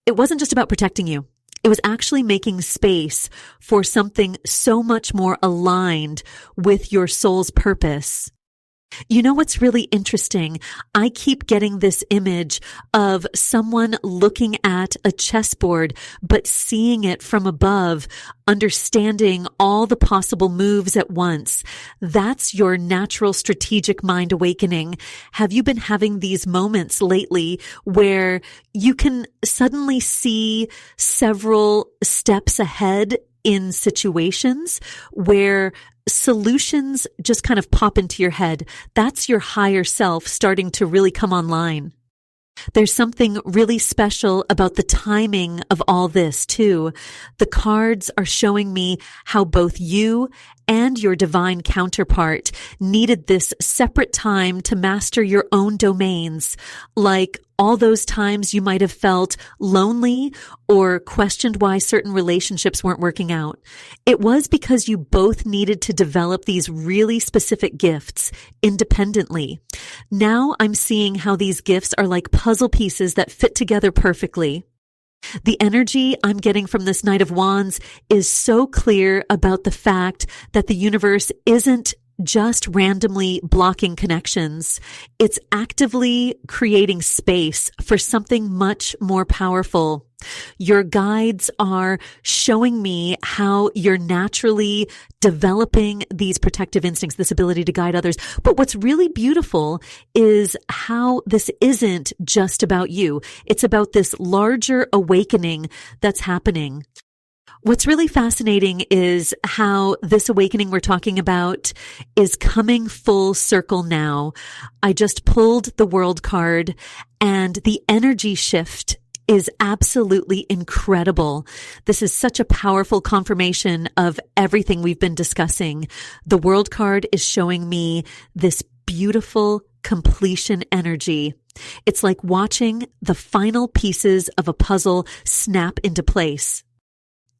it wasn't just about protecting you. It was actually making space for something so much more aligned with your soul's purpose. You know what's really interesting? I keep getting this image of someone looking at a chessboard, but seeing it from above, understanding all the possible moves at once. That's your natural strategic mind awakening. Have you been having these moments lately where you can suddenly see several steps ahead in situations where solutions just kind of pop into your head? That's your higher self starting to really come online. There's something really special about the timing of all this too. The cards are showing me how both you and your divine counterpart needed this separate time to master your own domains. Like all those times you might have felt lonely or questioned why certain relationships weren't working out. It was because you both needed to develop these really specific gifts independently. Now I'm seeing how these gifts are like puzzle pieces that fit together perfectly. The energy I'm getting from this Knight of Wands is so clear about the fact that the universe isn't just randomly blocking connections. It's actively creating space for something much more powerful. Your guides are showing me how you're naturally developing these protective instincts, this ability to guide others. But what's really beautiful is how this isn't just about you. It's about this larger awakening that's happening. What's really fascinating is how this awakening we're talking about is coming full circle now. I just pulled the World card, and the energy shift is absolutely incredible. This is such a powerful confirmation of everything we've been discussing. The World card is showing me this beautiful completion energy. It's like watching the final pieces of a puzzle snap into place.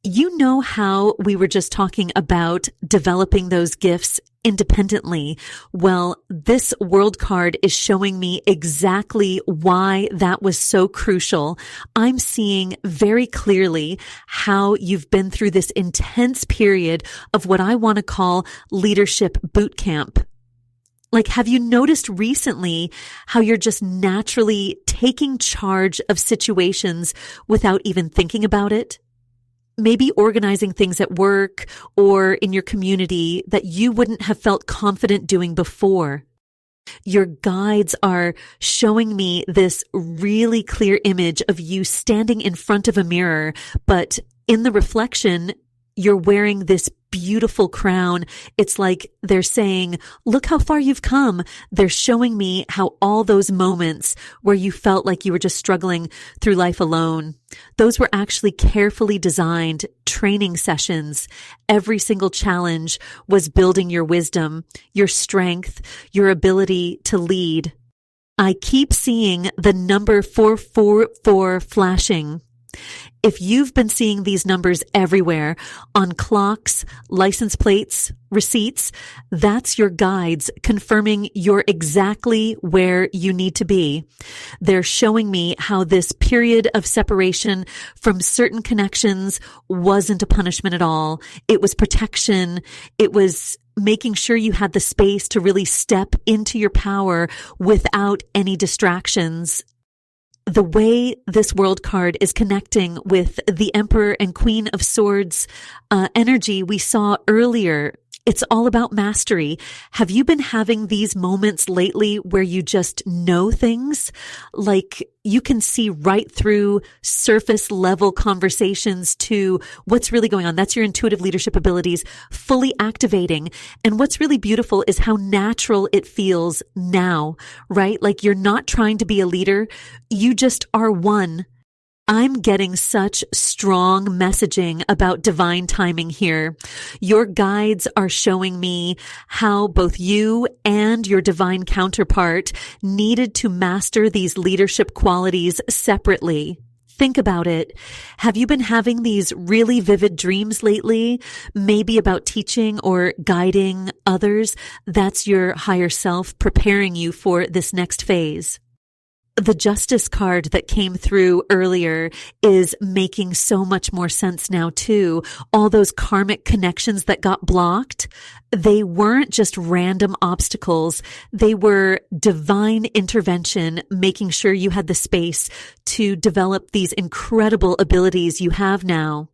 You know how we were just talking about developing those gifts independently? Well, this World card is showing me exactly why that was so crucial. I'm seeing very clearly how you've been through this intense period of what I want to call leadership boot camp. Like, have you noticed recently how you're just naturally taking charge of situations without even thinking about it? Maybe organizing things at work or in your community that you wouldn't have felt confident doing before. Your guides are showing me this really clear image of you standing in front of a mirror, but in the reflection, you're wearing this beautiful crown. It's like they're saying, look how far you've come. They're showing me how all those moments where you felt like you were just struggling through life alone, those were actually carefully designed training sessions. Every single challenge was building your wisdom, your strength, your ability to lead. I keep seeing the number 444 flashing. If you've been seeing these numbers everywhere, on clocks, license plates, receipts, that's your guides confirming you're exactly where you need to be. They're showing me how this period of separation from certain connections wasn't a punishment at all. It was protection. It was making sure you had the space to really step into your power without any distractions. The way this World card is connecting with the Emperor and Queen of Swords energy we saw earlier, it's all about mastery. Have you been having these moments lately where you just know things? Like you can see right through surface level conversations to what's really going on. That's your intuitive leadership abilities fully activating. And what's really beautiful is how natural it feels now, right? Like you're not trying to be a leader. You just are one. I'm getting such strong messaging about divine timing here. Your guides are showing me how both you and your divine counterpart needed to master these leadership qualities separately. Think about it. Have you been having these really vivid dreams lately? Maybe about teaching or guiding others? That's your higher self preparing you for this next phase. The Justice card that came through earlier is making so much more sense now too. All those karmic connections that got blocked, they weren't just random obstacles. They were divine intervention, making sure you had the space to develop these incredible abilities you have now.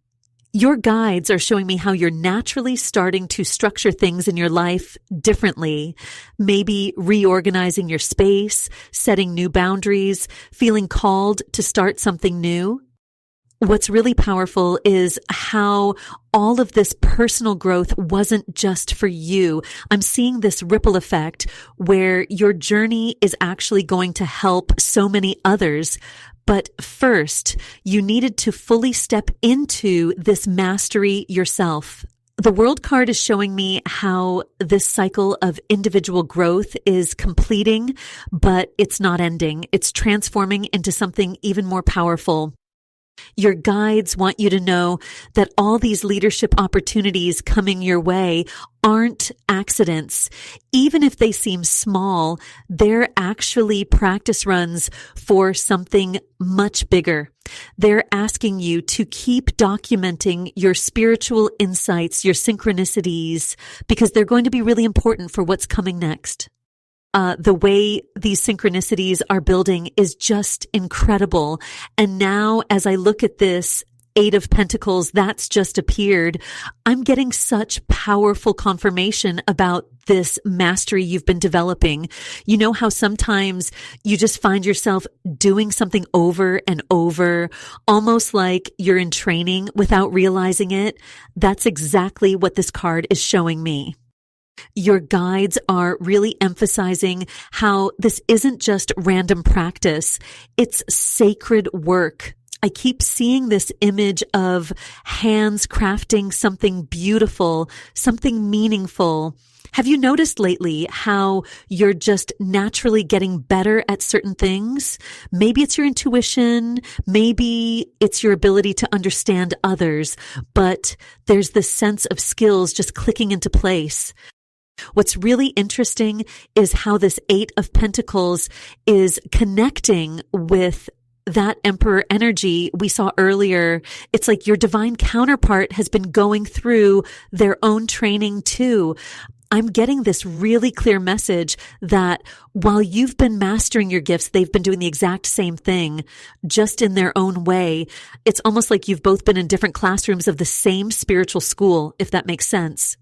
Your guides are showing me how you're naturally starting to structure things in your life differently. Maybe reorganizing your space, setting new boundaries, feeling called to start something new. What's really powerful is how all of this personal growth wasn't just for you. I'm seeing this ripple effect where your journey is actually going to help so many others. But first, you needed to fully step into this mastery yourself. The World card is showing me how this cycle of individual growth is completing, but it's not ending. It's transforming into something even more powerful. Your guides want you to know that all these leadership opportunities coming your way aren't accidents. Even if they seem small, they're actually practice runs for something much bigger. They're asking you to keep documenting your spiritual insights, your synchronicities, because they're going to be really important for what's coming next. The way these synchronicities are building is just incredible. And now as I look at this Eight of Pentacles that's just appeared, I'm getting such powerful confirmation about this mastery you've been developing. You know how sometimes you just find yourself doing something over and over, almost like you're in training without realizing it? That's exactly what this card is showing me. Your guides are really emphasizing how this isn't just random practice. It's sacred work. I keep seeing this image of hands crafting something beautiful, something meaningful. Have you noticed lately how you're just naturally getting better at certain things? Maybe it's your intuition, maybe it's your ability to understand others, but there's this sense of skills just clicking into place. What's really interesting is how this Eight of Pentacles is connecting with that Emperor energy we saw earlier. It's like your divine counterpart has been going through their own training too. I'm getting this really clear message that while you've been mastering your gifts, they've been doing the exact same thing, just in their own way. It's almost like you've both been in different classrooms of the same spiritual school, if that makes sense.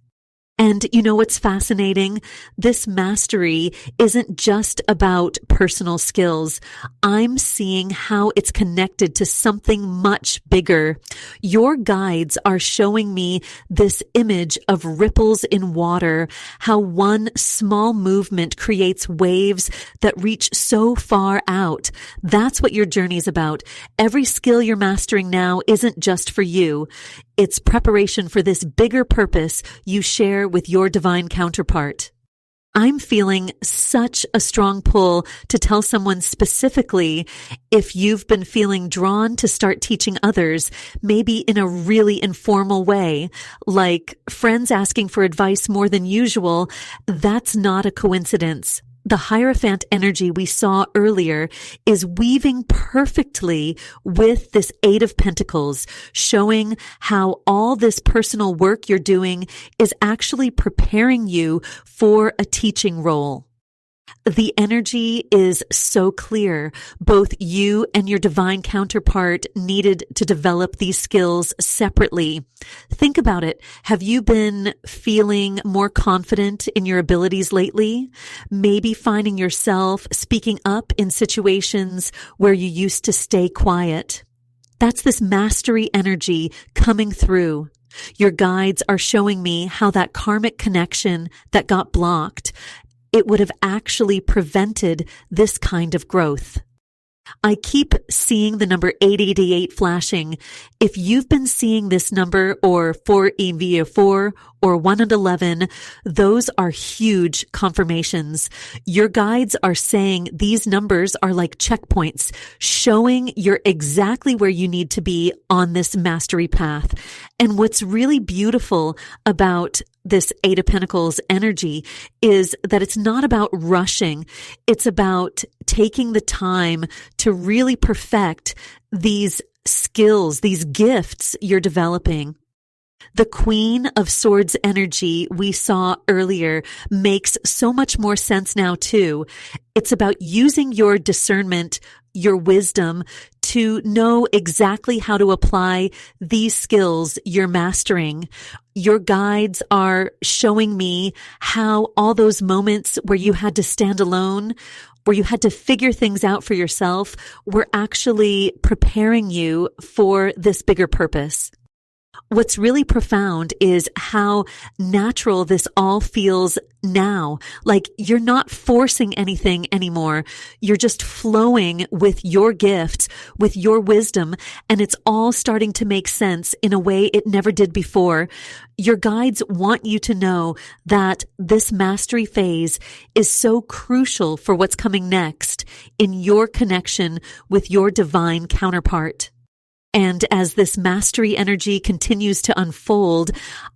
And you know what's fascinating? This mastery isn't just about personal skills. I'm seeing how it's connected to something much bigger. Your guides are showing me this image of ripples in water, how one small movement creates waves that reach so far out. That's what your journey is about. Every skill you're mastering now isn't just for you. It's preparation for this bigger purpose you share with your divine counterpart. I'm feeling such a strong pull to tell someone specifically if you've been feeling drawn to start teaching others, maybe in a really informal way, like friends asking for advice more than usual. That's not a coincidence. The Hierophant energy we saw earlier is weaving perfectly with this Eight of Pentacles, showing how all this personal work you're doing is actually preparing you for a teaching role. The energy is so clear. Both you and your divine counterpart needed to develop these skills separately. Think about it. Have you been feeling more confident in your abilities lately? Maybe finding yourself speaking up in situations where you used to stay quiet. That's this mastery energy coming through. Your guides are showing me how that karmic connection that got blocked, it would have actually prevented this kind of growth. I keep seeing the number 888 flashing. If you've been seeing this number, or 4EV4 or 111, those are huge confirmations. Your guides are saying these numbers are like checkpoints, showing you're exactly where you need to be on this mastery path. And what's really beautiful about this Eight of Pentacles energy is that it's not about rushing. It's about taking the time to really perfect these skills, these gifts you're developing. The Queen of Swords energy we saw earlier makes so much more sense now too. It's about using your discernment, your wisdom to know exactly how to apply these skills you're mastering. Your guides are showing me how all those moments where you had to stand alone, where you had to figure things out for yourself, were actually preparing you for this bigger purpose. What's really profound is how natural this all feels now. Like you're not forcing anything anymore. You're just flowing with your gifts, with your wisdom, and it's all starting to make sense in a way it never did before. Your guides want you to know that this mastery phase is so crucial for what's coming next in your connection with your divine counterpart. And as this mastery energy continues to unfold,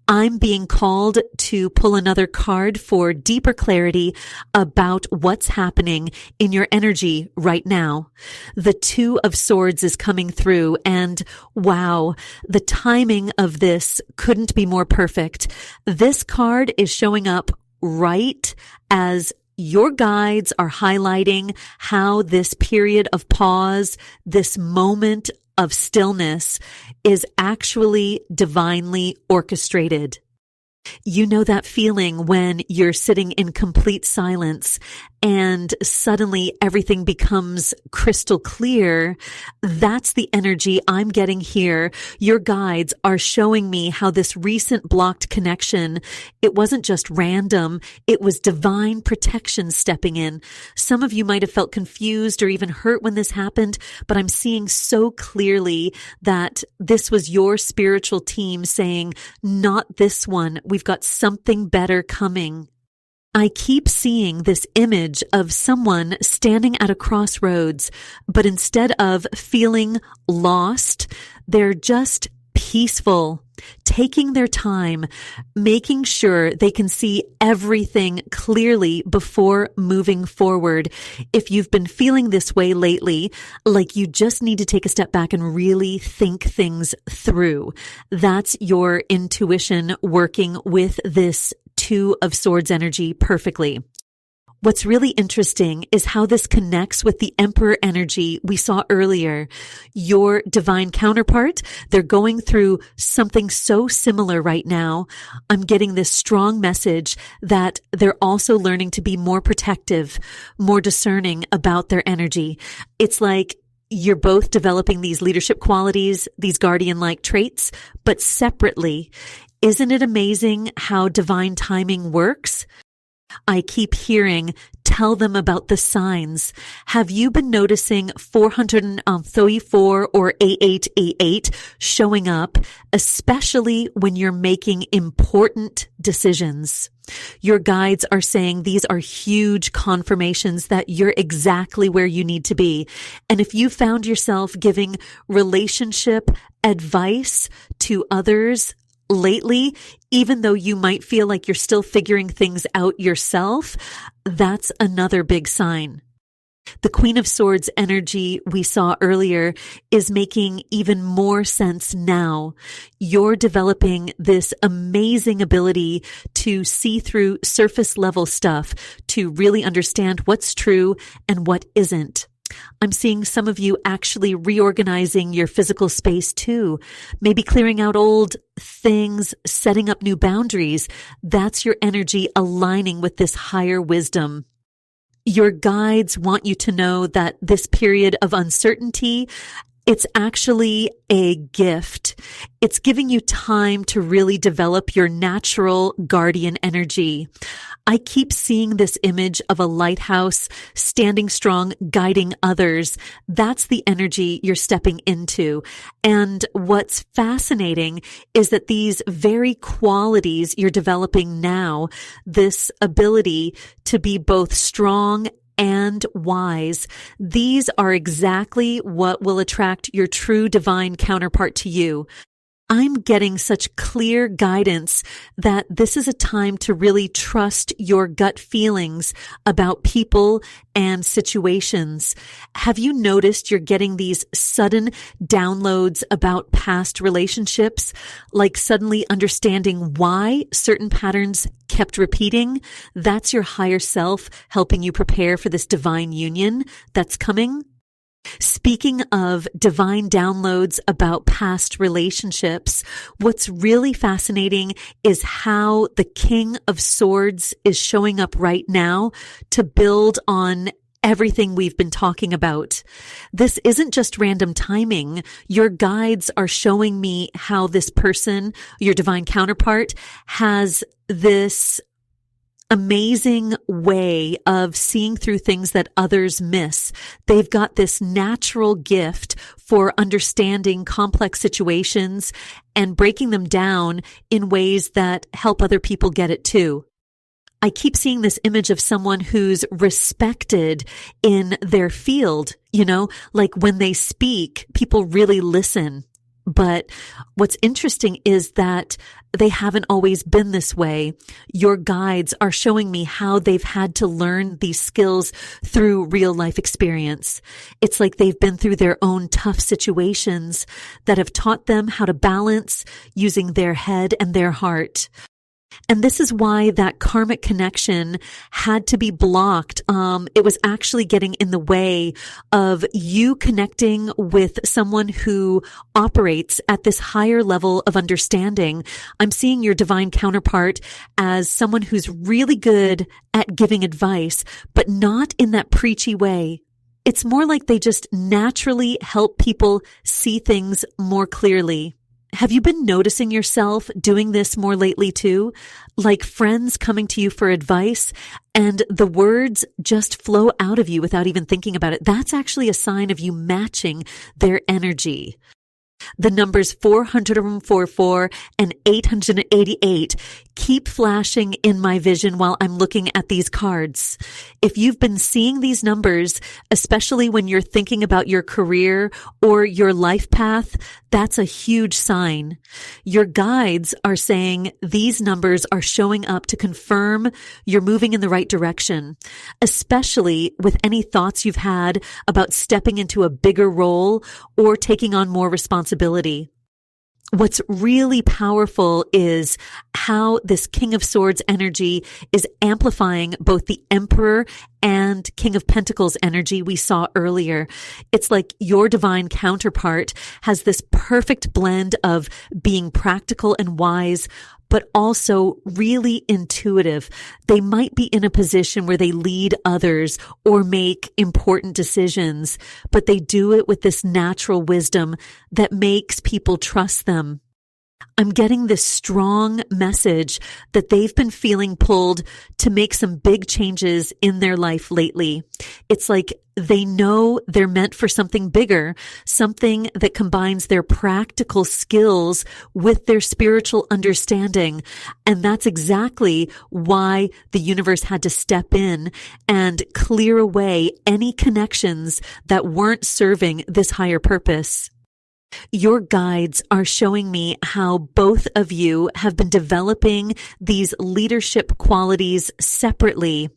I'm being called to pull another card for deeper clarity about what's happening in your energy right now. The Two of Swords is coming through, and wow, the timing of this couldn't be more perfect. This card is showing up right as your guides are highlighting how this period of pause, this moment of stillness, is actually divinely orchestrated. You know that feeling when you're sitting in complete silence and suddenly everything becomes crystal clear. That's the energy I'm getting here. Your guides are showing me how this recent blocked connection, it wasn't just random, it was divine protection stepping in. Some of you might have felt confused or even hurt when this happened, but I'm seeing so clearly that this was your spiritual team saying, not this one. We've got something better coming. I keep seeing this image of someone standing at a crossroads, but instead of feeling lost, they're just peaceful, taking their time, making sure they can see everything clearly before moving forward. If you've been feeling this way lately, like you just need to take a step back and really think things through, that's your intuition working with this Two of Swords energy perfectly. What's really interesting is how this connects with the Emperor energy we saw earlier. Your divine counterpart, they're going through something so similar right now. I'm getting this strong message that they're also learning to be more protective, more discerning about their energy. It's like you're both developing these leadership qualities, these guardian-like traits, but separately. Isn't it amazing how divine timing works? I keep hearing, tell them about the signs. Have you been noticing 434 or 8888 showing up, especially when you're making important decisions? Your guides are saying these are huge confirmations that you're exactly where you need to be. And if you found yourself giving relationship advice to others lately, even though you might feel like you're still figuring things out yourself, that's another big sign. The Queen of Swords energy we saw earlier is making even more sense now. You're developing this amazing ability to see through surface level stuff, to really understand what's true and what isn't. I'm seeing some of you actually reorganizing your physical space too. Maybe clearing out old things, setting up new boundaries. That's your energy aligning with this higher wisdom. Your guides want you to know that this period of uncertainty, it's actually a gift. It's giving you time to really develop your natural guardian energy. I keep seeing this image of a lighthouse standing strong, guiding others. That's the energy you're stepping into. And what's fascinating is that these very qualities you're developing now, this ability to be both strong and wise, these are exactly what will attract your true divine counterpart to you. I'm getting such clear guidance that this is a time to really trust your gut feelings about people and situations. Have you noticed you're getting these sudden downloads about past relationships, like suddenly understanding why certain patterns kept repeating? That's your higher self helping you prepare for this divine union that's coming. Speaking of divine downloads about past relationships, what's really fascinating is how the King of Swords is showing up right now to build on everything we've been talking about. This isn't just random timing. Your guides are showing me how this person, your divine counterpart, has this amazing way of seeing through things that others miss. They've got this natural gift for understanding complex situations and breaking them down in ways that help other people get it too. I keep seeing this image of someone who's respected in their field, like when they speak, people really listen. But what's interesting is that they haven't always been this way. Your guides are showing me how they've had to learn these skills through real life experience. It's like they've been through their own tough situations that have taught them how to balance using their head and their heart. And this is why that karmic connection had to be blocked. It was actually getting in the way of you connecting with someone who operates at this higher level of understanding. I'm seeing your divine counterpart as someone who's really good at giving advice, but not in that preachy way. It's more like they just naturally help people see things more clearly. Have you been noticing yourself doing this more lately too? Like friends coming to you for advice and the words just flow out of you without even thinking about it. That's actually a sign of you matching their energy. The numbers 444 and 888 keep flashing in my vision while I'm looking at these cards. If you've been seeing these numbers, especially when you're thinking about your career or your life path, that's a huge sign. Your guides are saying these numbers are showing up to confirm you're moving in the right direction, especially with any thoughts you've had about stepping into a bigger role or taking on more responsibility. What's really powerful is how this King of Swords energy is amplifying both the Emperor and King of Pentacles energy we saw earlier. It's like your divine counterpart has this perfect blend of being practical and wise, but also really intuitive. They might be in a position where they lead others or make important decisions, but they do it with this natural wisdom that makes people trust them. I'm getting this strong message that they've been feeling pulled to make some big changes in their life lately. It's like they know they're meant for something bigger, something that combines their practical skills with their spiritual understanding. And that's exactly why the universe had to step in and clear away any connections that weren't serving this higher purpose. Your guides are showing me how both of you have been developing these leadership qualities separately.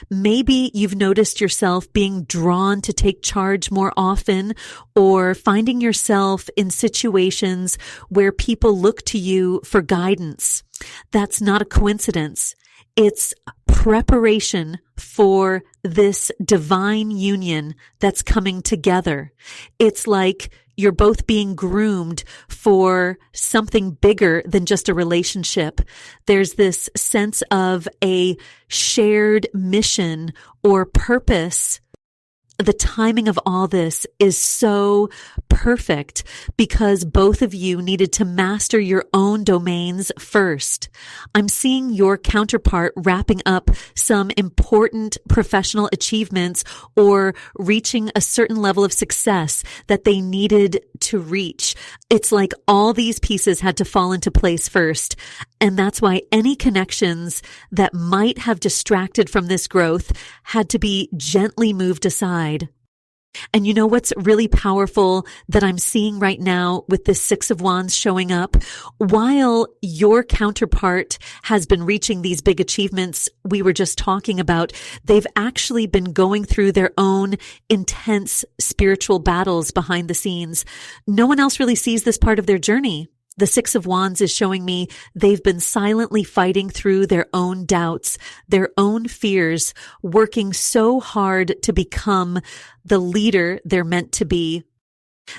Maybe you've noticed yourself being drawn to take charge more often, or finding yourself in situations where people look to you for guidance. That's not a coincidence. It's preparation for this divine union that's coming together. It's like you're both being groomed for something bigger than just a relationship. There's this sense of a shared mission or purpose. The timing of all this is so perfect because both of you needed to master your own domains first. I'm seeing your counterpart wrapping up some important professional achievements or reaching a certain level of success that they needed to reach. It's like all these pieces had to fall into place first. And that's why any connections that might have distracted from this growth had to be gently moved aside. And you know what's really powerful that I'm seeing right now with this Six of Wands showing up? While your counterpart has been reaching these big achievements we were just talking about, they've actually been going through their own intense spiritual battles behind the scenes. No one else really sees this part of their journey. The Six of Wands is showing me they've been silently fighting through their own doubts, their own fears, working so hard to become the leader they're meant to be.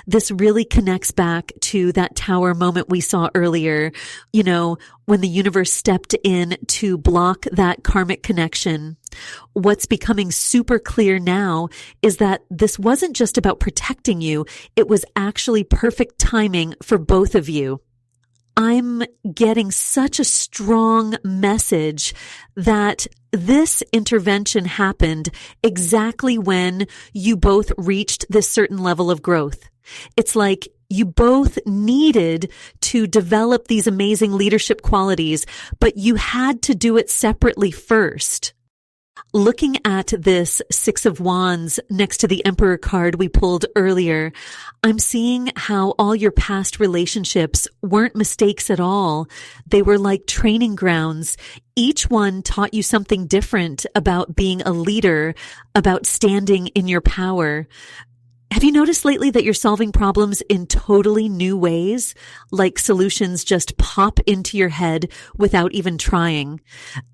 This really connects back to that tower moment we saw earlier, when the universe stepped in to block that karmic connection. What's becoming super clear now is that this wasn't just about protecting you. It was actually perfect timing for both of you. I'm getting such a strong message that this intervention happened exactly when you both reached this certain level of growth. It's like you both needed to develop these amazing leadership qualities, but you had to do it separately first. Looking at this Six of Wands next to the Emperor card we pulled earlier, I'm seeing how all your past relationships weren't mistakes at all. They were like training grounds. Each one taught you something different about being a leader, about standing in your power. Have you noticed lately that you're solving problems in totally new ways? Like solutions just pop into your head without even trying.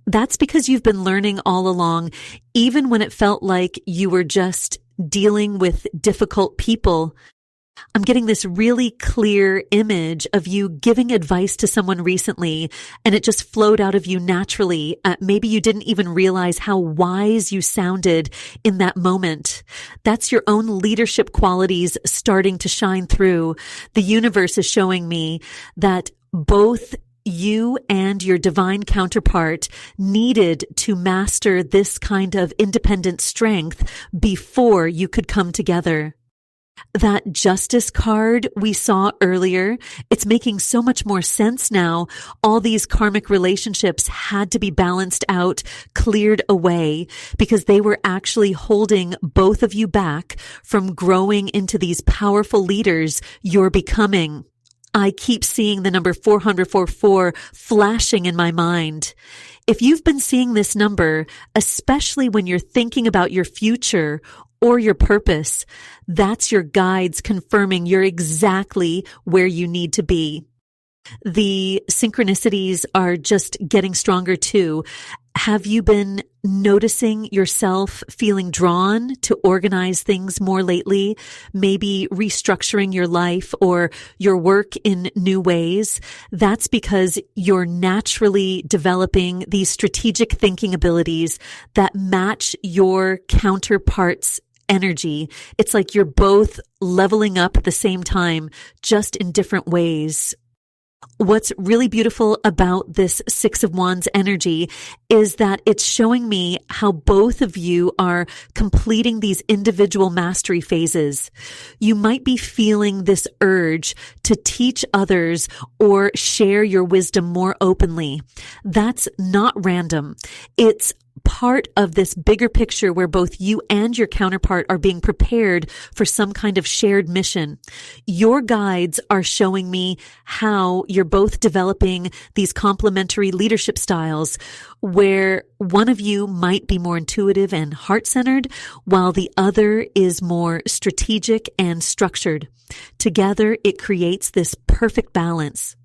That's because you've been learning all along, even when it felt like you were just dealing with difficult people. I'm getting this really clear image of you giving advice to someone recently, and it just flowed out of you naturally. Maybe you didn't even realize how wise you sounded in that moment. That's your own leadership qualities starting to shine through. The universe is showing me that both you and your divine counterpart needed to master this kind of independent strength before you could come together. That justice card we saw earlier, it's making so much more sense now. All these karmic relationships had to be balanced out, cleared away, because they were actually holding both of you back from growing into these powerful leaders you're becoming. I keep seeing the number 444 flashing in my mind. If you've been seeing this number, especially when you're thinking about your future or your purpose, that's your guides confirming you're exactly where you need to be. The synchronicities are just getting stronger too. Have you been noticing yourself feeling drawn to organize things more lately? Maybe restructuring your life or your work in new ways? That's because you're naturally developing these strategic thinking abilities that match your counterpart's energy. It's like you're both leveling up at the same time, just in different ways. What's really beautiful about this Six of Wands energy is that it's showing me how both of you are completing these individual mastery phases. You might be feeling this urge to teach others or share your wisdom more openly. That's not random. It's part of this bigger picture where both you and your counterpart are being prepared for some kind of shared mission. Your guides are showing me how you're both developing these complementary leadership styles where one of you might be more intuitive and heart-centered while the other is more strategic and structured. Together, it creates this perfect balance.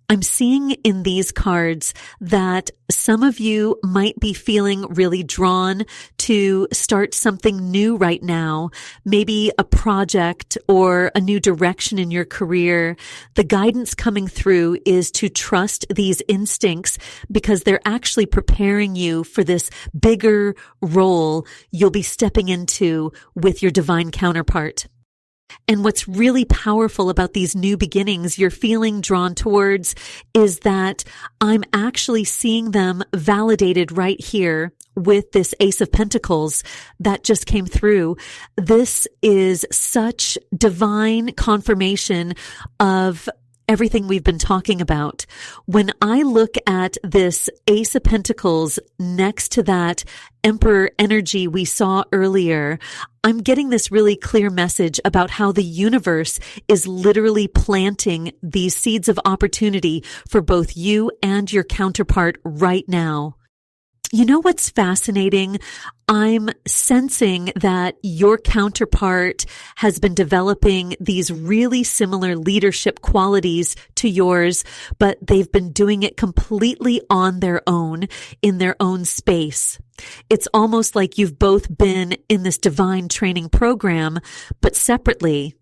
I'm seeing in these cards that some of you might be feeling really drawn to start something new right now, maybe a project or a new direction in your career. The guidance coming through is to trust these instincts because they're actually preparing you for this bigger role you'll be stepping into with your divine counterpart. And what's really powerful about these new beginnings you're feeling drawn towards is that I'm actually seeing them validated right here with this Ace of Pentacles that just came through. This is such divine confirmation of everything we've been talking about. When I look at this Ace of Pentacles next to that Emperor energy we saw earlier, I'm getting this really clear message about how the universe is literally planting these seeds of opportunity for both you and your counterpart right now. You know what's fascinating? I'm sensing that your counterpart has been developing these really similar leadership qualities to yours, but they've been doing it completely on their own, in their own space. It's almost like you've both been in this divine training program, but separately.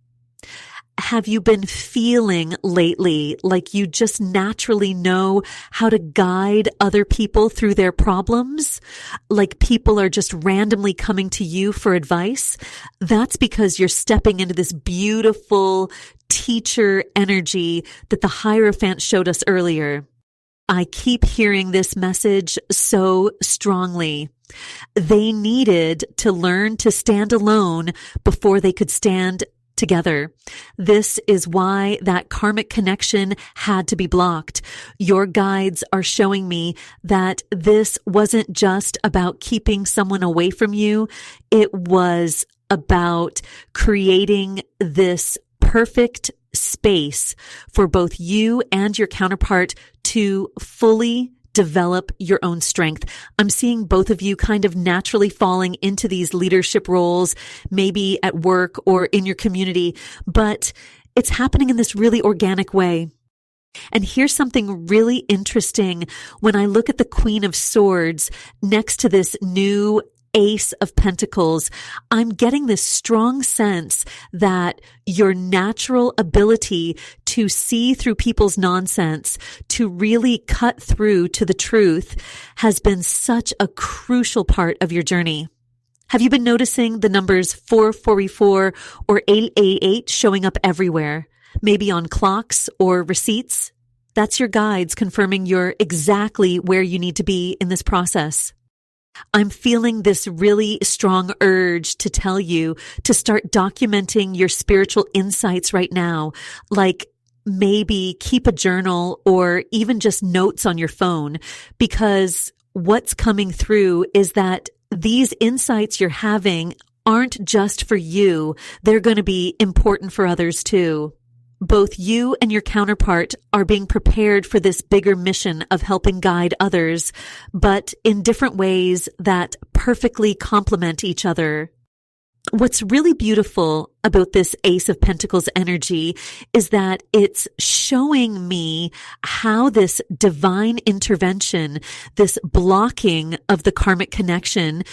Have you been feeling lately like you just naturally know how to guide other people through their problems? Like people are just randomly coming to you for advice? That's because you're stepping into this beautiful teacher energy that the Hierophant showed us earlier. I keep hearing this message so strongly. They needed to learn to stand alone before they could stand together. This is why that karmic connection had to be blocked. Your guides are showing me that this wasn't just about keeping someone away from you. It was about creating this perfect space for both you and your counterpart to fully develop your own strength. I'm seeing both of you kind of naturally falling into these leadership roles, maybe at work or in your community, but it's happening in this really organic way. And here's something really interesting. When I look at the Queen of Swords next to this new Ace of Pentacles, I'm getting this strong sense that your natural ability to see through people's nonsense, to really cut through to the truth, has been such a crucial part of your journey. Have you been noticing the numbers 444 or 888 showing up everywhere? Maybe on clocks or receipts? That's your guides confirming you're exactly where you need to be in this process. I'm feeling this really strong urge to tell you to start documenting your spiritual insights right now, like maybe keep a journal or even just notes on your phone, because what's coming through is that these insights you're having aren't just for you. They're going to be important for others too. Both you and your counterpart are being prepared for this bigger mission of helping guide others, but in different ways that perfectly complement each other. What's really beautiful about this Ace of Pentacles energy is that it's showing me how this divine intervention, this blocking of the karmic connection,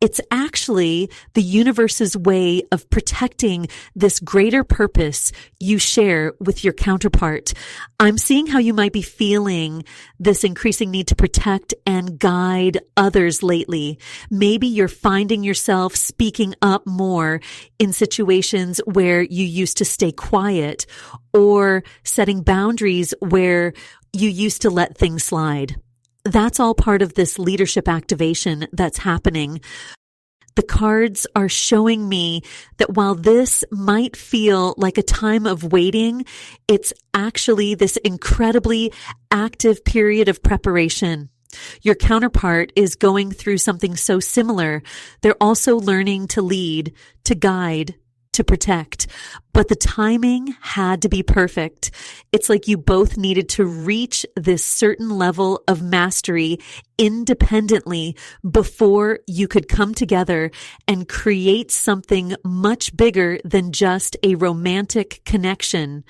it's actually the universe's way of protecting this greater purpose you share with your counterpart. I'm seeing how you might be feeling this increasing need to protect and guide others lately. Maybe you're finding yourself speaking up more in situations where you used to stay quiet, or setting boundaries where you used to let things slide. That's all part of this leadership activation that's happening. The cards are showing me that while this might feel like a time of waiting, it's actually this incredibly active period of preparation. Your counterpart is going through something so similar. They're also learning to lead, to guide, to protect, but the timing had to be perfect. It's like you both needed to reach this certain level of mastery independently before you could come together and create something much bigger than just a romantic connection.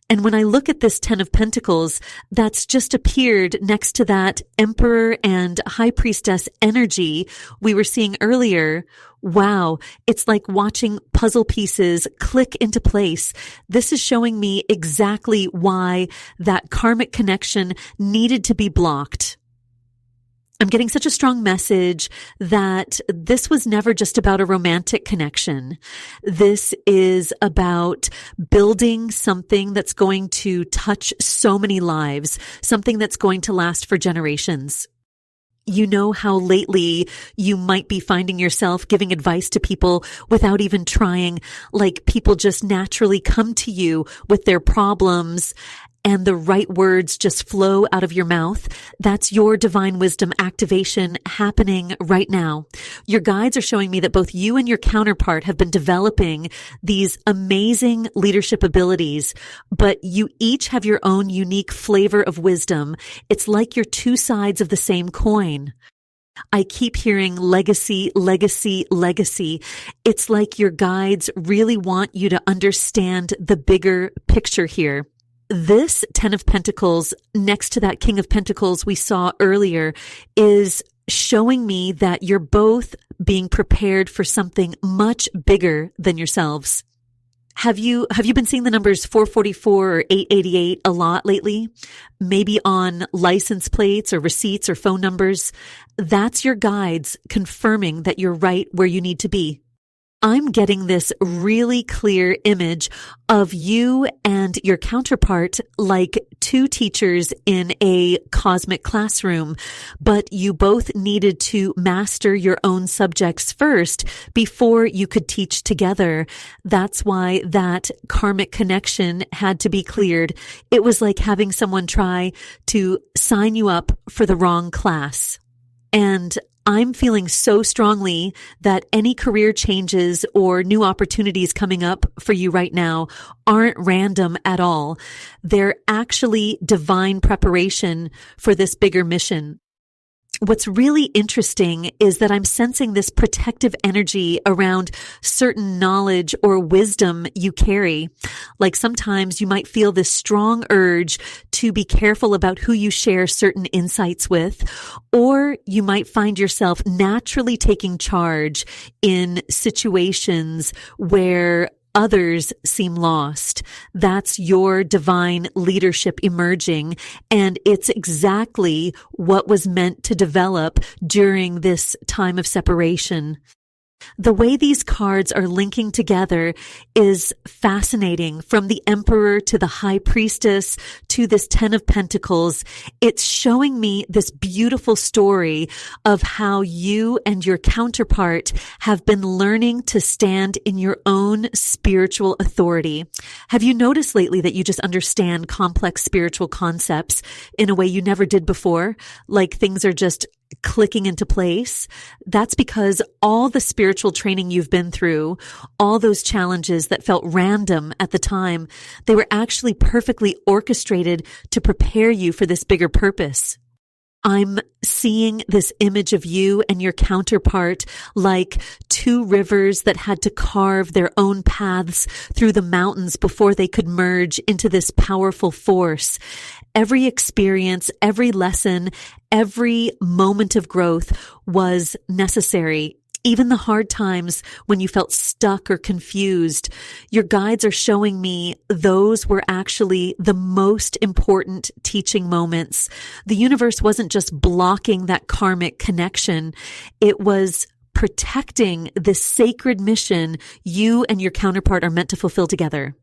And when I look at this Ten of Pentacles, that's just appeared next to that Emperor and High Priestess energy we were seeing earlier. Wow, it's like watching puzzle pieces click into place. This is showing me exactly why that karmic connection needed to be blocked. I'm getting such a strong message that this was never just about a romantic connection. This is about building something that's going to touch so many lives, something that's going to last for generations. You know how lately you might be finding yourself giving advice to people without even trying, like people just naturally come to you with their problems and the right words just flow out of your mouth. That's your divine wisdom activation happening right now. Your guides are showing me that both you and your counterpart have been developing these amazing leadership abilities, but you each have your own unique flavor of wisdom. It's like you're two sides of the same coin. I keep hearing legacy, legacy, legacy. It's like your guides really want you to understand the bigger picture here. This Ten of Pentacles, next to that King of Pentacles we saw earlier, is showing me that you're both being prepared for something much bigger than yourselves. Have you been seeing the numbers 444 or 888 a lot lately? Maybe on license plates or receipts or phone numbers? That's your guides confirming that you're right where you need to be. I'm getting this really clear image of you and your counterpart like two teachers in a cosmic classroom, but you both needed to master your own subjects first before you could teach together. That's why that karmic connection had to be cleared. It was like having someone try to sign you up for the wrong class. And I'm feeling so strongly that any career changes or new opportunities coming up for you right now aren't random at all. They're actually divine preparation for this bigger mission. What's really interesting is that I'm sensing this protective energy around certain knowledge or wisdom you carry. Like sometimes you might feel this strong urge to be careful about who you share certain insights with, or you might find yourself naturally taking charge in situations where others seem lost. That's your divine leadership emerging, and it's exactly what was meant to develop during this time of separation. The way these cards are linking together is fascinating. From the Emperor to the High Priestess to this Ten of Pentacles, it's showing me this beautiful story of how you and your counterpart have been learning to stand in your own spiritual authority. Have you noticed lately that you just understand complex spiritual concepts in a way you never did before? Like things are just clicking into place? That's because all the spiritual training you've been through, all those challenges that felt random at the time, they were actually perfectly orchestrated to prepare you for this bigger purpose. I'm seeing this image of you and your counterpart like two rivers that had to carve their own paths through the mountains before they could merge into this powerful force. Every experience, every lesson, every moment of growth was necessary. Even the hard times when you felt stuck or confused, your guides are showing me those were actually the most important teaching moments. The universe wasn't just blocking that karmic connection. It was protecting this sacred mission you and your counterpart are meant to fulfill together.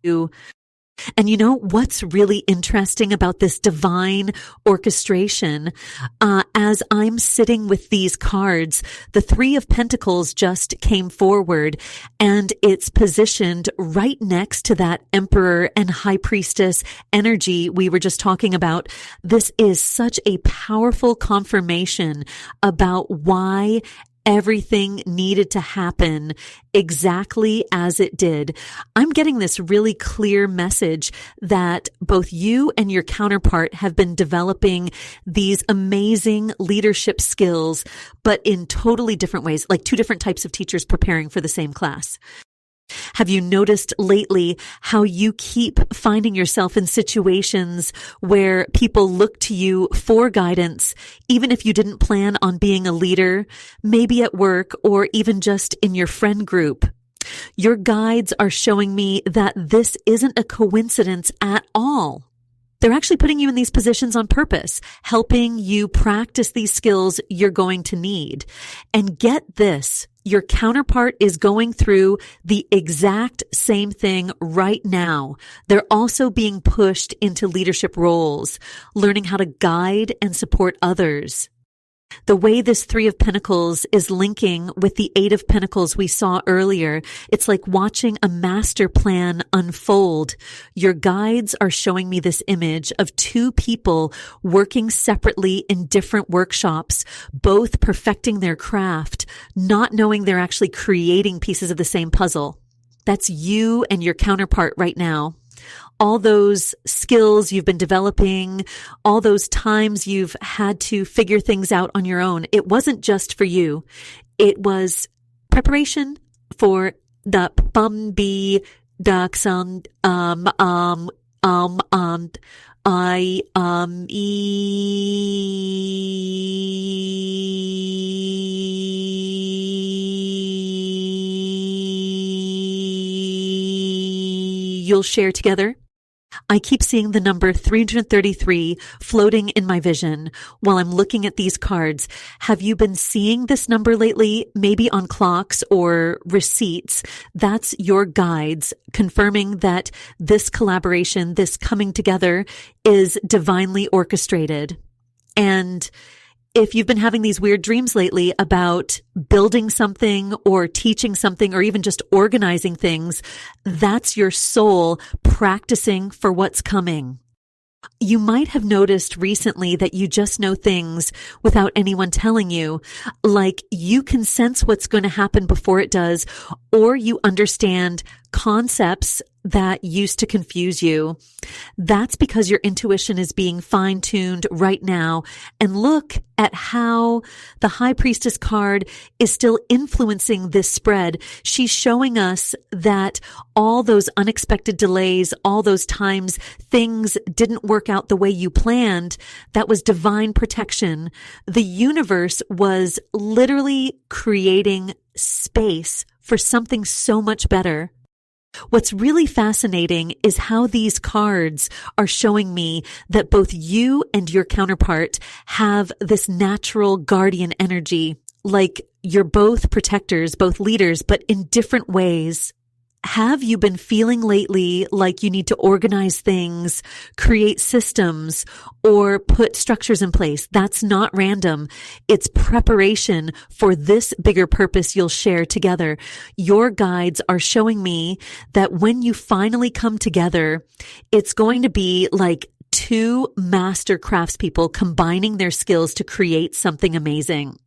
And you know what's really interesting about this divine orchestration? As I'm sitting with these cards, the Three of Pentacles just came forward, and it's positioned right next to that Emperor and High Priestess energy we were just talking about. This is such a powerful confirmation about why everything needed to happen exactly as it did. I'm getting this really clear message that both you and your counterpart have been developing these amazing leadership skills, but in totally different ways, like two different types of teachers preparing for the same class. Have you noticed lately how you keep finding yourself in situations where people look to you for guidance, even if you didn't plan on being a leader, maybe at work or even just in your friend group? Your guides are showing me that this isn't a coincidence at all. They're actually putting you in these positions on purpose, helping you practice these skills you're going to need. And get this, your counterpart is going through the exact same thing right now. They're also being pushed into leadership roles, learning how to guide and support others. The way this Three of Pentacles is linking with the Eight of Pentacles we saw earlier, it's like watching a master plan unfold. Your guides are showing me this image of two people working separately in different workshops, both perfecting their craft, not knowing they're actually creating pieces of the same puzzle. That's you and your counterpart right now. All those skills you've been developing, all those times you've had to figure things out on your own. It wasn't just for you. It was preparation for the Bumby Duxon, you'll share together. I keep seeing the number 333 floating in my vision while I'm looking at these cards. Have you been seeing this number lately? Maybe on clocks or receipts. That's your guides confirming that this collaboration, this coming together is divinely orchestrated. And if you've been having these weird dreams lately about building something or teaching something or even just organizing things, that's your soul practicing for what's coming. You might have noticed recently that you just know things without anyone telling you. Like you can sense what's going to happen before it does, or you understand concepts that used to confuse you. That's because your intuition is being fine-tuned right now. And look at how the High Priestess card is still influencing this spread. She's showing us that all those unexpected delays, all those times things didn't work out the way you planned, that was divine protection. The universe was literally creating space for something so much better. What's really fascinating is how these cards are showing me that both you and your counterpart have this natural guardian energy. Like you're both protectors, both leaders, but in different ways. Have you been feeling lately like you need to organize things, create systems, or put structures in place? That's not random. It's preparation for this bigger purpose you'll share together. Your guides are showing me that when you finally come together, it's going to be like two master craftspeople combining their skills to create something amazing.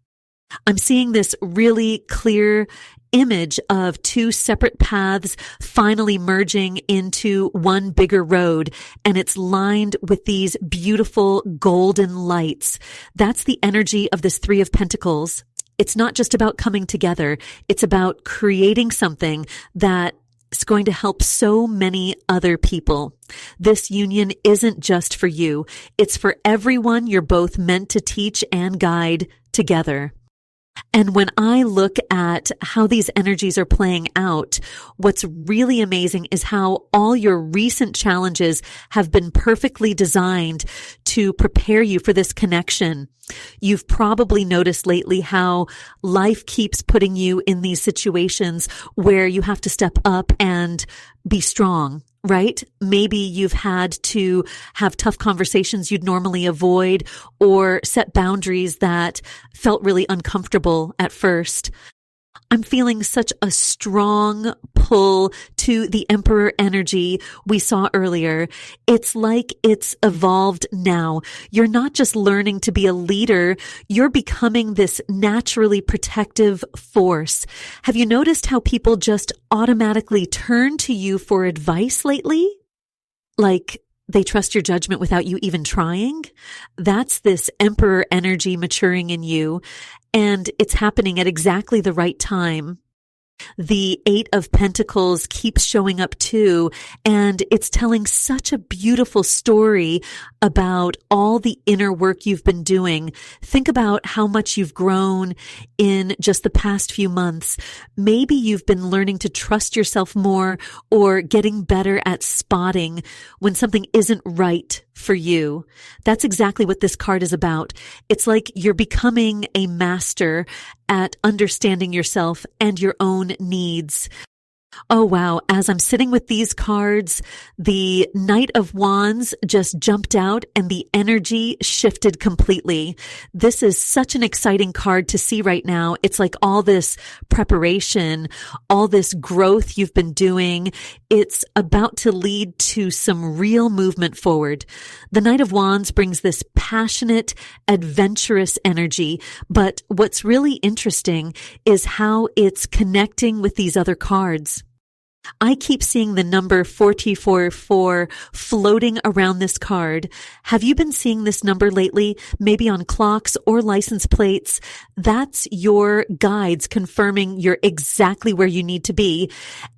I'm seeing this really clear image of two separate paths finally merging into one bigger road, and it's lined with these beautiful golden lights. That's the energy of this Three of Pentacles. It's not just about coming together. It's about creating something that is going to help so many other people. This union isn't just for you. It's for everyone you're both meant to teach and guide together. And when I look at how these energies are playing out, what's really amazing is how all your recent challenges have been perfectly designed to prepare you for this connection. You've probably noticed lately how life keeps putting you in these situations where you have to step up and be strong. Right? Maybe you've had to have tough conversations you'd normally avoid or set boundaries that felt really uncomfortable at first. I'm feeling such a strong pull to the Emperor energy we saw earlier. It's like it's evolved now. You're not just learning to be a leader, you're becoming this naturally protective force. Have you noticed how people just automatically turn to you for advice lately? Like they trust your judgment without you even trying? That's this Emperor energy maturing in you. And it's happening at exactly the right time. The Eight of Pentacles keeps showing up too, and it's telling such a beautiful story about all the inner work you've been doing. Think about how much you've grown in just the past few months. Maybe you've been learning to trust yourself more or getting better at spotting when something isn't right for you. That's exactly what this card is about. It's like you're becoming a master at understanding yourself and your own needs. Oh, wow. As I'm sitting with these cards, the Knight of Wands just jumped out and the energy shifted completely. This is such an exciting card to see right now. It's like all this preparation, all this growth you've been doing. It's about to lead to some real movement forward. The Knight of Wands brings this passionate, adventurous energy. But what's really interesting is how it's connecting with these other cards. I keep seeing the number 444 floating around this card. Have you been seeing this number lately? Maybe on clocks or license plates? That's your guides confirming you're exactly where you need to be.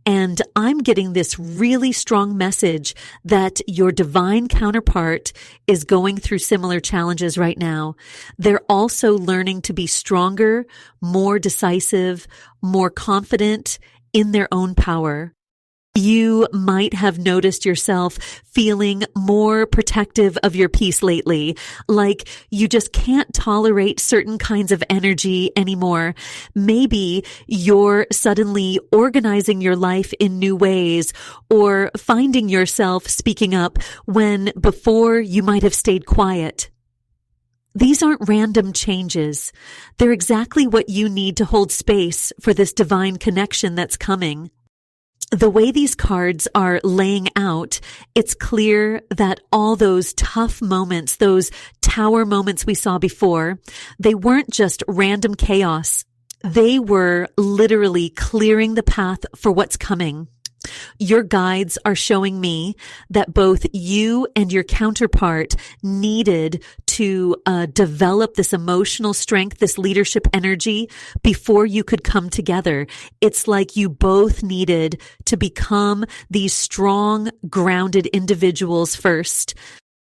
And I'm getting this really strong message that your divine counterpart is going through similar challenges right now. They're also learning to be stronger, more decisive, more confident in their own power. You might have noticed yourself feeling more protective of your peace lately, like you just can't tolerate certain kinds of energy anymore. Maybe you're suddenly organizing your life in new ways or finding yourself speaking up when before you might have stayed quiet. These aren't random changes. They're exactly what you need to hold space for this divine connection that's coming. The way these cards are laying out, it's clear that all those tough moments, those tower moments we saw before, they weren't just random chaos. They were literally clearing the path for what's coming. Your guides are showing me that both you and your counterpart needed to develop this emotional strength, this leadership energy before you could come together. It's like you both needed to become these strong, grounded individuals first.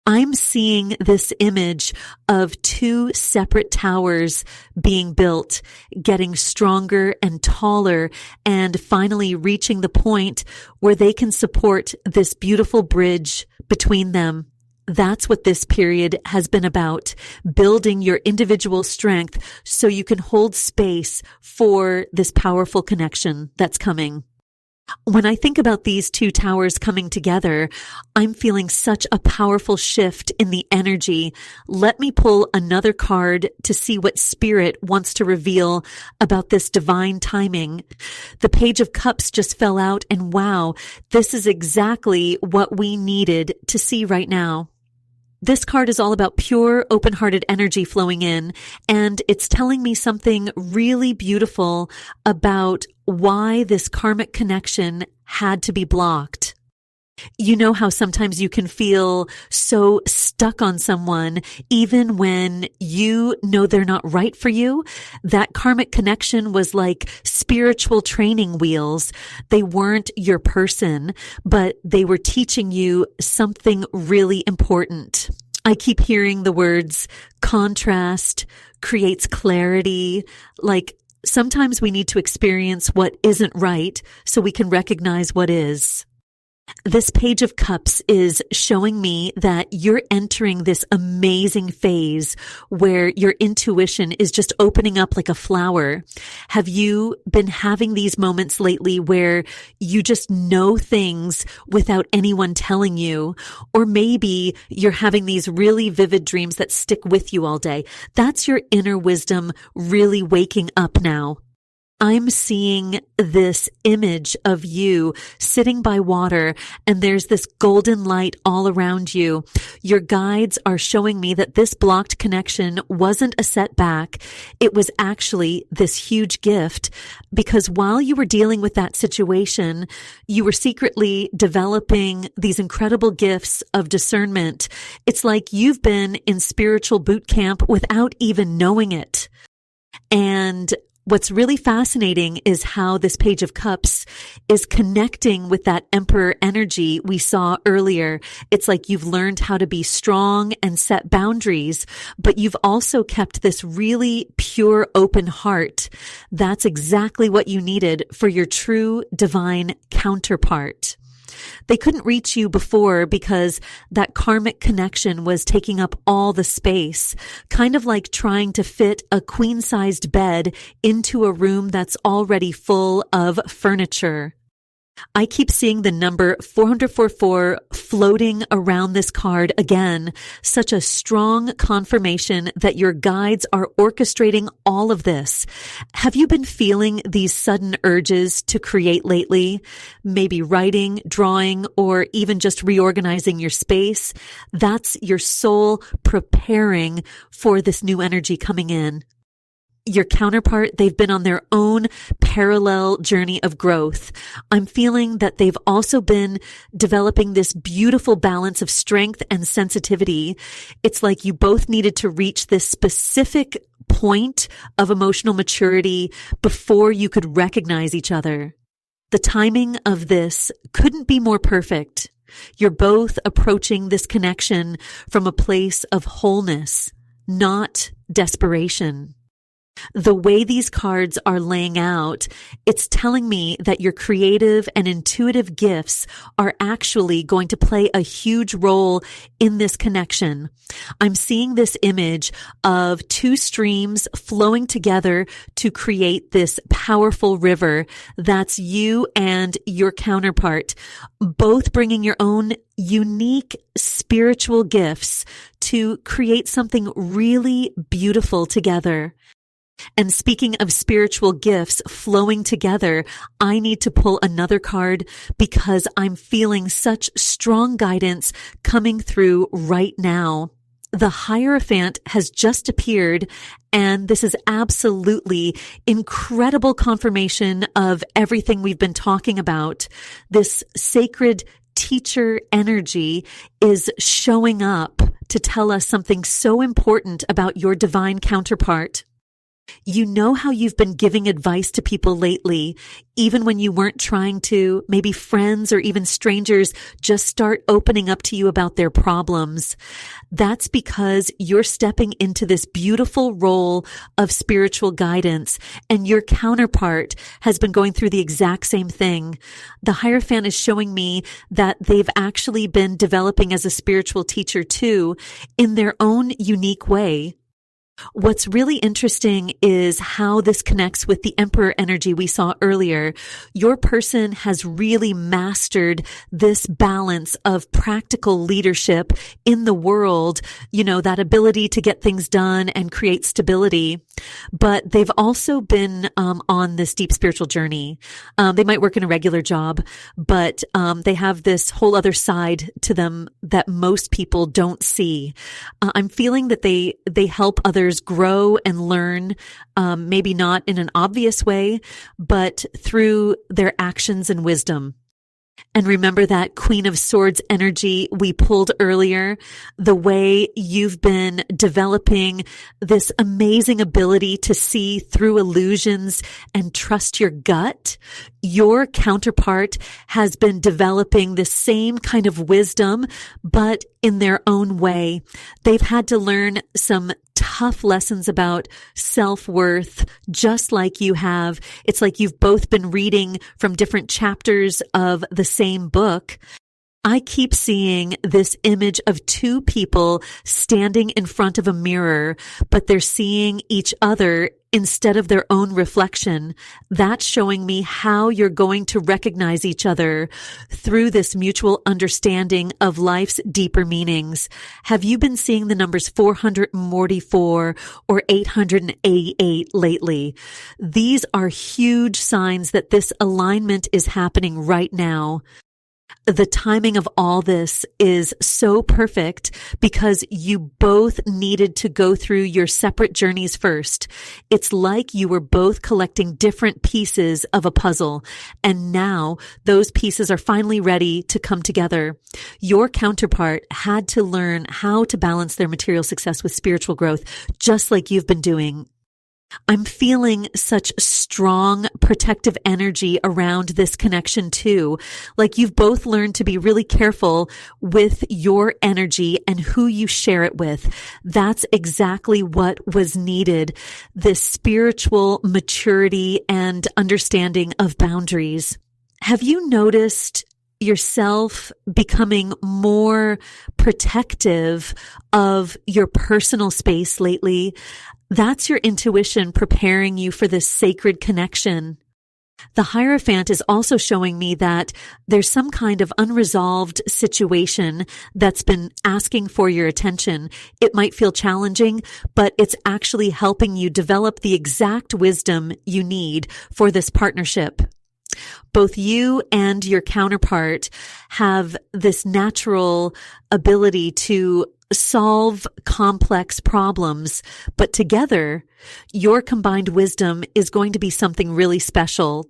I'm seeing this image of two separate towers being built, getting stronger and taller, and finally reaching the point where they can support this beautiful bridge between them. That's what this period has been about, building your individual strength so you can hold space for this powerful connection that's coming. When I think about these two towers coming together, I'm feeling such a powerful shift in the energy. Let me pull another card to see what Spirit wants to reveal about this divine timing. The Page of Cups just fell out, and wow, this is exactly what we needed to see right now. This card is all about pure, open-hearted energy flowing in, and it's telling me something really beautiful about why this karmic connection had to be blocked. You know how sometimes you can feel so stuck on someone even when you know they're not right for you? That karmic connection was like spiritual training wheels. They weren't your person, but they were teaching you something really important. I keep hearing the words contrast creates clarity. Like sometimes we need to experience what isn't right so we can recognize what is. This Page of Cups is showing me that you're entering this amazing phase where your intuition is just opening up like a flower. Have you been having these moments lately where you just know things without anyone telling you? Or maybe you're having these really vivid dreams that stick with you all day. That's your inner wisdom really waking up now. I'm seeing this image of you sitting by water, and there's this golden light all around you. Your guides are showing me that this blocked connection wasn't a setback. It was actually this huge gift, because while you were dealing with that situation, you were secretly developing these incredible gifts of discernment. It's like you've been in spiritual boot camp without even knowing it. And what's really fascinating is how this Page of Cups is connecting with that Emperor energy we saw earlier. It's like you've learned how to be strong and set boundaries, but you've also kept this really pure, open heart. That's exactly what you needed for your true divine counterpart. They couldn't reach you before because that karmic connection was taking up all the space, kind of like trying to fit a queen-sized bed into a room that's already full of furniture. I keep seeing the number 444 floating around this card again, such a strong confirmation that your guides are orchestrating all of this. Have you been feeling these sudden urges to create lately? Maybe writing, drawing, or even just reorganizing your space? That's your soul preparing for this new energy coming in. Your counterpart, they've been on their own parallel journey of growth. I'm feeling that they've also been developing this beautiful balance of strength and sensitivity. It's like you both needed to reach this specific point of emotional maturity before you could recognize each other. The timing of this couldn't be more perfect. You're both approaching this connection from a place of wholeness, not desperation. The way these cards are laying out, it's telling me that your creative and intuitive gifts are actually going to play a huge role in this connection. I'm seeing this image of two streams flowing together to create this powerful river. That's you and your counterpart, both bringing your own unique spiritual gifts to create something really beautiful together. And speaking of spiritual gifts flowing together, I need to pull another card because I'm feeling such strong guidance coming through right now. The Hierophant has just appeared, and this is absolutely incredible confirmation of everything we've been talking about. This sacred teacher energy is showing up to tell us something so important about your divine counterpart. You know how you've been giving advice to people lately, even when you weren't trying to. Maybe friends or even strangers just start opening up to you about their problems. That's because you're stepping into this beautiful role of spiritual guidance, and your counterpart has been going through the exact same thing. The Hierophant is showing me that they've actually been developing as a spiritual teacher too, in their own unique way. What's really interesting is how this connects with the Emperor energy we saw earlier. Your person has really mastered this balance of practical leadership in the world, that ability to get things done and create stability. But they've also been on this deep spiritual journey. They might work in a regular job, but they have this whole other side to them that most people don't see. I'm feeling that they help others grow and learn, maybe not in an obvious way, but through their actions and wisdom. And remember that Queen of Swords energy we pulled earlier, the way you've been developing this amazing ability to see through illusions and trust your gut. Your counterpart has been developing the same kind of wisdom, but in their own way. They've had to learn some tough lessons about self-worth, just like you have. It's like you've both been reading from different chapters of the same book. I keep seeing this image of two people standing in front of a mirror, but they're seeing each other instead of their own reflection. That's showing me how you're going to recognize each other through this mutual understanding of life's deeper meanings. Have you been seeing the numbers 444 or 888 lately? These are huge signs that this alignment is happening right now. The timing of all this is so perfect because you both needed to go through your separate journeys first. It's like you were both collecting different pieces of a puzzle, and now those pieces are finally ready to come together. Your counterpart had to learn how to balance their material success with spiritual growth, just like you've been doing. I'm feeling such strong protective energy around this connection too. Like you've both learned to be really careful with your energy and who you share it with. That's exactly what was needed. This spiritual maturity and understanding of boundaries. Have you noticed yourself becoming more protective of your personal space lately? That's your intuition preparing you for this sacred connection. The Hierophant is also showing me that there's some kind of unresolved situation that's been asking for your attention. It might feel challenging, but it's actually helping you develop the exact wisdom you need for this partnership. Both you and your counterpart have this natural ability to solve complex problems, but together, your combined wisdom is going to be something really special.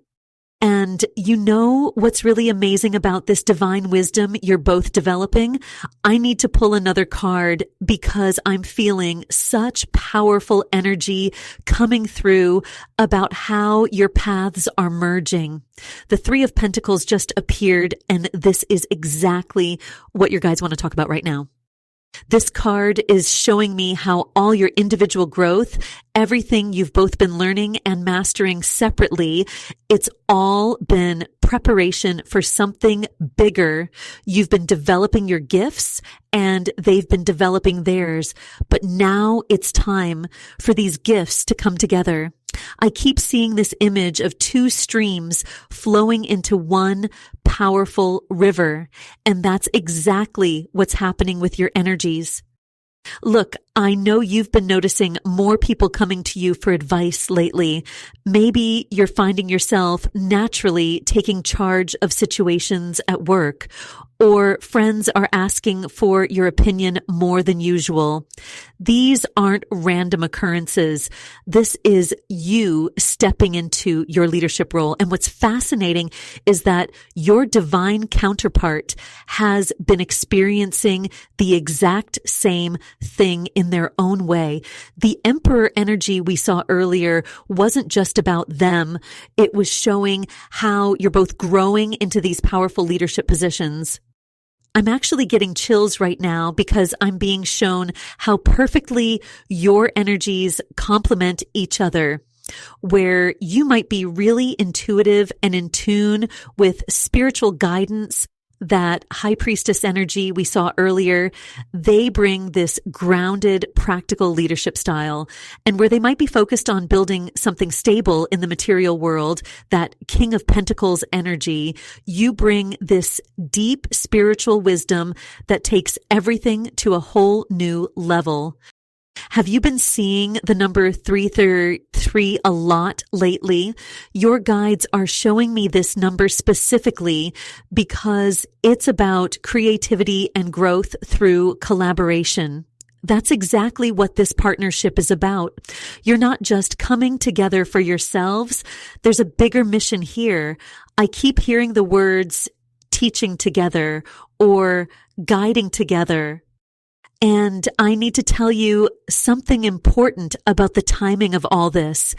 And you know what's really amazing about this divine wisdom you're both developing? I need to pull another card because I'm feeling such powerful energy coming through about how your paths are merging. The Three of Pentacles just appeared, and this is exactly what your guides want to talk about right now. This card is showing me how all your individual growth, everything you've both been learning and mastering separately, it's all been preparation for something bigger. You've been developing your gifts and they've been developing theirs, but now it's time for these gifts to come together. I keep seeing this image of two streams flowing into one powerful river, and that's exactly what's happening with your energies. Look, I know you've been noticing more people coming to you for advice lately. Maybe you're finding yourself naturally taking charge of situations at work, or friends are asking for your opinion more than usual. These aren't random occurrences. This is you stepping into your leadership role. And what's fascinating is that your divine counterpart has been experiencing the exact same thing in their own way. The emperor energy we saw earlier wasn't just about them. It was showing how you're both growing into these powerful leadership positions. I'm actually getting chills right now because I'm being shown how perfectly your energies complement each other, where you might be really intuitive and in tune with spiritual guidance. That high priestess energy we saw earlier, they bring this grounded, practical leadership style. And where they might be focused on building something stable in the material world, that King of Pentacles energy, you bring this deep spiritual wisdom that takes everything to a whole new level. Have you been seeing the number 333 a lot lately? Your guides are showing me this number specifically because it's about creativity and growth through collaboration. That's exactly what this partnership is about. You're not just coming together for yourselves. There's a bigger mission here. I keep hearing the words teaching together or guiding together. And I need to tell you something important about the timing of all this.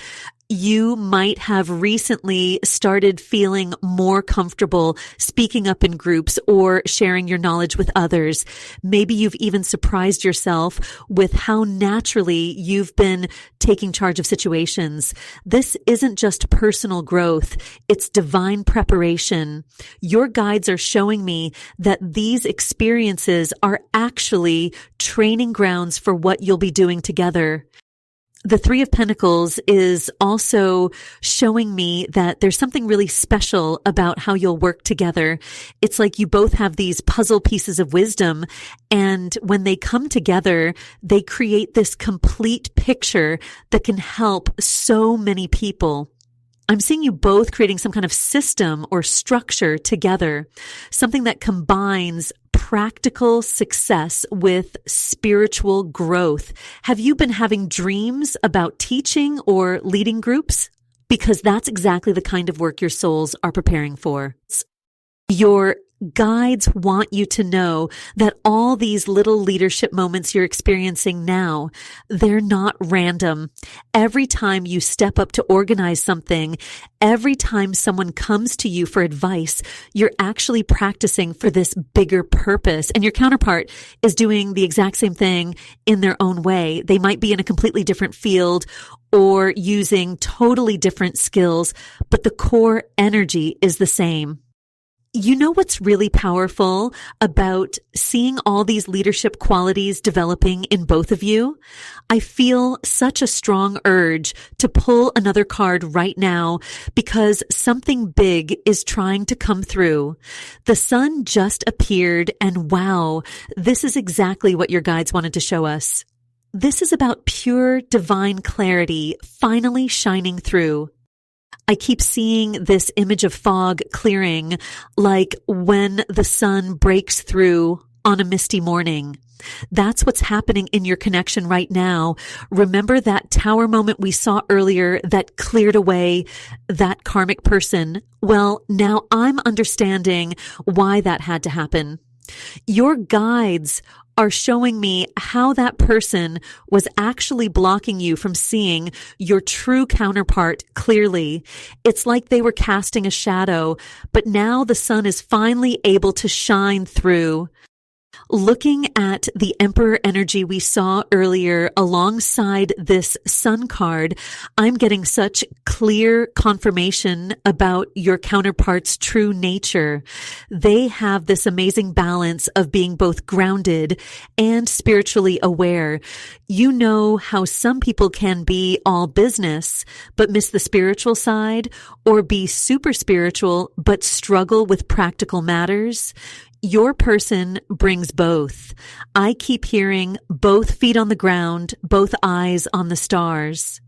You might have recently started feeling more comfortable speaking up in groups or sharing your knowledge with others. Maybe you've even surprised yourself with how naturally you've been taking charge of situations. This isn't just personal growth, it's divine preparation. Your guides are showing me that these experiences are actually training grounds for what you'll be doing together. The Three of Pentacles is also showing me that there's something really special about how you'll work together. It's like you both have these puzzle pieces of wisdom, and when they come together, they create this complete picture that can help so many people. I'm seeing you both creating some kind of system or structure together, something that combines practical success with spiritual growth. Have you been having dreams about teaching or leading groups? Because that's exactly the kind of work your souls are preparing for. Your guides want you to know that all these little leadership moments you're experiencing now, they're not random. Every time you step up to organize something, every time someone comes to you for advice, you're actually practicing for this bigger purpose. And your counterpart is doing the exact same thing in their own way. They might be in a completely different field or using totally different skills, but the core energy is the same. You know what's really powerful about seeing all these leadership qualities developing in both of you? I feel such a strong urge to pull another card right now because something big is trying to come through. The sun just appeared, and wow, this is exactly what your guides wanted to show us. This is about pure divine clarity finally shining through. I keep seeing this image of fog clearing, like when the sun breaks through on a misty morning. That's what's happening in your connection right now. Remember that tower moment we saw earlier that cleared away that karmic person? Well, now I'm understanding why that had to happen. Your guides are showing me how that person was actually blocking you from seeing your true counterpart clearly. It's like they were casting a shadow, but now the sun is finally able to shine through. Looking at the Emperor energy we saw earlier alongside this Sun card, I'm getting such clear confirmation about your counterpart's true nature. They have this amazing balance of being both grounded and spiritually aware. You know how some people can be all business but miss the spiritual side, or be super spiritual but struggle with practical matters. Your person brings both. I keep hearing both feet on the ground, both eyes on the stars.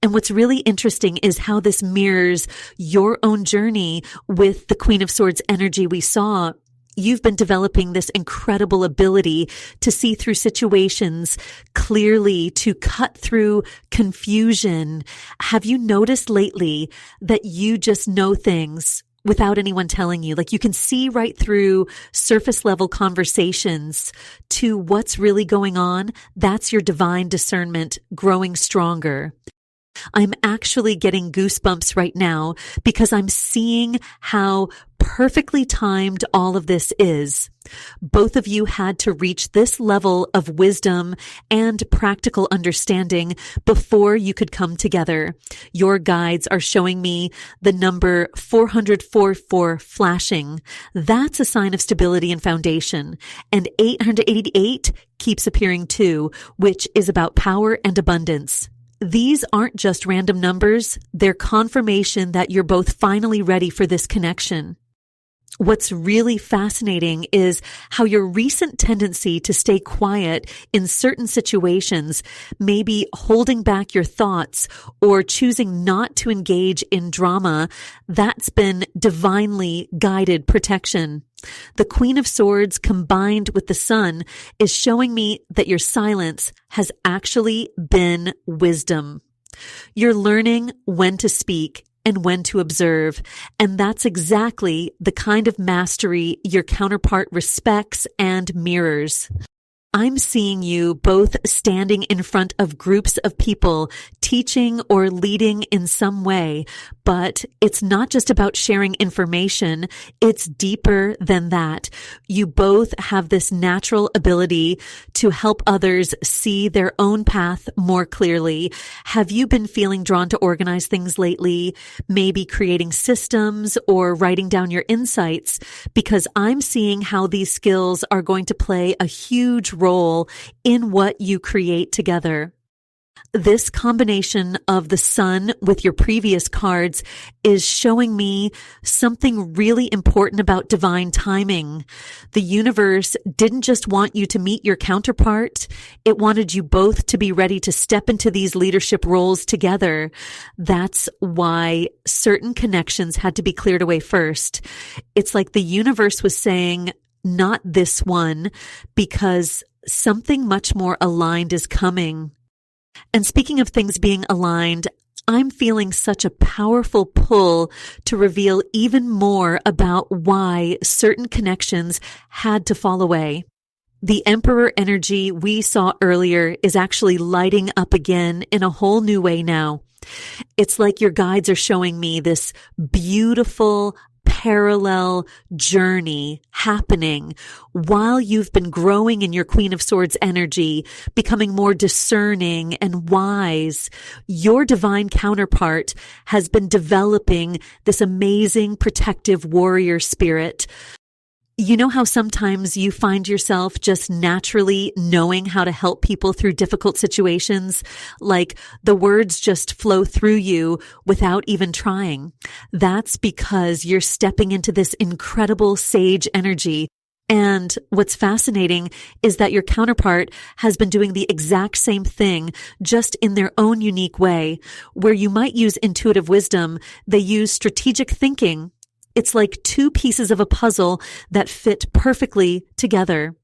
And what's really interesting is how this mirrors your own journey with the Queen of Swords energy we saw. You've been developing this incredible ability to see through situations clearly, to cut through confusion. Have you noticed lately that you just know things without anyone telling you? Like you can see right through surface level conversations to what's really going on. That's your divine discernment growing stronger. I'm actually getting goosebumps right now because I'm seeing how perfectly timed all of this is. Both of you had to reach this level of wisdom and practical understanding before you could come together. Your guides are showing me the number 444 flashing. That's a sign of stability and foundation. And 888 keeps appearing too, which is about power and abundance. These aren't just random numbers. They're confirmation that you're both finally ready for this connection. What's really fascinating is how your recent tendency to stay quiet in certain situations, maybe holding back your thoughts or choosing not to engage in drama, that's been divinely guided protection. The Queen of Swords combined with the Sun is showing me that your silence has actually been wisdom. You're learning when to speak and when to observe. And that's exactly the kind of mastery your counterpart respects and mirrors. I'm seeing you both standing in front of groups of people, teaching or leading in some way, but it's not just about sharing information. It's deeper than that. You both have this natural ability to help others see their own path more clearly. Have you been feeling drawn to organize things lately? Maybe creating systems or writing down your insights? Because I'm seeing how these skills are going to play a huge role in what you create together. This combination of the Sun with your previous cards is showing me something really important about divine timing. The universe didn't just want you to meet your counterpart. It wanted you both to be ready to step into these leadership roles together. That's why certain connections had to be cleared away first. It's like the universe was saying, not this one, because something much more aligned is coming. And speaking of things being aligned, I'm feeling such a powerful pull to reveal even more about why certain connections had to fall away. The Emperor energy we saw earlier is actually lighting up again in a whole new way now. It's like your guides are showing me this beautiful parallel journey happening while you've been growing in your Queen of Swords energy, becoming more discerning and wise. Your divine counterpart has been developing this amazing protective warrior spirit. You know how sometimes you find yourself just naturally knowing how to help people through difficult situations? Like the words just flow through you without even trying. That's because you're stepping into this incredible sage energy. And what's fascinating is that your counterpart has been doing the exact same thing, just in their own unique way. Where you might use intuitive wisdom, they use strategic thinking. It's like two pieces of a puzzle that fit perfectly together.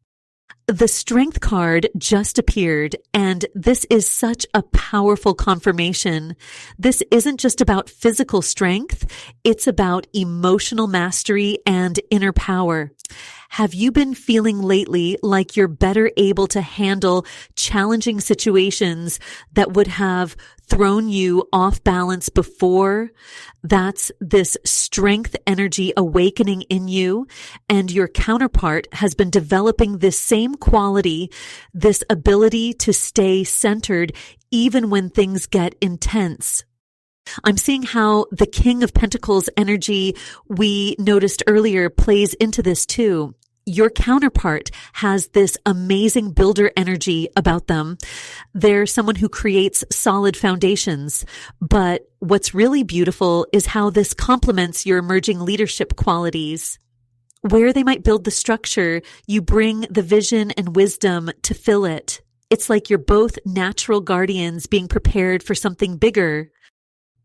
The Strength card just appeared, and this is such a powerful confirmation. This isn't just about physical strength, it's about emotional mastery and inner power. Have you been feeling lately like you're better able to handle challenging situations that would have thrown you off balance before? That's this strength energy awakening in you, and your counterpart has been developing this same quality, this ability to stay centered even when things get intense. I'm seeing how the King of Pentacles energy we noticed earlier plays into this too. Your counterpart has this amazing builder energy about them. They're someone who creates solid foundations. But what's really beautiful is how this complements your emerging leadership qualities. Where they might build the structure, you bring the vision and wisdom to fill it. It's like you're both natural guardians being prepared for something bigger.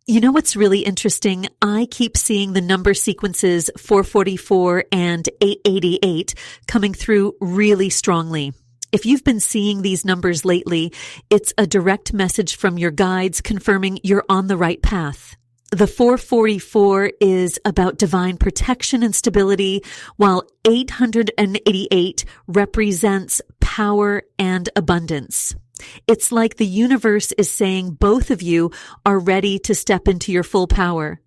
You know what's really interesting? I keep seeing the number sequences 444 and 888 coming through really strongly. If you've been seeing these numbers lately, it's a direct message from your guides confirming you're on the right path. The 444 is about divine protection and stability, while 888 represents power and abundance. It's like the universe is saying both of you are ready to step into your full power.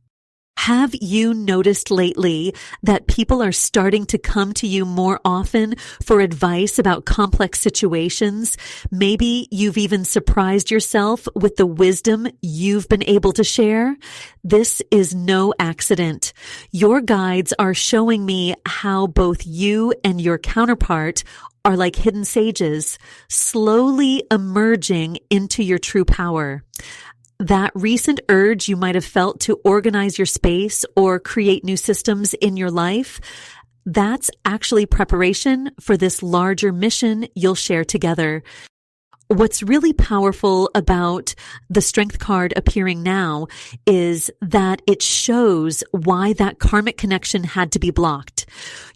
Have you noticed lately that people are starting to come to you more often for advice about complex situations? Maybe you've even surprised yourself with the wisdom you've been able to share. This is no accident. Your guides are showing me how both you and your counterpart are like hidden sages, slowly emerging into your true power. That recent urge you might have felt to organize your space or create new systems in your life, that's actually preparation for this larger mission you'll share together. What's really powerful about the strength card appearing now is that it shows why that karmic connection had to be blocked.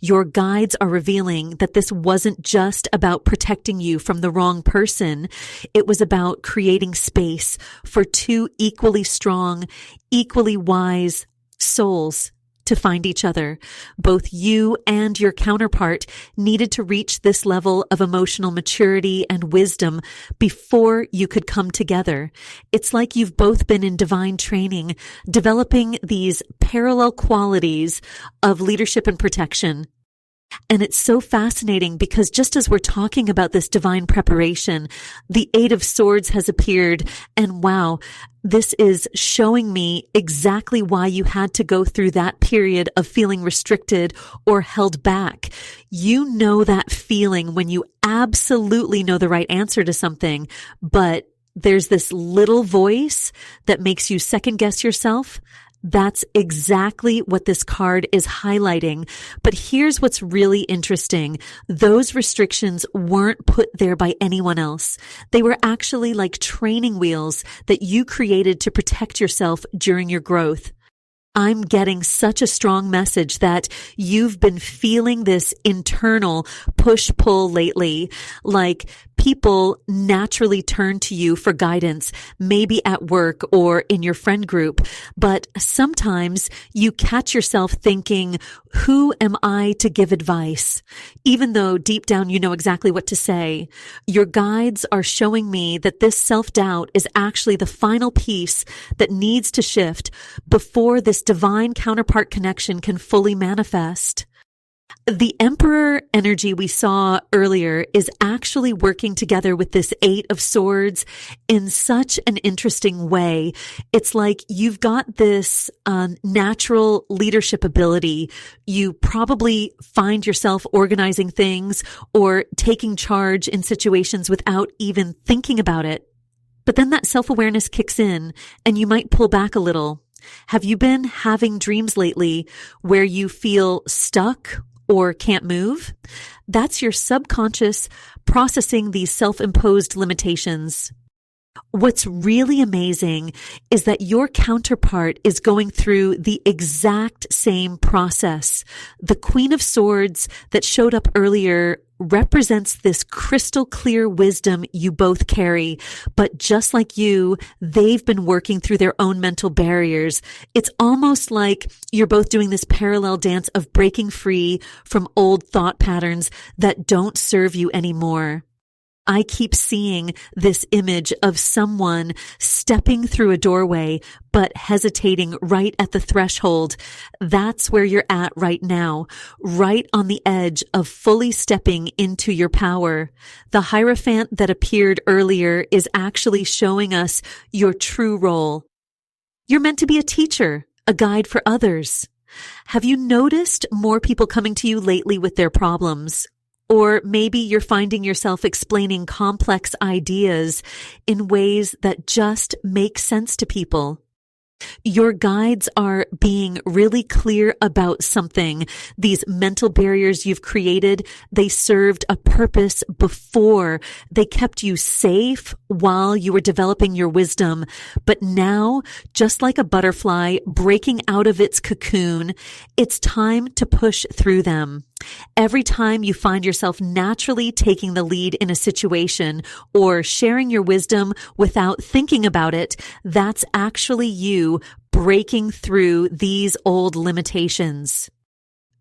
Your guides are revealing that this wasn't just about protecting you from the wrong person. It was about creating space for two equally strong, equally wise souls to find each other. Both you and your counterpart needed to reach this level of emotional maturity and wisdom before you could come together. It's like you've both been in divine training, developing these parallel qualities of leadership and protection. And it's so fascinating because just as we're talking about this divine preparation, the Eight of Swords has appeared, and wow, this is showing me exactly why you had to go through that period of feeling restricted or held back. You know that feeling when you absolutely know the right answer to something, but there's this little voice that makes you second guess yourself. That's exactly what this card is highlighting. But here's what's really interesting. Those restrictions weren't put there by anyone else. They were actually like training wheels that you created to protect yourself during your growth. I'm getting such a strong message that you've been feeling this internal push-pull lately, like people naturally turn to you for guidance, maybe at work or in your friend group. But sometimes you catch yourself thinking, who am I to give advice? Even though deep down you know exactly what to say. Your guides are showing me that this self-doubt is actually the final piece that needs to shift before this divine counterpart connection can fully manifest. The Emperor energy we saw earlier is actually working together with this Eight of Swords in such an interesting way. It's like you've got this natural leadership ability. You probably find yourself organizing things or taking charge in situations without even thinking about it. But then that self-awareness kicks in and you might pull back a little. Have you been having dreams lately where you feel stuck or can't move? That's your subconscious processing these self-imposed limitations. What's really amazing is that your counterpart is going through the exact same process. The Queen of Swords that showed up earlier represents this crystal clear wisdom you both carry. But just like you, they've been working through their own mental barriers. It's almost like you're both doing this parallel dance of breaking free from old thought patterns that don't serve you anymore. I keep seeing this image of someone stepping through a doorway, but hesitating right at the threshold. That's where you're at right now, right on the edge of fully stepping into your power. The Hierophant that appeared earlier is actually showing us your true role. You're meant to be a teacher, a guide for others. Have you noticed more people coming to you lately with their problems? Or maybe you're finding yourself explaining complex ideas in ways that just make sense to people. Your guides are being really clear about something. These mental barriers you've created, they served a purpose before. They kept you safe while you were developing your wisdom. But now, just like a butterfly breaking out of its cocoon, it's time to push through them. Every time you find yourself naturally taking the lead in a situation or sharing your wisdom without thinking about it, that's actually you breaking through these old limitations.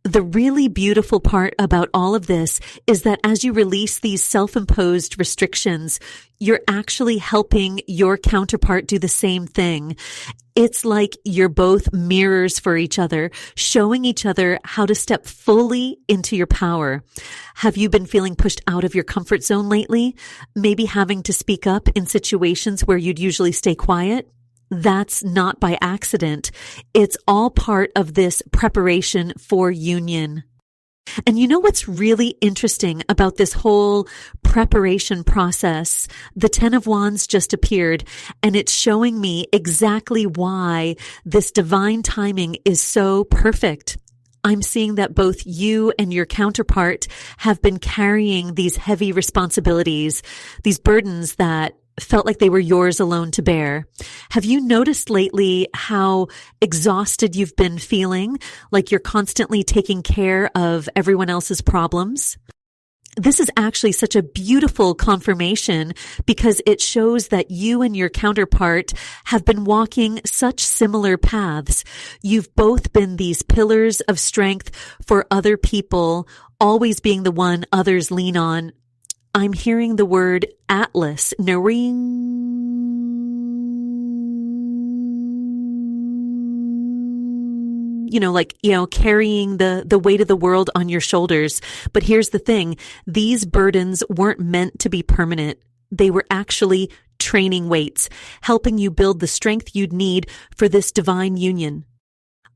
The really beautiful part about all of this is that as you release these self-imposed restrictions, you're actually helping your counterpart do the same thing. It's like you're both mirrors for each other, showing each other how to step fully into your power. Have you been feeling pushed out of your comfort zone lately? Maybe having to speak up in situations where you'd usually stay quiet? That's not by accident. It's all part of this preparation for union. And you know what's really interesting about this whole preparation process? The Ten of Wands just appeared, and it's showing me exactly why this divine timing is so perfect. I'm seeing that both you and your counterpart have been carrying these heavy responsibilities, these burdens that felt like they were yours alone to bear. Have you noticed lately how exhausted you've been feeling, like you're constantly taking care of everyone else's problems? This is actually such a beautiful confirmation because it shows that you and your counterpart have been walking such similar paths. You've both been these pillars of strength for other people, always being the one others lean on. I'm hearing the word Atlas, carrying the weight of the world on your shoulders. But here's the thing. These burdens weren't meant to be permanent. They were actually training weights, helping you build the strength you'd need for this divine union.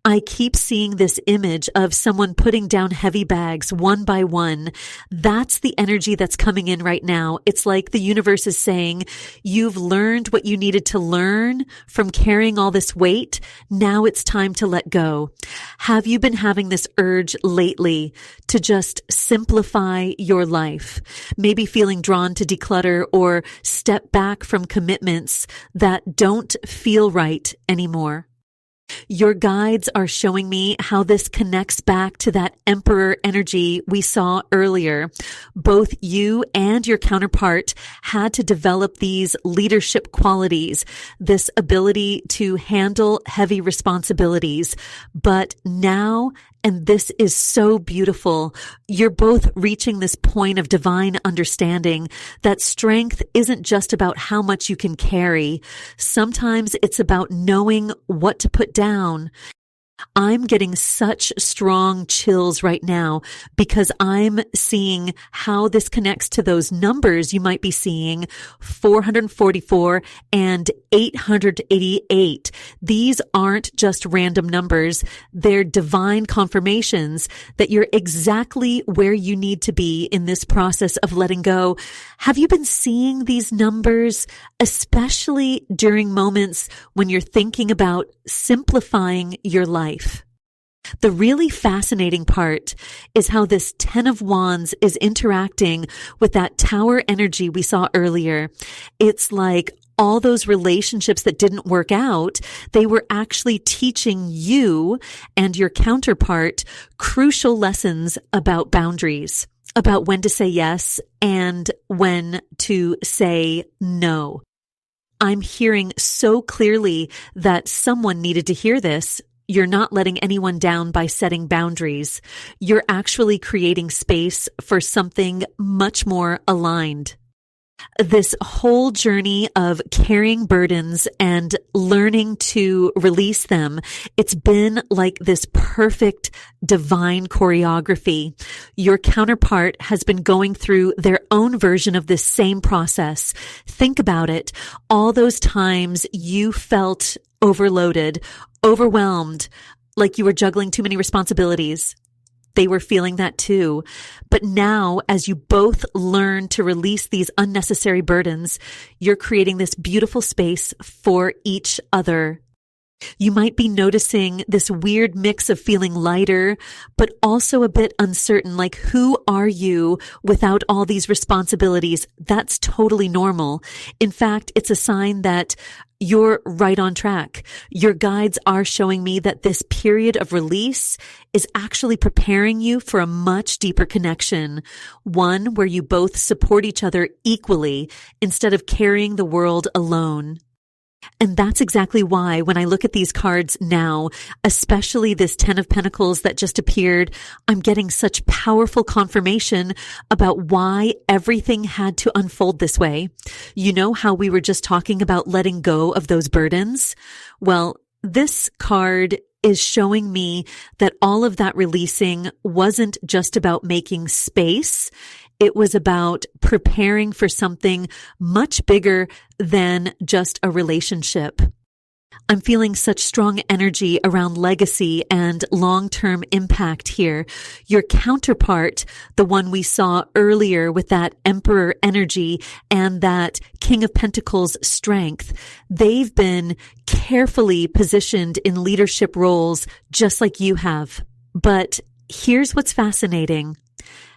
I keep seeing this image of someone putting down heavy bags one by one. That's the energy that's coming in right now. It's like the universe is saying, you've learned what you needed to learn from carrying all this weight. Now it's time to let go. Have you been having this urge lately to just simplify your life? Maybe feeling drawn to declutter or step back from commitments that don't feel right anymore. Your guides are showing me how this connects back to that emperor energy we saw earlier. Both you and your counterpart had to develop these leadership qualities, this ability to handle heavy responsibilities. But now, and this is so beautiful, you're both reaching this point of divine understanding that strength isn't just about how much you can carry. Sometimes it's about knowing what to put down. I'm getting such strong chills right now because I'm seeing how this connects to those numbers you might be seeing, 444 and 888. These aren't just random numbers. They're divine confirmations that you're exactly where you need to be in this process of letting go. Have you been seeing these numbers, especially during moments when you're thinking about simplifying your life? The really fascinating part is how this Ten of Wands is interacting with that Tower energy we saw earlier. It's like all those relationships that didn't work out, they were actually teaching you and your counterpart crucial lessons about boundaries, about when to say yes and when to say no. I'm hearing so clearly that someone needed to hear this. You're not letting anyone down by setting boundaries. You're actually creating space for something much more aligned. This whole journey of carrying burdens and learning to release them, it's been like this perfect divine choreography. Your counterpart has been going through their own version of this same process. Think about it. All those times you felt overloaded, overwhelmed, like you were juggling too many responsibilities. They were feeling that too. But now, as you both learn to release these unnecessary burdens, you're creating this beautiful space for each other. You might be noticing this weird mix of feeling lighter, but also a bit uncertain, like who are you without all these responsibilities? That's totally normal. In fact, it's a sign that you're right on track. Your guides are showing me that this period of release is actually preparing you for a much deeper connection, one where you both support each other equally instead of carrying the world alone. And that's exactly why when I look at these cards now, especially this 10 of Pentacles that just appeared, I'm getting such powerful confirmation about why everything had to unfold this way. You know how we were just talking about letting go of those burdens? Well, this card is showing me that all of that releasing wasn't just about making space. It was about preparing for something much bigger than just a relationship. I'm feeling such strong energy around legacy and long-term impact here. Your counterpart, the one we saw earlier with that Emperor energy and that King of Pentacles strength, they've been carefully positioned in leadership roles just like you have. But here's what's fascinating.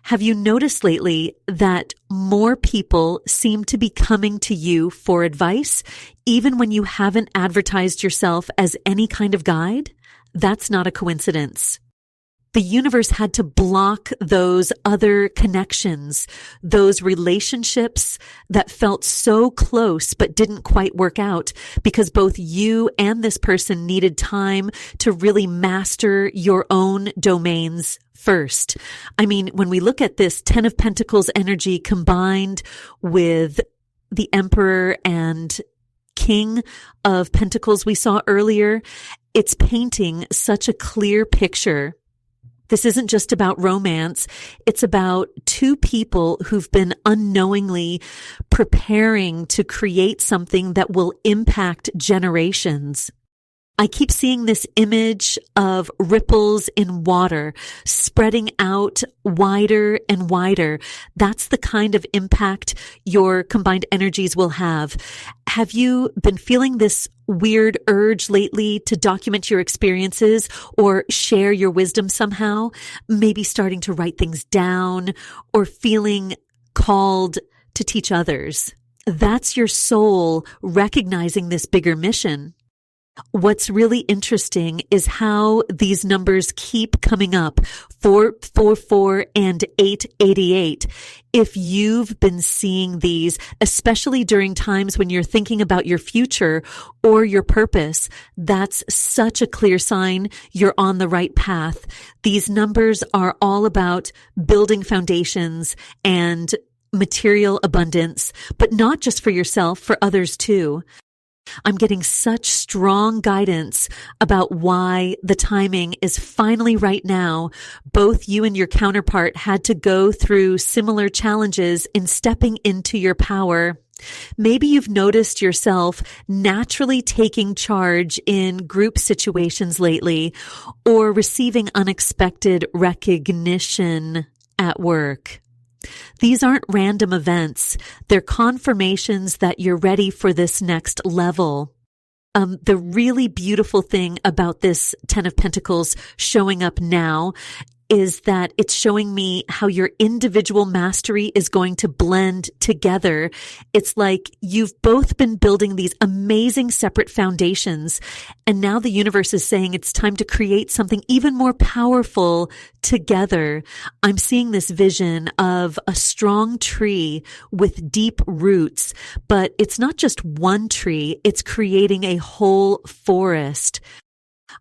Have you noticed lately that more people seem to be coming to you for advice, even when you haven't advertised yourself as any kind of guide? That's not a coincidence. The universe had to block those other connections, those relationships that felt so close but didn't quite work out because both you and this person needed time to really master your own domains first. I mean, when we look at this 10 of Pentacles energy combined with the Emperor and King of Pentacles we saw earlier, it's painting such a clear picture. This isn't just about romance. It's about two people who've been unknowingly preparing to create something that will impact generations. I keep seeing this image of ripples in water spreading out wider and wider. That's the kind of impact your combined energies will have. Have you been feeling this weird urge lately to document your experiences or share your wisdom somehow? Maybe starting to write things down or feeling called to teach others. That's your soul recognizing this bigger mission. What's really interesting is how these numbers keep coming up, 444 and 888. If you've been seeing these, especially during times when you're thinking about your future or your purpose, that's such a clear sign you're on the right path. These numbers are all about building foundations and material abundance, but not just for yourself, for others too. I'm getting such strong guidance about why the timing is finally right now. Both you and your counterpart had to go through similar challenges in stepping into your power. Maybe you've noticed yourself naturally taking charge in group situations lately or receiving unexpected recognition at work. These aren't random events. They're confirmations that you're ready for this next level. The really beautiful thing about this 10 of Pentacles showing up now is that it's showing me how your individual mastery is going to blend together. It's like you've both been building these amazing separate foundations, and now the universe is saying it's time to create something even more powerful together. I'm seeing this vision of a strong tree with deep roots, but it's not just one tree, it's creating a whole forest.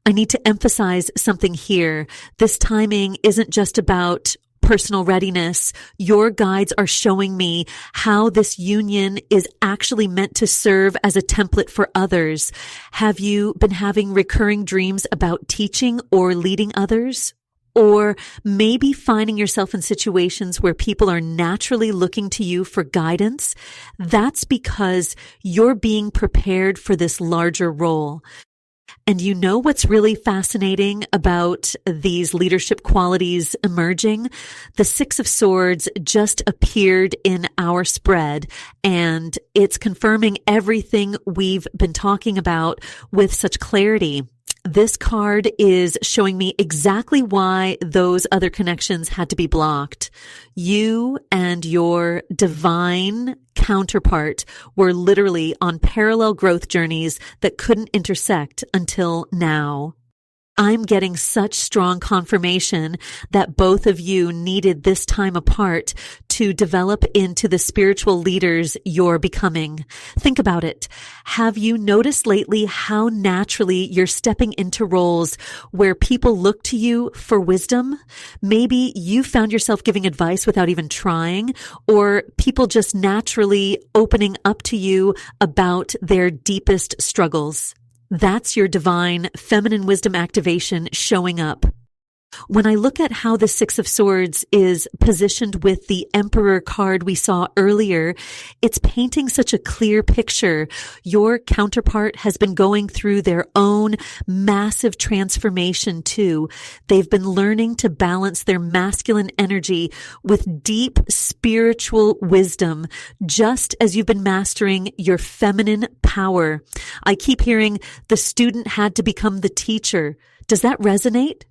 I need to emphasize something here. This timing isn't just about personal readiness. Your guides are showing me how this union is actually meant to serve as a template for others. Have you been having recurring dreams about teaching or leading others? Or maybe finding yourself in situations where people are naturally looking to you for guidance? That's because you're being prepared for this larger role. And you know what's really fascinating about these leadership qualities emerging? The Six of Swords just appeared in our spread, and it's confirming everything we've been talking about with such clarity. This card is showing me exactly why those other connections had to be blocked. You and your divine counterpart were literally on parallel growth journeys that couldn't intersect until now. I'm getting such strong confirmation that both of you needed this time apart to develop into the spiritual leaders you're becoming. Think about it. Have you noticed lately how naturally you're stepping into roles where people look to you for wisdom? Maybe you found yourself giving advice without even trying, or people just naturally opening up to you about their deepest struggles. That's your divine feminine wisdom activation showing up. When I look at how the Six of Swords is positioned with the Emperor card we saw earlier, it's painting such a clear picture. Your counterpart has been going through their own massive transformation too. They've been learning to balance their masculine energy with deep spiritual wisdom, just as you've been mastering your feminine power. I keep hearing the student had to become the teacher. Does that resonate?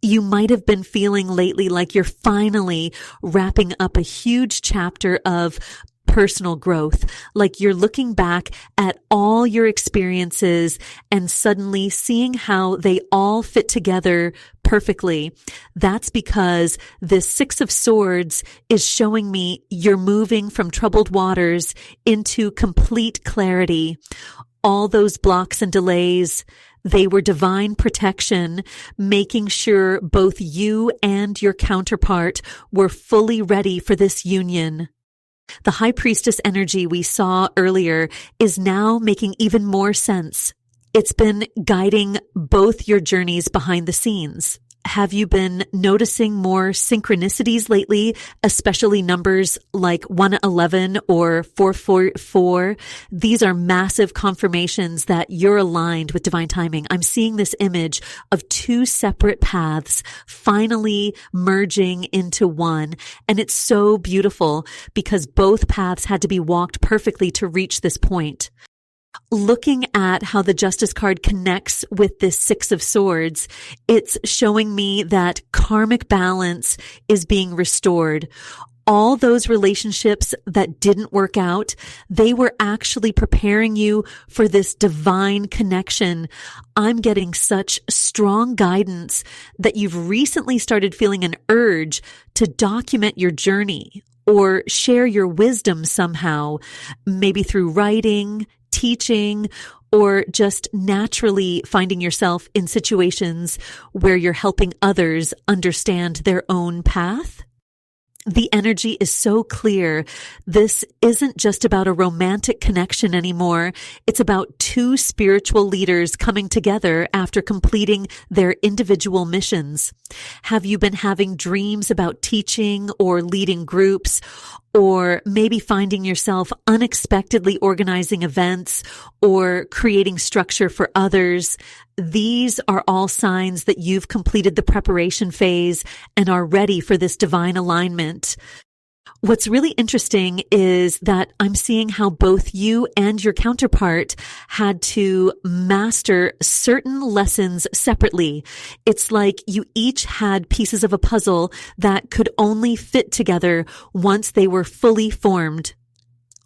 You might have been feeling lately like you're finally wrapping up a huge chapter of personal growth, like you're looking back at all your experiences and suddenly seeing how they all fit together perfectly. That's because this Six of Swords is showing me you're moving from troubled waters into complete clarity. All those blocks and delays, they were divine protection, making sure both you and your counterpart were fully ready for this union. The High Priestess energy we saw earlier is now making even more sense. It's been guiding both your journeys behind the scenes. Have you been noticing more synchronicities lately, especially numbers like 111 or 444? These are massive confirmations that you're aligned with divine timing. I'm seeing this image of two separate paths finally merging into one. And it's so beautiful because both paths had to be walked perfectly to reach this point. Looking at how the Justice card connects with this Six of Swords, it's showing me that karmic balance is being restored. All those relationships that didn't work out, they were actually preparing you for this divine connection. I'm getting such strong guidance that you've recently started feeling an urge to document your journey or share your wisdom somehow, maybe through writing, teaching, or just naturally finding yourself in situations where you're helping others understand their own path. The energy is so clear. This isn't just about a romantic connection anymore. It's about two spiritual leaders coming together after completing their individual missions. Have you been having dreams about teaching or leading groups, or maybe finding yourself unexpectedly organizing events or creating structure for others? These are all signs that you've completed the preparation phase and are ready for this divine alignment. What's really interesting is that I'm seeing how both you and your counterpart had to master certain lessons separately. It's like you each had pieces of a puzzle that could only fit together once they were fully formed.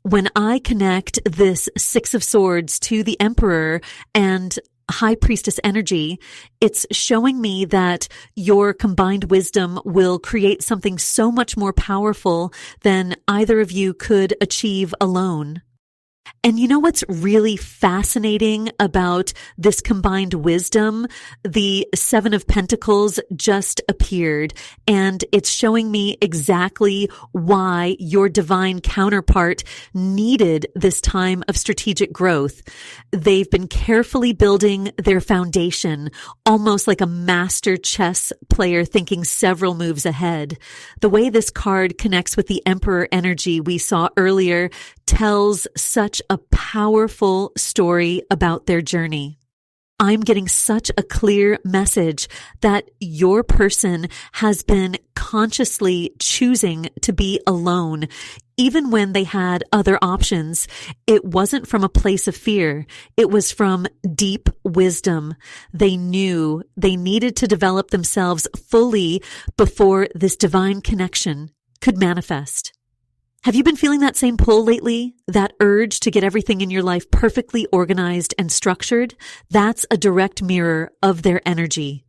When I connect this Six of Swords to the Emperor and High Priestess energy, it's showing me that your combined wisdom will create something so much more powerful than either of you could achieve alone. And you know what's really fascinating about this combined wisdom? The Seven of Pentacles just appeared, and it's showing me exactly why your divine counterpart needed this time of strategic growth. They've been carefully building their foundation, almost like a master chess player thinking several moves ahead. The way this card connects with the Emperor energy we saw earlier tells such a powerful story about their journey. I'm getting such a clear message that your person has been consciously choosing to be alone. Even when they had other options, it wasn't from a place of fear. It was from deep wisdom. They knew they needed to develop themselves fully before this divine connection could manifest. Have you been feeling that same pull lately? That urge to get everything in your life perfectly organized and structured? That's a direct mirror of their energy.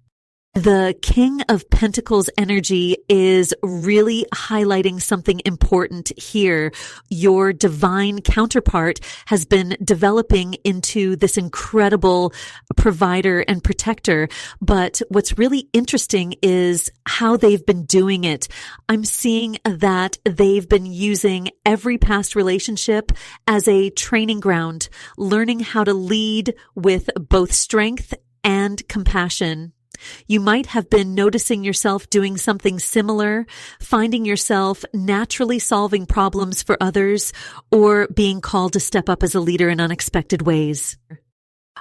The King of Pentacles energy is really highlighting something important here. Your divine counterpart has been developing into this incredible provider and protector. But what's really interesting is how they've been doing it. I'm seeing that they've been using every past relationship as a training ground, learning how to lead with both strength and compassion. You might have been noticing yourself doing something similar, finding yourself naturally solving problems for others, or being called to step up as a leader in unexpected ways.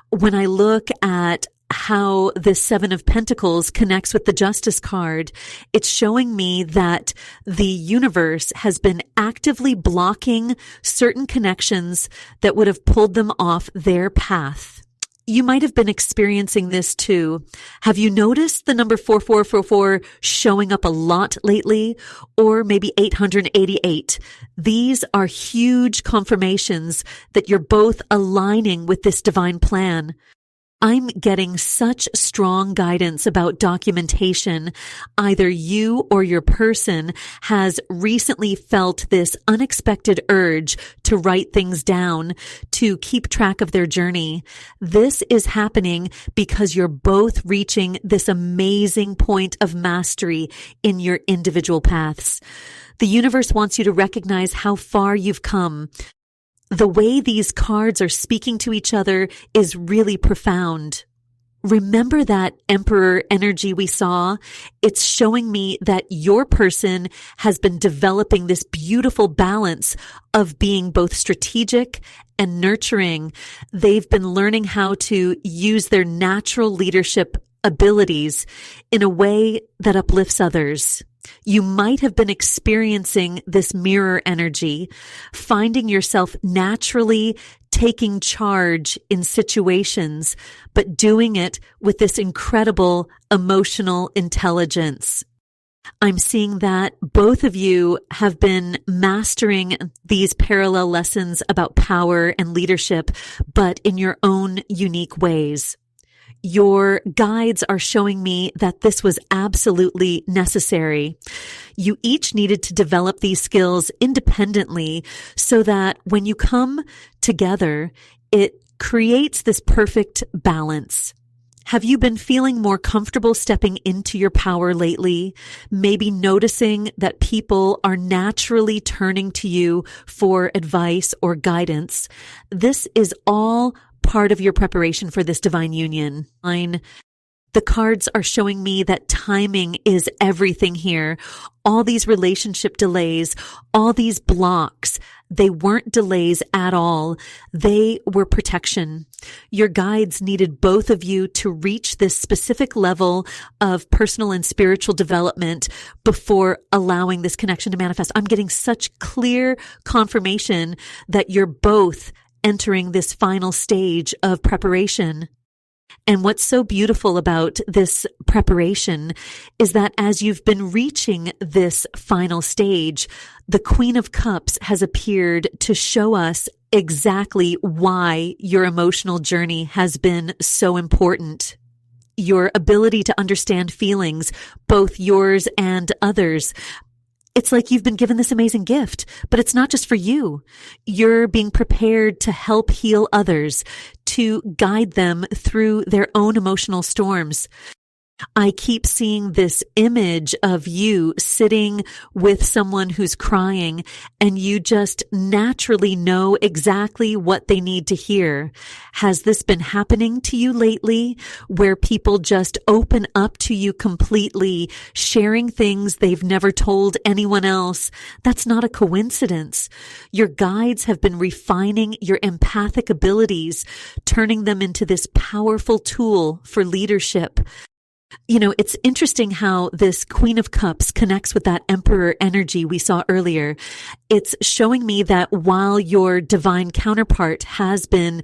When I look at how the Seven of Pentacles connects with the Justice card, it's showing me that the universe has been actively blocking certain connections that would have pulled them off their path. You might have been experiencing this too. Have you noticed the number 4444 showing up a lot lately? Or maybe 888? These are huge confirmations that you're both aligning with this divine plan. I'm getting such strong guidance about documentation. Either you or your person has recently felt this unexpected urge to write things down, to keep track of their journey. This is happening because you're both reaching this amazing point of mastery in your individual paths. The universe wants you to recognize how far you've come. The way these cards are speaking to each other is really profound. Remember that Emperor energy we saw? It's showing me that your person has been developing this beautiful balance of being both strategic and nurturing. They've been learning how to use their natural leadership abilities in a way that uplifts others. You might have been experiencing this mirror energy, finding yourself naturally taking charge in situations, but doing it with this incredible emotional intelligence. I'm seeing that both of you have been mastering these parallel lessons about power and leadership, but in your own unique ways. Your guides are showing me that this was absolutely necessary. You each needed to develop these skills independently so that when you come together, it creates this perfect balance. Have you been feeling more comfortable stepping into your power lately? Maybe noticing that people are naturally turning to you for advice or guidance. This is all part of your preparation for this divine union. The cards are showing me that timing is everything here. All these relationship delays, all these blocks, they weren't delays at all. They were protection. Your guides needed both of you to reach this specific level of personal and spiritual development before allowing this connection to manifest. I'm getting such clear confirmation that you're both entering this final stage of preparation. And what's so beautiful about this preparation is that as you've been reaching this final stage, the Queen of Cups has appeared to show us exactly why your emotional journey has been so important. Your ability to understand feelings, both yours and others. It's like you've been given this amazing gift, but it's not just for you. You're being prepared to help heal others, to guide them through their own emotional storms. I keep seeing this image of you sitting with someone who's crying, and you just naturally know exactly what they need to hear. Has this been happening to you lately, where people just open up to you completely, sharing things they've never told anyone else? That's not a coincidence. Your guides have been refining your empathic abilities, turning them into this powerful tool for leadership. You know, it's interesting how this Queen of Cups connects with that Emperor energy we saw earlier. It's showing me that while your divine counterpart has been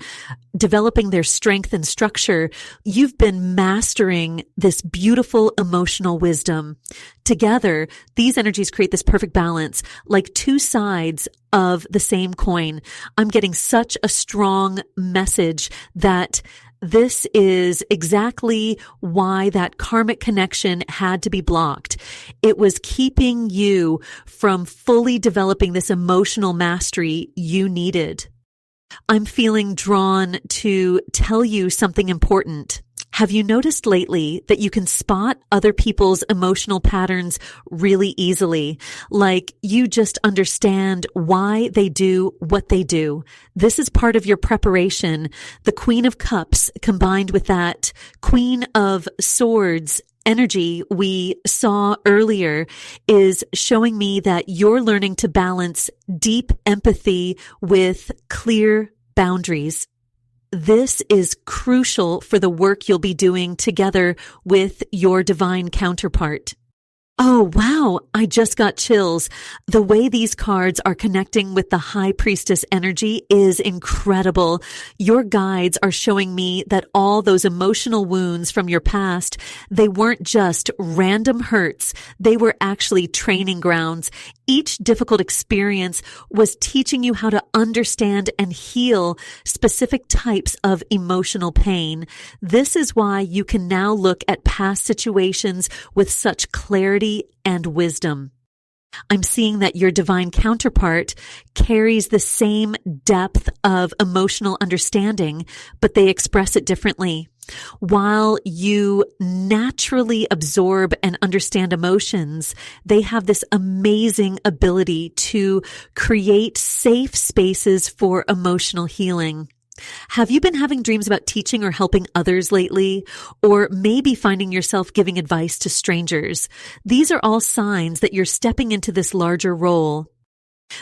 developing their strength and structure, you've been mastering this beautiful emotional wisdom. Together, these energies create this perfect balance, like two sides of the same coin. I'm getting such a strong message that this is exactly why that karmic connection had to be blocked. It was keeping you from fully developing this emotional mastery you needed. I'm feeling drawn to tell you something important. Have you noticed lately that you can spot other people's emotional patterns really easily? Like you just understand why they do what they do. This is part of your preparation. The Queen of Cups combined with that Queen of Swords energy we saw earlier is showing me that you're learning to balance deep empathy with clear boundaries. This is crucial for the work you'll be doing together with your divine counterpart. Oh, wow. I just got chills. The way these cards are connecting with the High Priestess energy is incredible. Your guides are showing me that all those emotional wounds from your past, they weren't just random hurts. They were actually training grounds. Each difficult experience was teaching you how to understand and heal specific types of emotional pain. This is why you can now look at past situations with such clarity and wisdom. I'm seeing that your divine counterpart carries the same depth of emotional understanding, but they express it differently. While you naturally absorb and understand emotions, they have this amazing ability to create safe spaces for emotional healing. Have you been having dreams about teaching or helping others lately? Or maybe finding yourself giving advice to strangers? These are all signs that you're stepping into this larger role.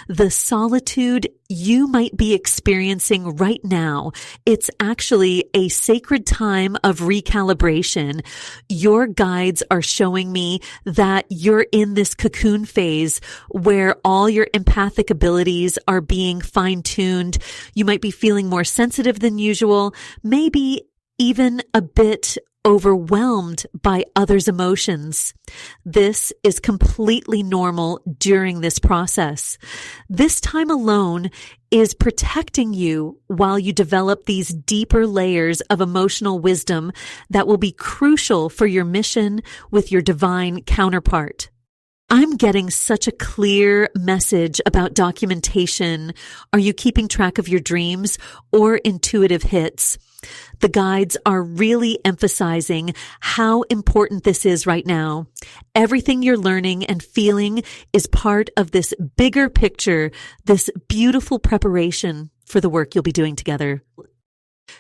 The solitude you might be experiencing right now, it's actually a sacred time of recalibration. Your guides are showing me that you're in this cocoon phase where all your empathic abilities are being fine-tuned. You might be feeling more sensitive than usual, maybe even a bit overwhelmed by others' emotions. This is completely normal during this process. This time alone is protecting you while you develop these deeper layers of emotional wisdom that will be crucial for your mission with your divine counterpart. I'm getting such a clear message about documentation. Are you keeping track of your dreams or intuitive hits? The guides are really emphasizing how important this is right now. Everything you're learning and feeling is part of this bigger picture, this beautiful preparation for the work you'll be doing together.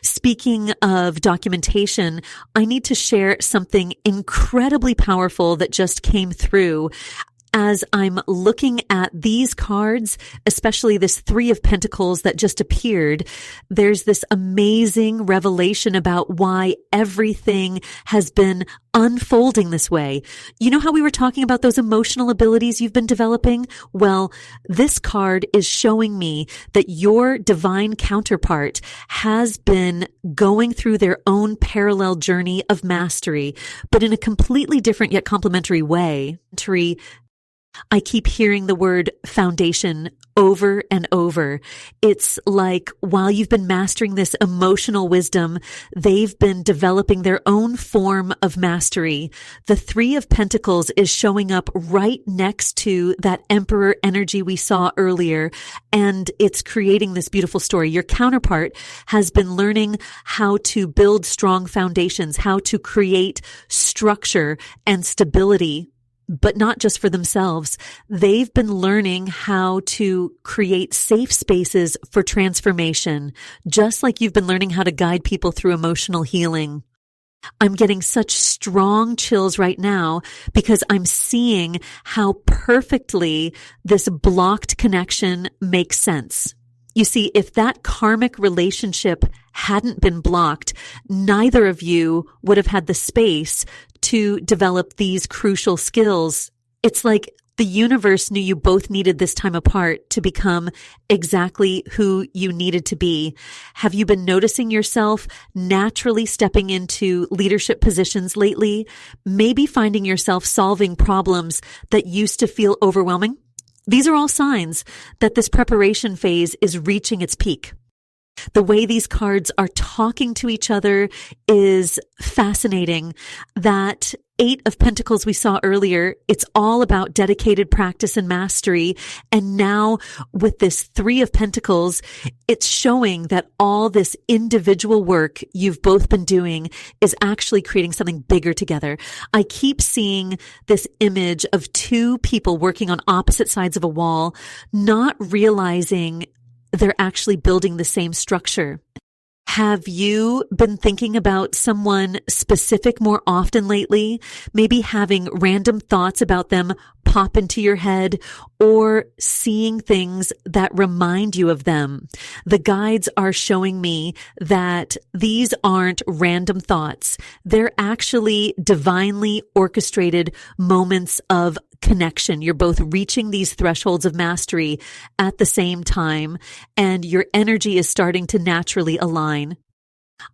Speaking of documentation, I need to share something incredibly powerful that just came through. As I'm looking at these cards, especially this Three of Pentacles that just appeared, there's this amazing revelation about why everything has been unfolding this way. You know how we were talking about those emotional abilities you've been developing? Well, this card is showing me that your divine counterpart has been going through their own parallel journey of mastery, but in a completely different yet complementary way. I keep hearing the word foundation over and over. It's like while you've been mastering this emotional wisdom, they've been developing their own form of mastery. The Three of Pentacles is showing up right next to that Emperor energy we saw earlier, and it's creating this beautiful story. Your counterpart has been learning how to build strong foundations, how to create structure and stability, but not just for themselves. They've been learning how to create safe spaces for transformation, just like you've been learning how to guide people through emotional healing. I'm getting such strong chills right now because I'm seeing how perfectly this blocked connection makes sense. You see, if that karmic relationship hadn't been blocked, neither of you would have had the space to develop these crucial skills. It's like the universe knew you both needed this time apart to become exactly who you needed to be. Have you been noticing yourself naturally stepping into leadership positions lately? Maybe finding yourself solving problems that used to feel overwhelming? These are all signs that this preparation phase is reaching its peak. The way these cards are talking to each other is fascinating. That Eight of Pentacles we saw earlier, it's all about dedicated practice and mastery. And now with this Three of Pentacles, it's showing that all this individual work you've both been doing is actually creating something bigger together. I keep seeing this image of two people working on opposite sides of a wall, not realizing they're actually building the same structure. Have you been thinking about someone specific more often lately? Maybe having random thoughts about them pop into your head or seeing things that remind you of them. The guides are showing me that these aren't random thoughts. They're actually divinely orchestrated moments of connection. You're both reaching these thresholds of mastery at the same time, and your energy is starting to naturally align.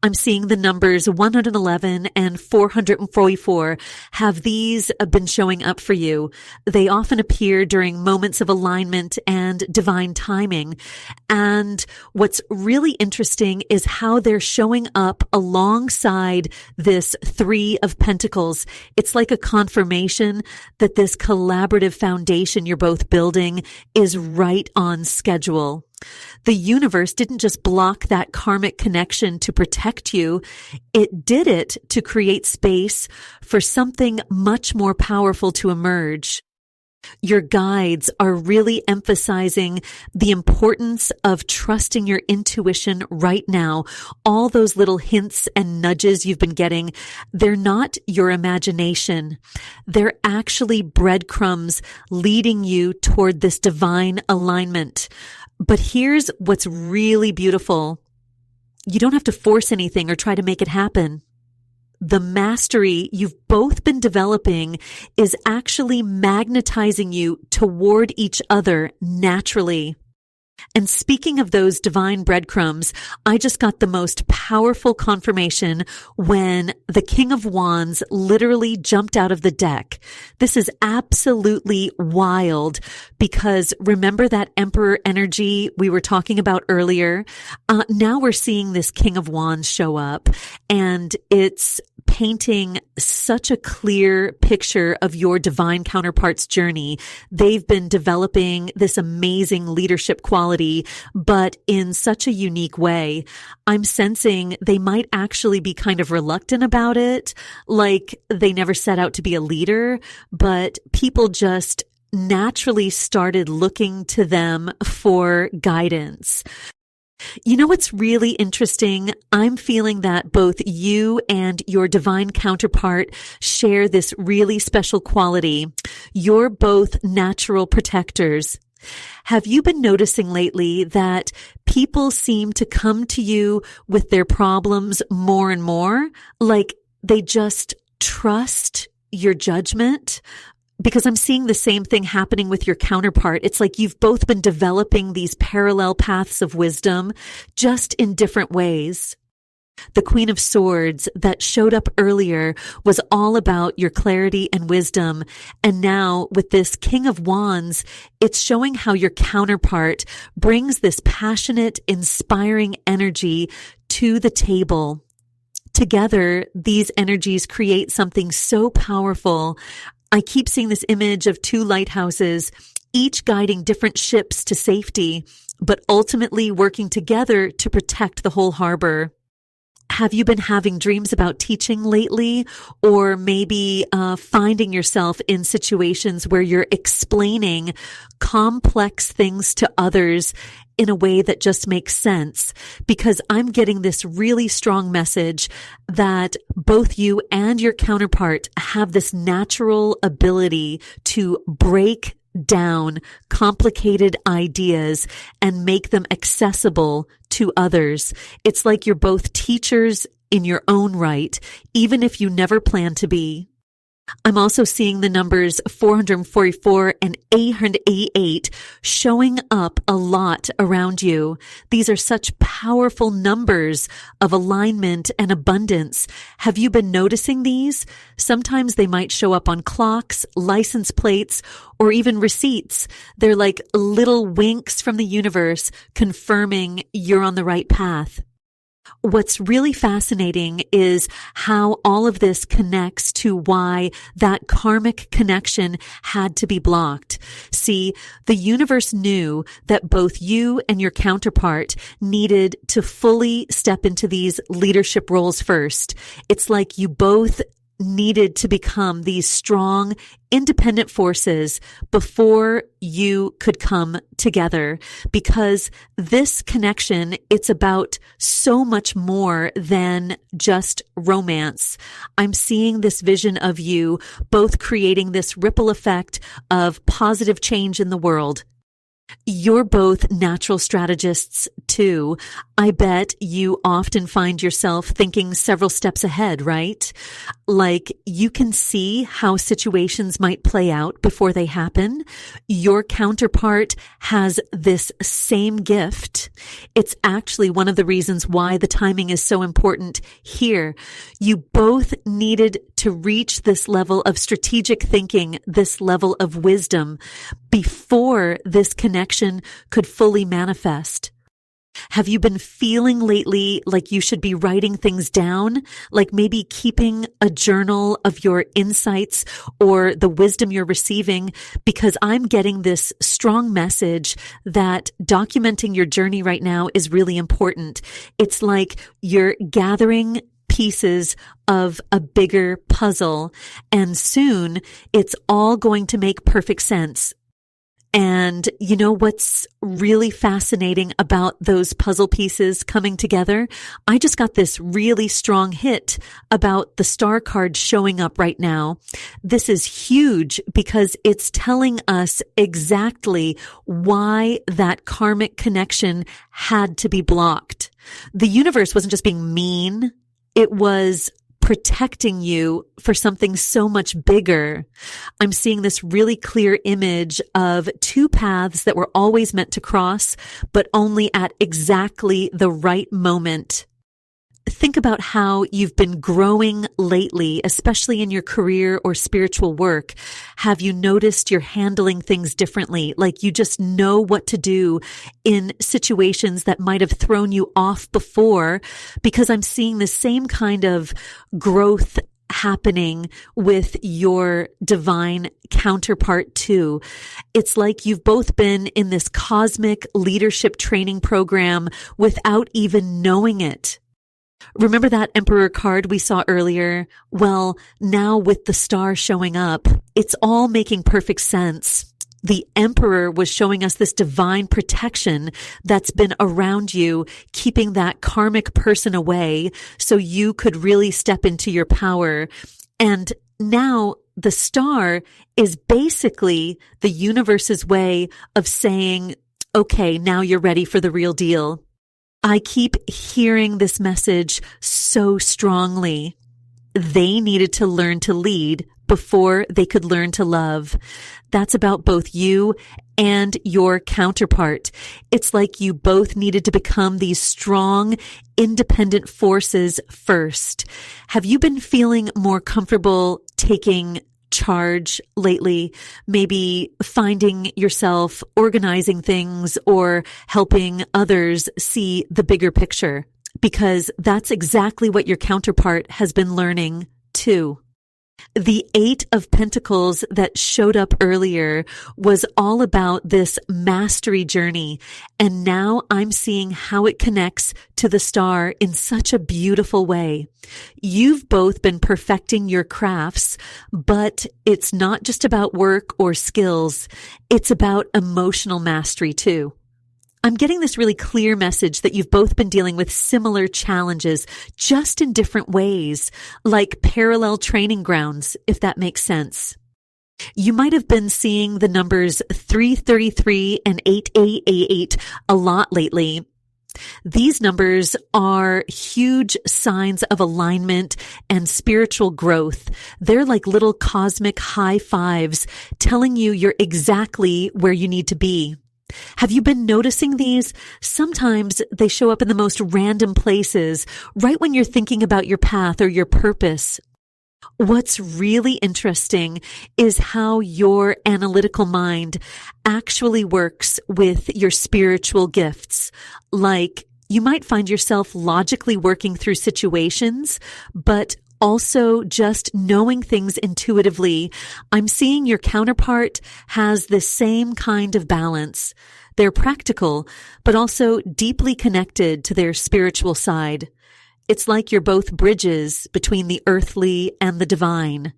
I'm seeing the numbers 111 and 444. Have these been showing up for you? They often appear during moments of alignment and divine timing. And what's really interesting is how they're showing up alongside this Three of Pentacles. It's like a confirmation that this collaborative foundation you're both building is right on schedule. The universe didn't just block that karmic connection to protect you. It did it to create space for something much more powerful to emerge. Your guides are really emphasizing the importance of trusting your intuition right now. All those little hints and nudges you've been getting, they're not your imagination. They're actually breadcrumbs leading you toward this divine alignment. But here's what's really beautiful. You don't have to force anything or try to make it happen. The mastery you've both been developing is actually magnetizing you toward each other naturally. And speaking of those divine breadcrumbs, I just got the most powerful confirmation when the King of Wands literally jumped out of the deck. This is absolutely wild because remember that Emperor energy we were talking about earlier? Now we're seeing this King of Wands show up, and it's painting such a clear picture of your divine counterpart's journey. They've been developing this amazing leadership quality, but in such a unique way. I'm sensing they might actually be kind of reluctant about it, like they never set out to be a leader, but people just naturally started looking to them for guidance. You know what's really interesting? I'm feeling that both you and your divine counterpart share this really special quality. You're both natural protectors. Have you been noticing lately that people seem to come to you with their problems more and more? Like they just trust your judgment? Because I'm seeing the same thing happening with your counterpart. It's like you've both been developing these parallel paths of wisdom, just in different ways. The Queen of Swords that showed up earlier was all about your clarity and wisdom. And now with this King of Wands, it's showing how your counterpart brings this passionate, inspiring energy to the table. Together, these energies create something so powerful. I keep seeing this image of two lighthouses, each guiding different ships to safety, but ultimately working together to protect the whole harbor. Have you been having dreams about teaching lately, or maybe finding yourself in situations where you're explaining complex things to others in a way that just makes sense? Because I'm getting this really strong message that both you and your counterpart have this natural ability to break down complicated ideas and make them accessible to others. It's like you're both teachers in your own right, even if you never plan to be. I'm also seeing the numbers 444 and 888 showing up a lot around you. These are such powerful numbers of alignment and abundance. Have you been noticing these? Sometimes they might show up on clocks, license plates, or even receipts. They're like little winks from the universe confirming you're on the right path. What's really fascinating is how all of this connects to why that karmic connection had to be blocked. See, the universe knew that both you and your counterpart needed to fully step into these leadership roles first. It's like you both needed to become these strong, independent forces before you could come together, because this connection, it's about so much more than just romance. I'm seeing this vision of you both creating this ripple effect of positive change in the world. You're both natural strategists too. I bet you often find yourself thinking several steps ahead, right? Like you can see how situations might play out before they happen. Your counterpart has this same gift. It's actually one of the reasons why the timing is so important here. You both needed to reach this level of strategic thinking, this level of wisdom before this connection could fully manifest. Have you been feeling lately like you should be writing things down, like maybe keeping a journal of your insights or the wisdom you're receiving? Because I'm getting this strong message that documenting your journey right now is really important. It's like you're gathering pieces of a bigger puzzle, and soon it's all going to make perfect sense. And you know what's really fascinating about those puzzle pieces coming together? I just got this really strong hit about the star card showing up right now. This is huge because it's telling us exactly why that karmic connection had to be blocked. The universe wasn't just being mean. It was protecting you for something so much bigger. I'm seeing this really clear image of two paths that were always meant to cross, but only at exactly the right moment. Think about how you've been growing lately, especially in your career or spiritual work. Have you noticed you're handling things differently? Like you just know what to do in situations that might have thrown you off before? Because I'm seeing the same kind of growth happening with your divine counterpart too. It's like you've both been in this cosmic leadership training program without even knowing it. Remember that Emperor card we saw earlier? Well, now with the star showing up, it's all making perfect sense. The Emperor was showing us this divine protection that's been around you, keeping that karmic person away so you could really step into your power. And now the star is basically the universe's way of saying, okay, now you're ready for the real deal. I keep hearing this message so strongly. They needed to learn to lead before they could learn to love. That's about both you and your counterpart. It's like you both needed to become these strong, independent forces first. Have you been feeling more comfortable taking charge lately? Maybe finding yourself organizing things or helping others see the bigger picture, because that's exactly what your counterpart has been learning too. The Eight of Pentacles that showed up earlier was all about this mastery journey. And now I'm seeing how it connects to the star in such a beautiful way. You've both been perfecting your crafts, but it's not just about work or skills. It's about emotional mastery too. I'm getting this really clear message that you've both been dealing with similar challenges, just in different ways, like parallel training grounds, if that makes sense. You might have been seeing the numbers 333 and 8888 a lot lately. These numbers are huge signs of alignment and spiritual growth. They're like little cosmic high fives telling you you're exactly where you need to be. Have you been noticing these? Sometimes they show up in the most random places, right when you're thinking about your path or your purpose. What's really interesting is how your analytical mind actually works with your spiritual gifts. Like, you might find yourself logically working through situations, but also just knowing things intuitively. I'm seeing your counterpart has the same kind of balance. They're practical, but also deeply connected to their spiritual side. It's like you're both bridges between the earthly and the divine.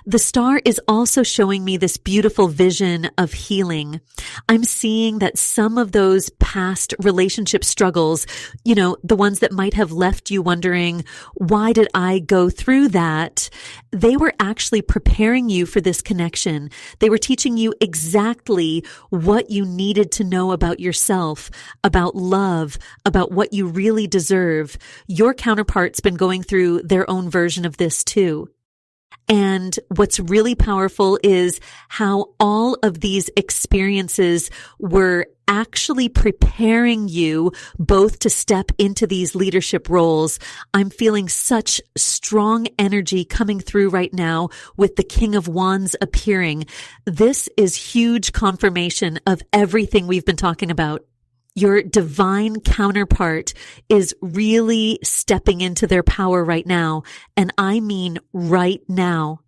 The star is also showing me this beautiful vision of healing. I'm seeing that some of those past relationship struggles, the ones that might have left you wondering, why did I go through that? They were actually preparing you for this connection. They were teaching you exactly what you needed to know about yourself, about love, about what you really deserve. Your counterpart's been going through their own version of this too. And what's really powerful is how all of these experiences were actually preparing you both to step into these leadership roles. I'm feeling such strong energy coming through right now with the King of Wands appearing. This is huge confirmation of everything we've been talking about. Your divine counterpart is really stepping into their power right now. And I mean right now.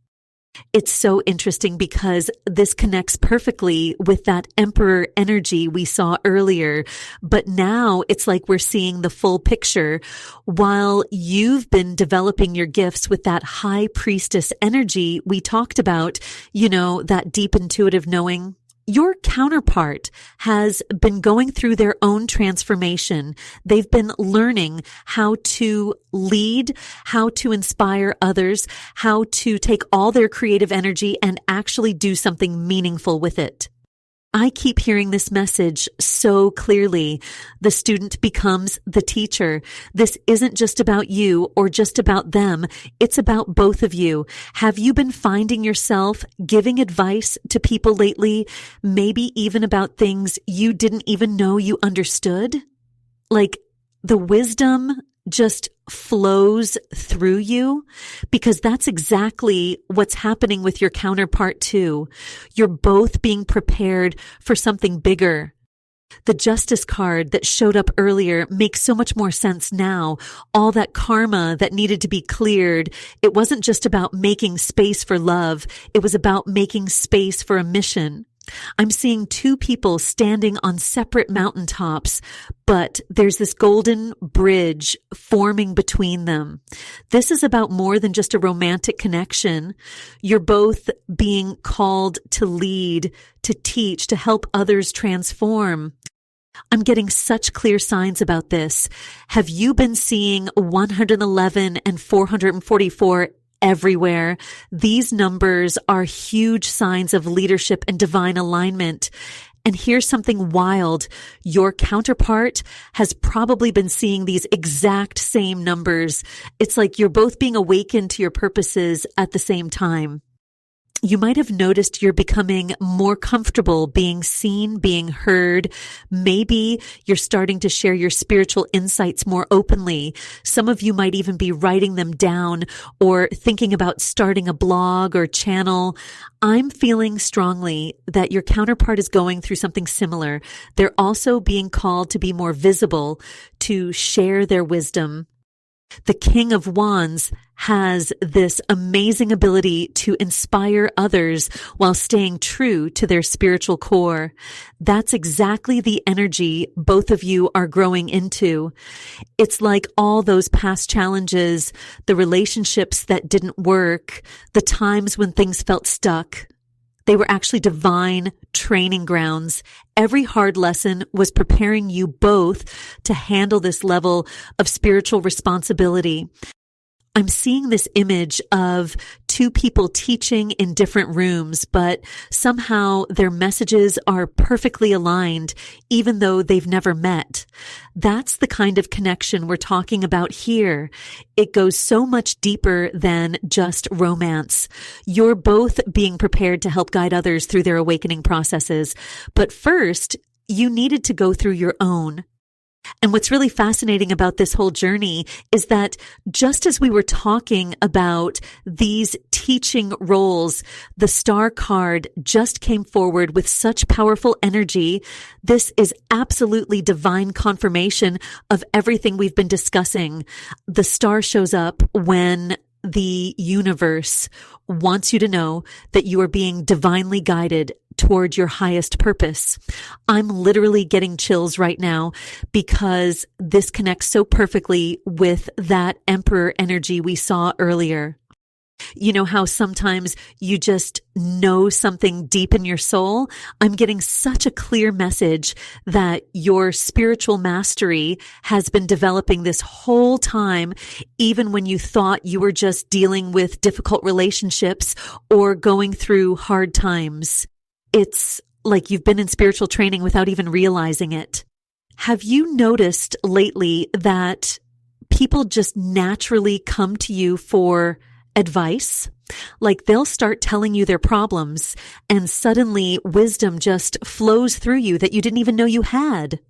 It's so interesting because this connects perfectly with that Emperor energy we saw earlier. But now it's like we're seeing the full picture. While you've been developing your gifts with that High Priestess energy we talked about, that deep intuitive knowing, your counterpart has been going through their own transformation. They've been learning how to lead, how to inspire others, how to take all their creative energy and actually do something meaningful with it. I keep hearing this message so clearly. The student becomes the teacher. This isn't just about you or just about them. It's about both of you. Have you been finding yourself giving advice to people lately, maybe even about things you didn't even know you understood? Like, the wisdom just flows through you, because that's exactly what's happening with your counterpart too. You're both being prepared for something bigger. The Justice card that showed up earlier makes so much more sense now. All that karma that needed to be cleared, it wasn't just about making space for love. It was about making space for a mission. I'm seeing two people standing on separate mountaintops, but there's this golden bridge forming between them. This is about more than just a romantic connection. You're both being called to lead, to teach, to help others transform. I'm getting such clear signs about this. Have you been seeing 111 and 444 everywhere? These numbers are huge signs of leadership and divine alignment. And here's something wild. Your counterpart has probably been seeing these exact same numbers. It's like you're both being awakened to your purposes at the same time. You might have noticed you're becoming more comfortable being seen, being heard. Maybe you're starting to share your spiritual insights more openly. Some of you might even be writing them down or thinking about starting a blog or channel. I'm feeling strongly that your counterpart is going through something similar. They're also being called to be more visible, to share their wisdom. The King of Wands has this amazing ability to inspire others while staying true to their spiritual core. That's exactly the energy both of you are growing into. It's like all those past challenges, the relationships that didn't work, the times when things felt stuck. They were actually divine training grounds. Every hard lesson was preparing you both to handle this level of spiritual responsibility. I'm seeing this image of two people teaching in different rooms, but somehow their messages are perfectly aligned, even though they've never met. That's the kind of connection we're talking about here. It goes so much deeper than just romance. You're both being prepared to help guide others through their awakening processes. But first, you needed to go through your own. And what's really fascinating about this whole journey is that just as we were talking about these teaching roles, the star card just came forward with such powerful energy. This is absolutely divine confirmation of everything we've been discussing. The star shows up when the universe wants you to know that you are being divinely guided toward your highest purpose. I'm literally getting chills right now because this connects so perfectly with that Emperor energy we saw earlier. You know how sometimes you just know something deep in your soul? I'm getting such a clear message that your spiritual mastery has been developing this whole time, even when you thought you were just dealing with difficult relationships or going through hard times. It's like you've been in spiritual training without even realizing it. Have you noticed lately that people just naturally come to you for advice? Like they'll start telling you their problems and suddenly wisdom just flows through you that you didn't even know you had.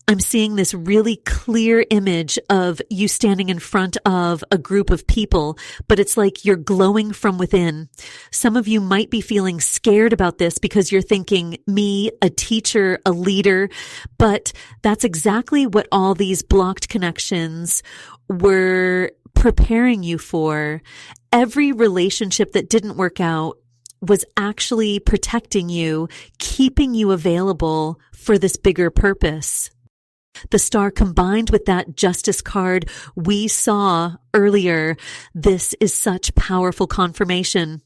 I'm seeing this really clear image of you standing in front of a group of people, but it's like you're glowing from within. Some of you might be feeling scared about this because you're thinking, me, a teacher, a leader, but that's exactly what all these blocked connections were preparing you for. Every relationship that didn't work out was actually protecting you, keeping you available for this bigger purpose. The star combined with that justice card we saw earlier, this is such powerful confirmation.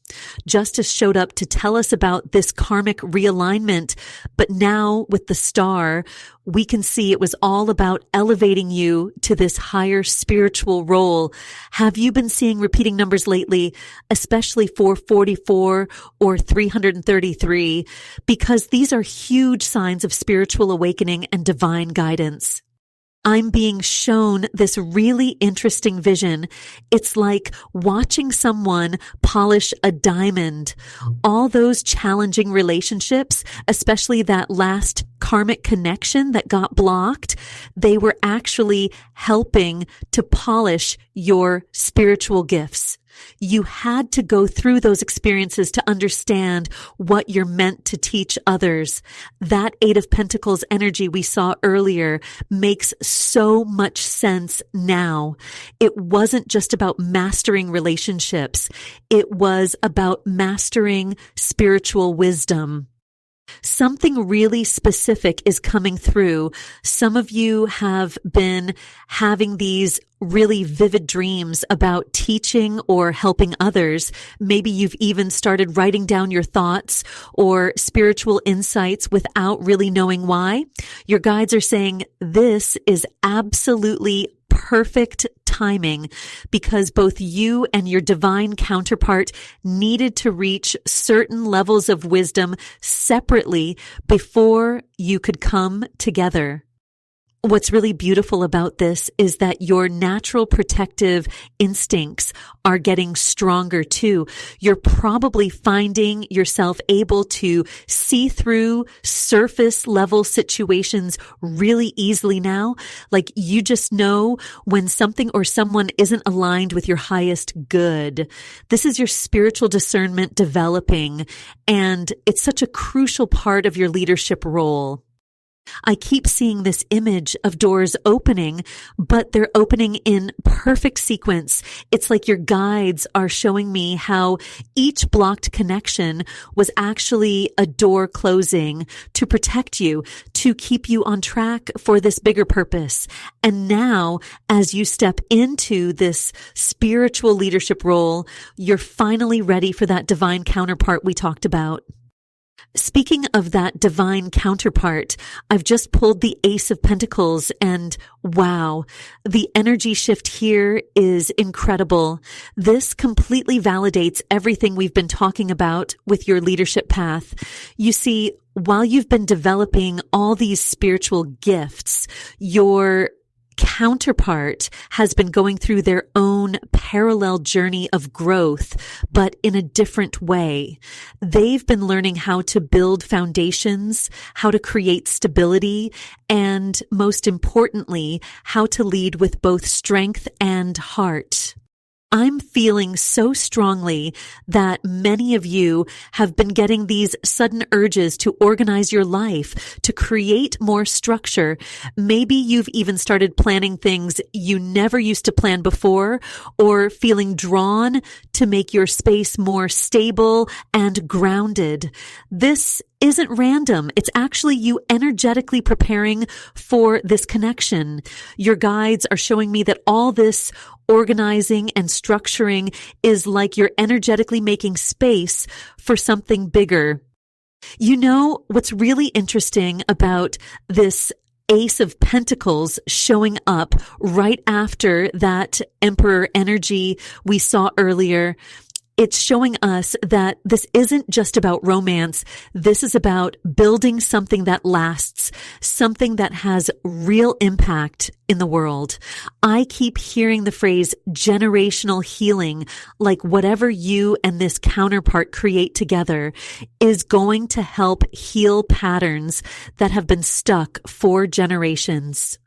Justice showed up to tell us about this karmic realignment, but now with the star, we can see it was all about elevating you to this higher spiritual role. Have you been seeing repeating numbers lately, especially 444 or 333? Because these are huge signs of spiritual awakening and divine guidance. I'm being shown this really interesting vision. It's like watching someone polish a diamond. All those challenging relationships, especially that last karmic connection that got blocked, they were actually helping to polish your spiritual gifts. You had to go through those experiences to understand what you're meant to teach others. That Eight of Pentacles energy we saw earlier makes so much sense now. It wasn't just about mastering relationships. It was about mastering spiritual wisdom. Something really specific is coming through. Some of you have been having these really vivid dreams about teaching or helping others. Maybe you've even started writing down your thoughts or spiritual insights without really knowing why. Your guides are saying this is absolutely perfect timing because both you and your divine counterpart needed to reach certain levels of wisdom separately before you could come together. What's really beautiful about this is that your natural protective instincts are getting stronger too. You're probably finding yourself able to see through surface level situations really easily now. Like you just know when something or someone isn't aligned with your highest good. This is your spiritual discernment developing, and it's such a crucial part of your leadership role. I keep seeing this image of doors opening, but they're opening in perfect sequence. It's like your guides are showing me how each blocked connection was actually a door closing to protect you, to keep you on track for this bigger purpose. And now, as you step into this spiritual leadership role, you're finally ready for that divine counterpart we talked about. Speaking of that divine counterpart, I've just pulled the Ace of Pentacles, and wow, the energy shift here is incredible. This completely validates everything we've been talking about with your leadership path. You see, while you've been developing all these spiritual gifts, your counterpart has been going through their own parallel journey of growth, but in a different way. They've been learning how to build foundations, how to create stability, and most importantly, how to lead with both strength and heart. I'm feeling so strongly that many of you have been getting these sudden urges to organize your life, to create more structure. Maybe you've even started planning things you never used to plan before, or feeling drawn to make your space more stable and grounded. This isn't random. It's actually you energetically preparing for this connection. Your guides are showing me that all this organizing and structuring is like you're energetically making space for something bigger. You know, what's really interesting about this Ace of Pentacles showing up right after that Emperor energy we saw earlier, it's showing us that this isn't just about romance. This is about building something that lasts, something that has real impact in the world. I keep hearing the phrase generational healing, like whatever you and this counterpart create together is going to help heal patterns that have been stuck for generations.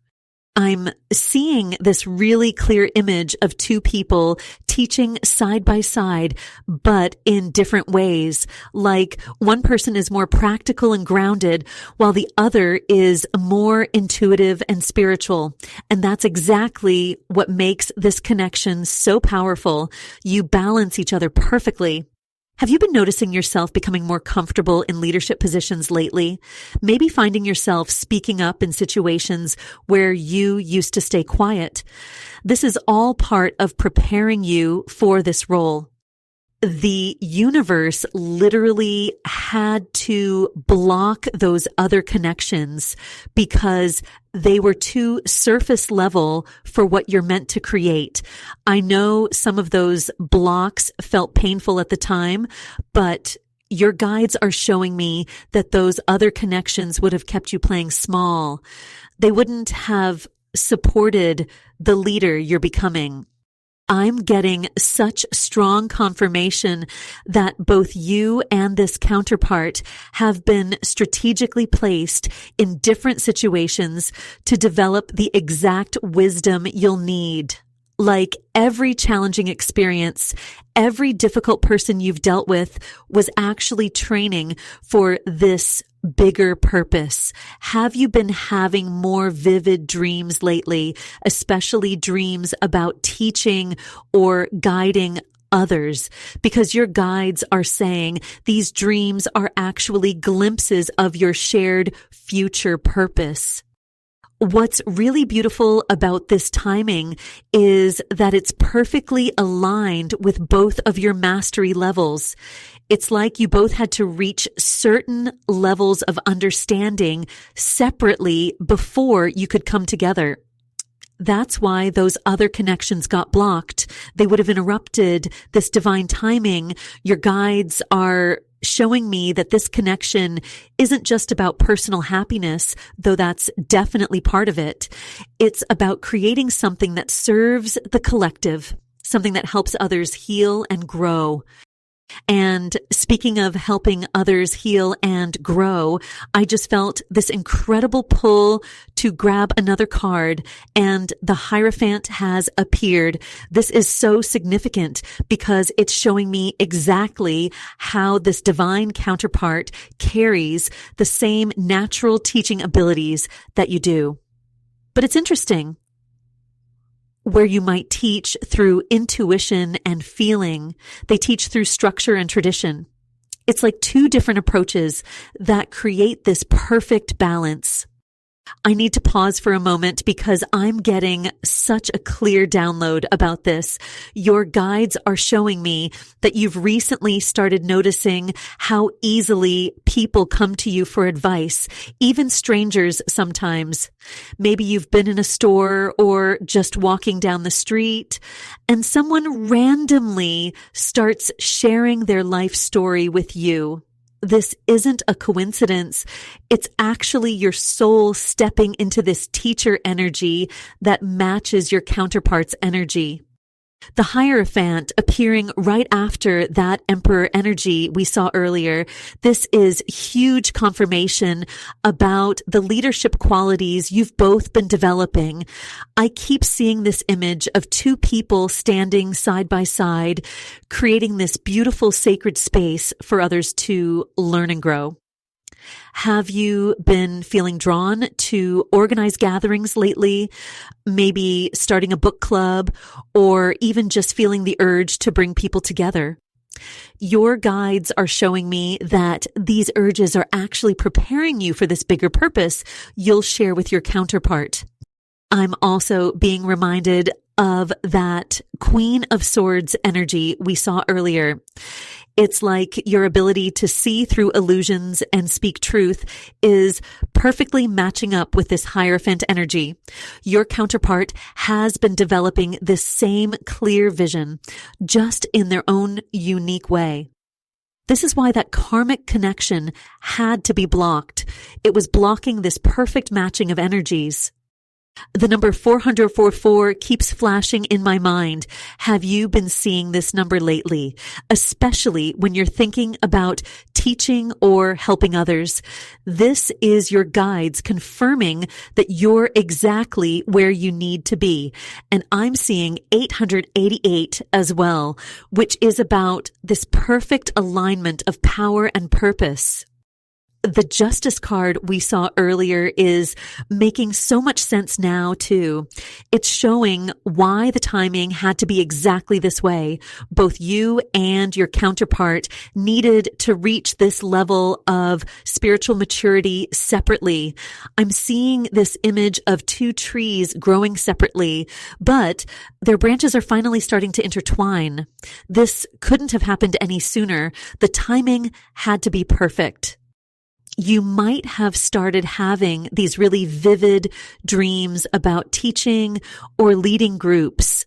I'm seeing this really clear image of two people teaching side by side, but in different ways. Like one person is more practical and grounded, while the other is more intuitive and spiritual. And that's exactly what makes this connection so powerful. You balance each other perfectly. Have you been noticing yourself becoming more comfortable in leadership positions lately? Maybe finding yourself speaking up in situations where you used to stay quiet. This is all part of preparing you for this role. The universe literally had to block those other connections because they were too surface level for what you're meant to create. I know some of those blocks felt painful at the time, but your guides are showing me that those other connections would have kept you playing small. They wouldn't have supported the leader you're becoming. I'm getting such strong confirmation that both you and this counterpart have been strategically placed in different situations to develop the exact wisdom you'll need. Like every challenging experience, every difficult person you've dealt with was actually training for this bigger purpose. Have you been having more vivid dreams lately, especially dreams about teaching or guiding others? Because your guides are saying these dreams are actually glimpses of your shared future purpose. What's really beautiful about this timing is that it's perfectly aligned with both of your mastery levels. It's like you both had to reach certain levels of understanding separately before you could come together. That's why those other connections got blocked. They would have interrupted this divine timing. Your guides are showing me that this connection isn't just about personal happiness, though that's definitely part of it. It's about creating something that serves the collective, something that helps others heal and grow. And speaking of helping others heal and grow, I just felt this incredible pull to grab another card, and the Hierophant has appeared. This is so significant because it's showing me exactly how this divine counterpart carries the same natural teaching abilities that you do. But it's interesting. Where you might teach through intuition and feeling, they teach through structure and tradition. It's like two different approaches that create this perfect balance. I need to pause for a moment because I'm getting such a clear download about this. Your guides are showing me that you've recently started noticing how easily people come to you for advice, even strangers sometimes. Maybe you've been in a store or just walking down the street, and someone randomly starts sharing their life story with you. This isn't a coincidence. It's actually your soul stepping into this teacher energy that matches your counterpart's energy. The Hierophant appearing right after that Emperor energy we saw earlier. This is huge confirmation about the leadership qualities you've both been developing. I keep seeing this image of two people standing side by side, creating this beautiful sacred space for others to learn and grow. Have you been feeling drawn to organize gatherings lately? Maybe starting a book club, or even just feeling the urge to bring people together? Your guides are showing me that these urges are actually preparing you for this bigger purpose you'll share with your counterpart. I'm also being reminded of that Queen of Swords energy we saw earlier. It's like your ability to see through illusions and speak truth is perfectly matching up with this Hierophant energy. Your counterpart has been developing this same clear vision, just in their own unique way. This is why that karmic connection had to be blocked. It was blocking this perfect matching of energies. The number 444 keeps flashing in my mind. Have you been seeing this number lately? Especially when you're thinking about teaching or helping others. This is your guides confirming that you're exactly where you need to be. And I'm seeing 888 as well, which is about this perfect alignment of power and purpose. The Justice card we saw earlier is making so much sense now, too. It's showing why the timing had to be exactly this way. Both you and your counterpart needed to reach this level of spiritual maturity separately. I'm seeing this image of two trees growing separately, but their branches are finally starting to intertwine. This couldn't have happened any sooner. The timing had to be perfect. You might have started having these really vivid dreams about teaching or leading groups.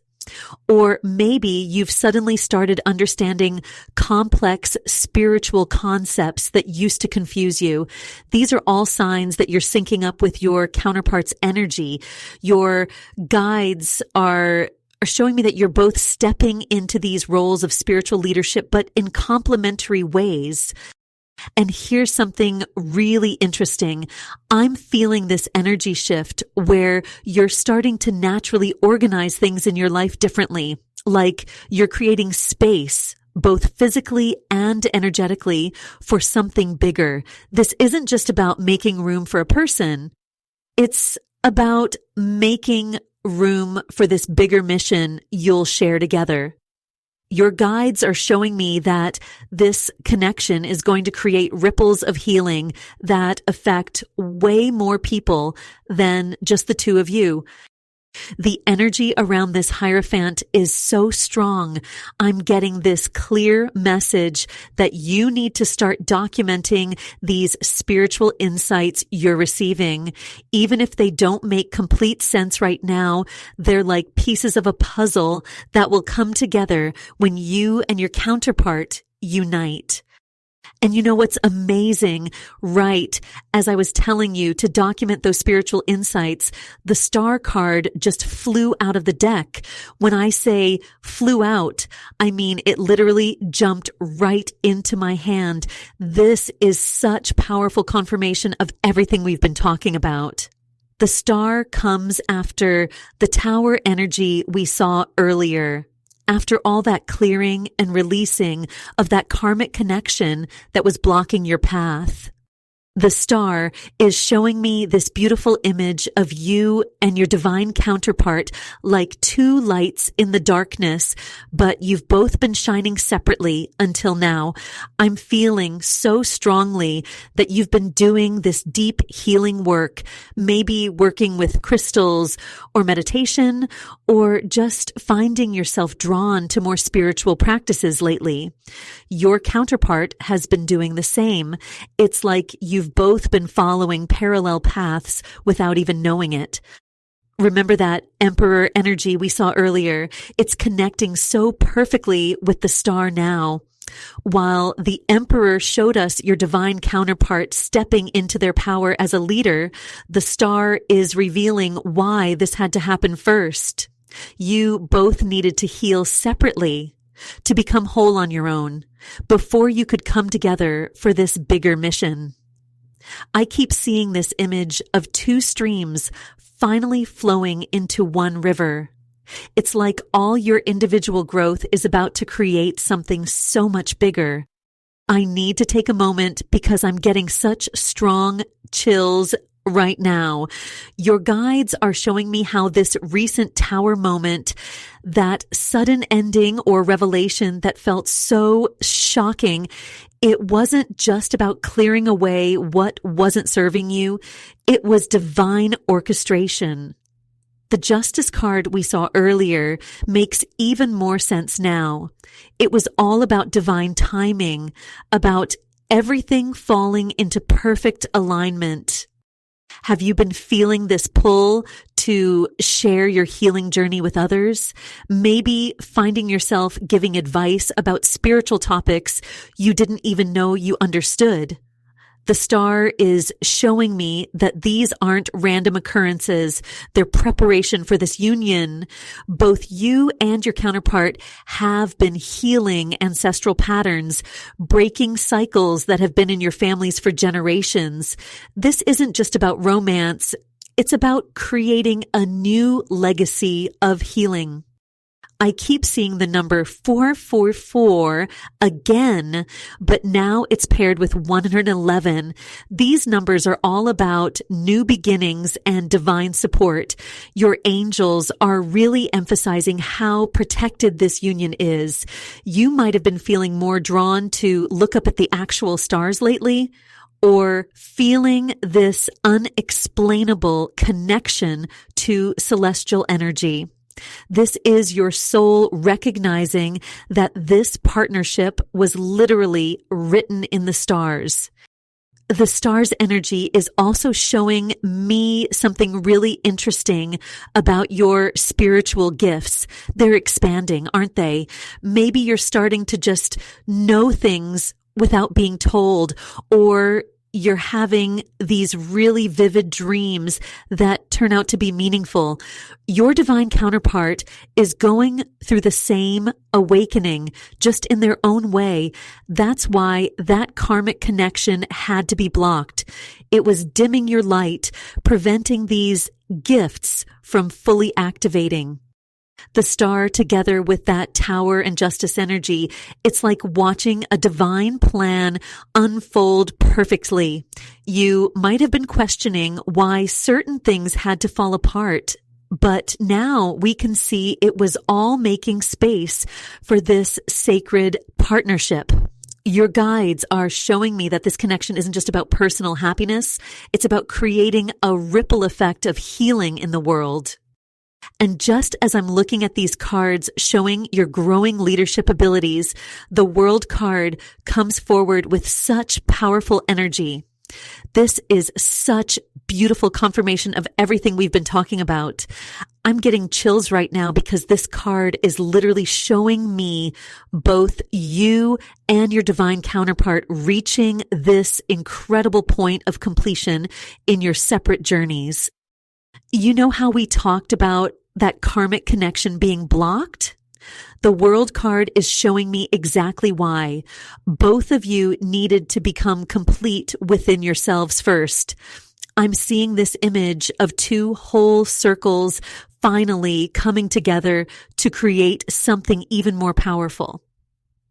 Or maybe you've suddenly started understanding complex spiritual concepts that used to confuse you. These are all signs that you're syncing up with your counterpart's energy. Your guides are showing me that you're both stepping into these roles of spiritual leadership, but in complementary ways. And here's something really interesting. I'm feeling this energy shift where you're starting to naturally organize things in your life differently. Like you're creating space, both physically and energetically, for something bigger. This isn't just about making room for a person. It's about making room for this bigger mission you'll share together. Your guides are showing me that this connection is going to create ripples of healing that affect way more people than just the two of you. The energy around this Hierophant is so strong. I'm getting this clear message that you need to start documenting these spiritual insights you're receiving. Even if they don't make complete sense right now, they're like pieces of a puzzle that will come together when you and your counterpart unite. And you know what's amazing? Right as I was telling you to document those spiritual insights, the star card just flew out of the deck. When I say flew out, I mean it literally jumped right into my hand. This is such powerful confirmation of everything we've been talking about. The star comes after the tower energy we saw earlier. After all that clearing and releasing of that karmic connection that was blocking your path. The star is showing me this beautiful image of you and your divine counterpart like two lights in the darkness, but you've both been shining separately until now. I'm feeling so strongly that you've been doing this deep healing work, maybe working with crystals or meditation, or just finding yourself drawn to more spiritual practices lately. Your counterpart has been doing the same. It's like you've both been following parallel paths without even knowing it. Remember that Emperor energy we saw earlier? It's connecting so perfectly with the star now. While the Emperor showed us your divine counterpart stepping into their power as a leader, the star is revealing why this had to happen first. You both needed to heal separately to become whole on your own before you could come together for this bigger mission. I keep seeing this image of two streams finally flowing into one river. It's like all your individual growth is about to create something so much bigger. I need to take a moment because I'm getting such strong chills right now. Your guides are showing me how this recent tower moment, that sudden ending or revelation that felt so shocking, it wasn't just about clearing away what wasn't serving you. It was divine orchestration. The Justice card we saw earlier makes even more sense now. It was all about divine timing, about everything falling into perfect alignment. Have you been feeling this pull to share your healing journey with others? Maybe finding yourself giving advice about spiritual topics you didn't even know you understood. The star is showing me that these aren't random occurrences. They're preparation for this union. Both you and your counterpart have been healing ancestral patterns, breaking cycles that have been in your families for generations. This isn't just about romance. It's about creating a new legacy of healing. I keep seeing the number 444 again, but now it's paired with 111. These numbers are all about new beginnings and divine support. Your angels are really emphasizing how protected this union is. You might have been feeling more drawn to look up at the actual stars lately, or feeling this unexplainable connection to celestial energy. This is your soul recognizing that this partnership was literally written in the stars. The stars' energy is also showing me something really interesting about your spiritual gifts. They're expanding, aren't they? Maybe you're starting to just know things without being told, or you're having these really vivid dreams that turn out to be meaningful. Your divine counterpart is going through the same awakening, just in their own way. That's why that karmic connection had to be blocked. It was dimming your light, preventing these gifts from fully activating. The star together with that tower and justice energy, it's like watching a divine plan unfold perfectly. You might have been questioning why certain things had to fall apart, but now we can see it was all making space for this sacred partnership. Your guides are showing me that this connection isn't just about personal happiness. It's about creating a ripple effect of healing in the world. And just as I'm looking at these cards showing your growing leadership abilities, the World card comes forward with such powerful energy. This is such beautiful confirmation of everything we've been talking about. I'm getting chills right now because this card is literally showing me both you and your divine counterpart reaching this incredible point of completion in your separate journeys. You know how we talked about that karmic connection being blocked? The World card is showing me exactly why. Both of you needed to become complete within yourselves first. I'm seeing this image of two whole circles finally coming together to create something even more powerful.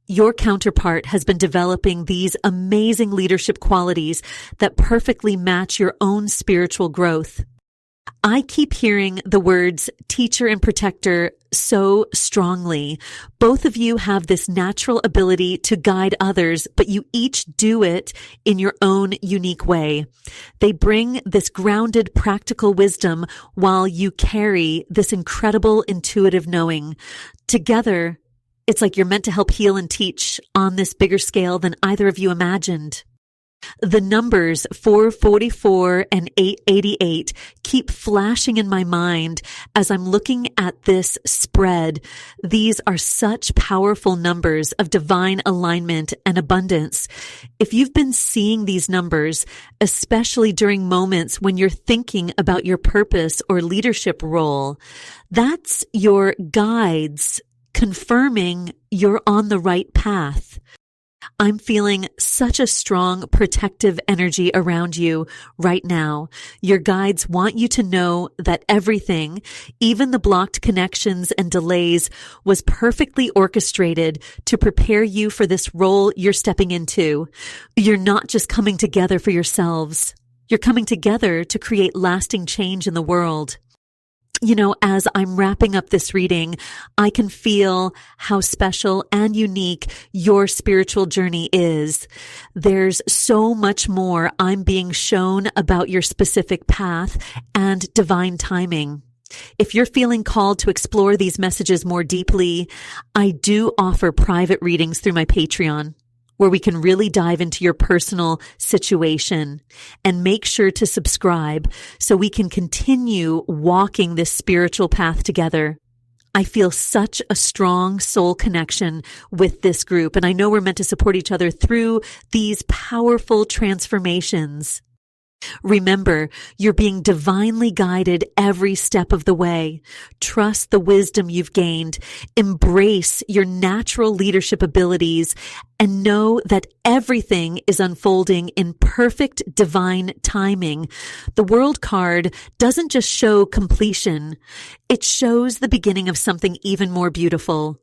Your counterpart has been developing these amazing leadership qualities that perfectly match your own spiritual growth. I keep hearing the words teacher and protector so strongly. Both of you have this natural ability to guide others, but you each do it in your own unique way. They bring this grounded, practical wisdom while you carry this incredible intuitive knowing. Together, it's like you're meant to help heal and teach on this bigger scale than either of you imagined. The numbers 444 and 888 keep flashing in my mind as I'm looking at this spread. These are such powerful numbers of divine alignment and abundance. If you've been seeing these numbers, especially during moments when you're thinking about your purpose or leadership role, that's your guides confirming you're on the right path. I'm feeling such a strong protective energy around you right now. Your guides want you to know that everything, even the blocked connections and delays, was perfectly orchestrated to prepare you for this role you're stepping into. You're not just coming together for yourselves. You're coming together to create lasting change in the world. You know, as I'm wrapping up this reading, I can feel how special and unique your spiritual journey is. There's so much more I'm being shown about your specific path and divine timing. If you're feeling called to explore these messages more deeply, I do offer private readings through my Patreon, where we can really dive into your personal situation. And make sure to subscribe so we can continue walking this spiritual path together. I feel such a strong soul connection with this group, and I know we're meant to support each other through these powerful transformations. Remember, you're being divinely guided every step of the way. Trust the wisdom you've gained. Embrace your natural leadership abilities and know that everything is unfolding in perfect divine timing. The World card doesn't just show completion. It shows the beginning of something even more beautiful.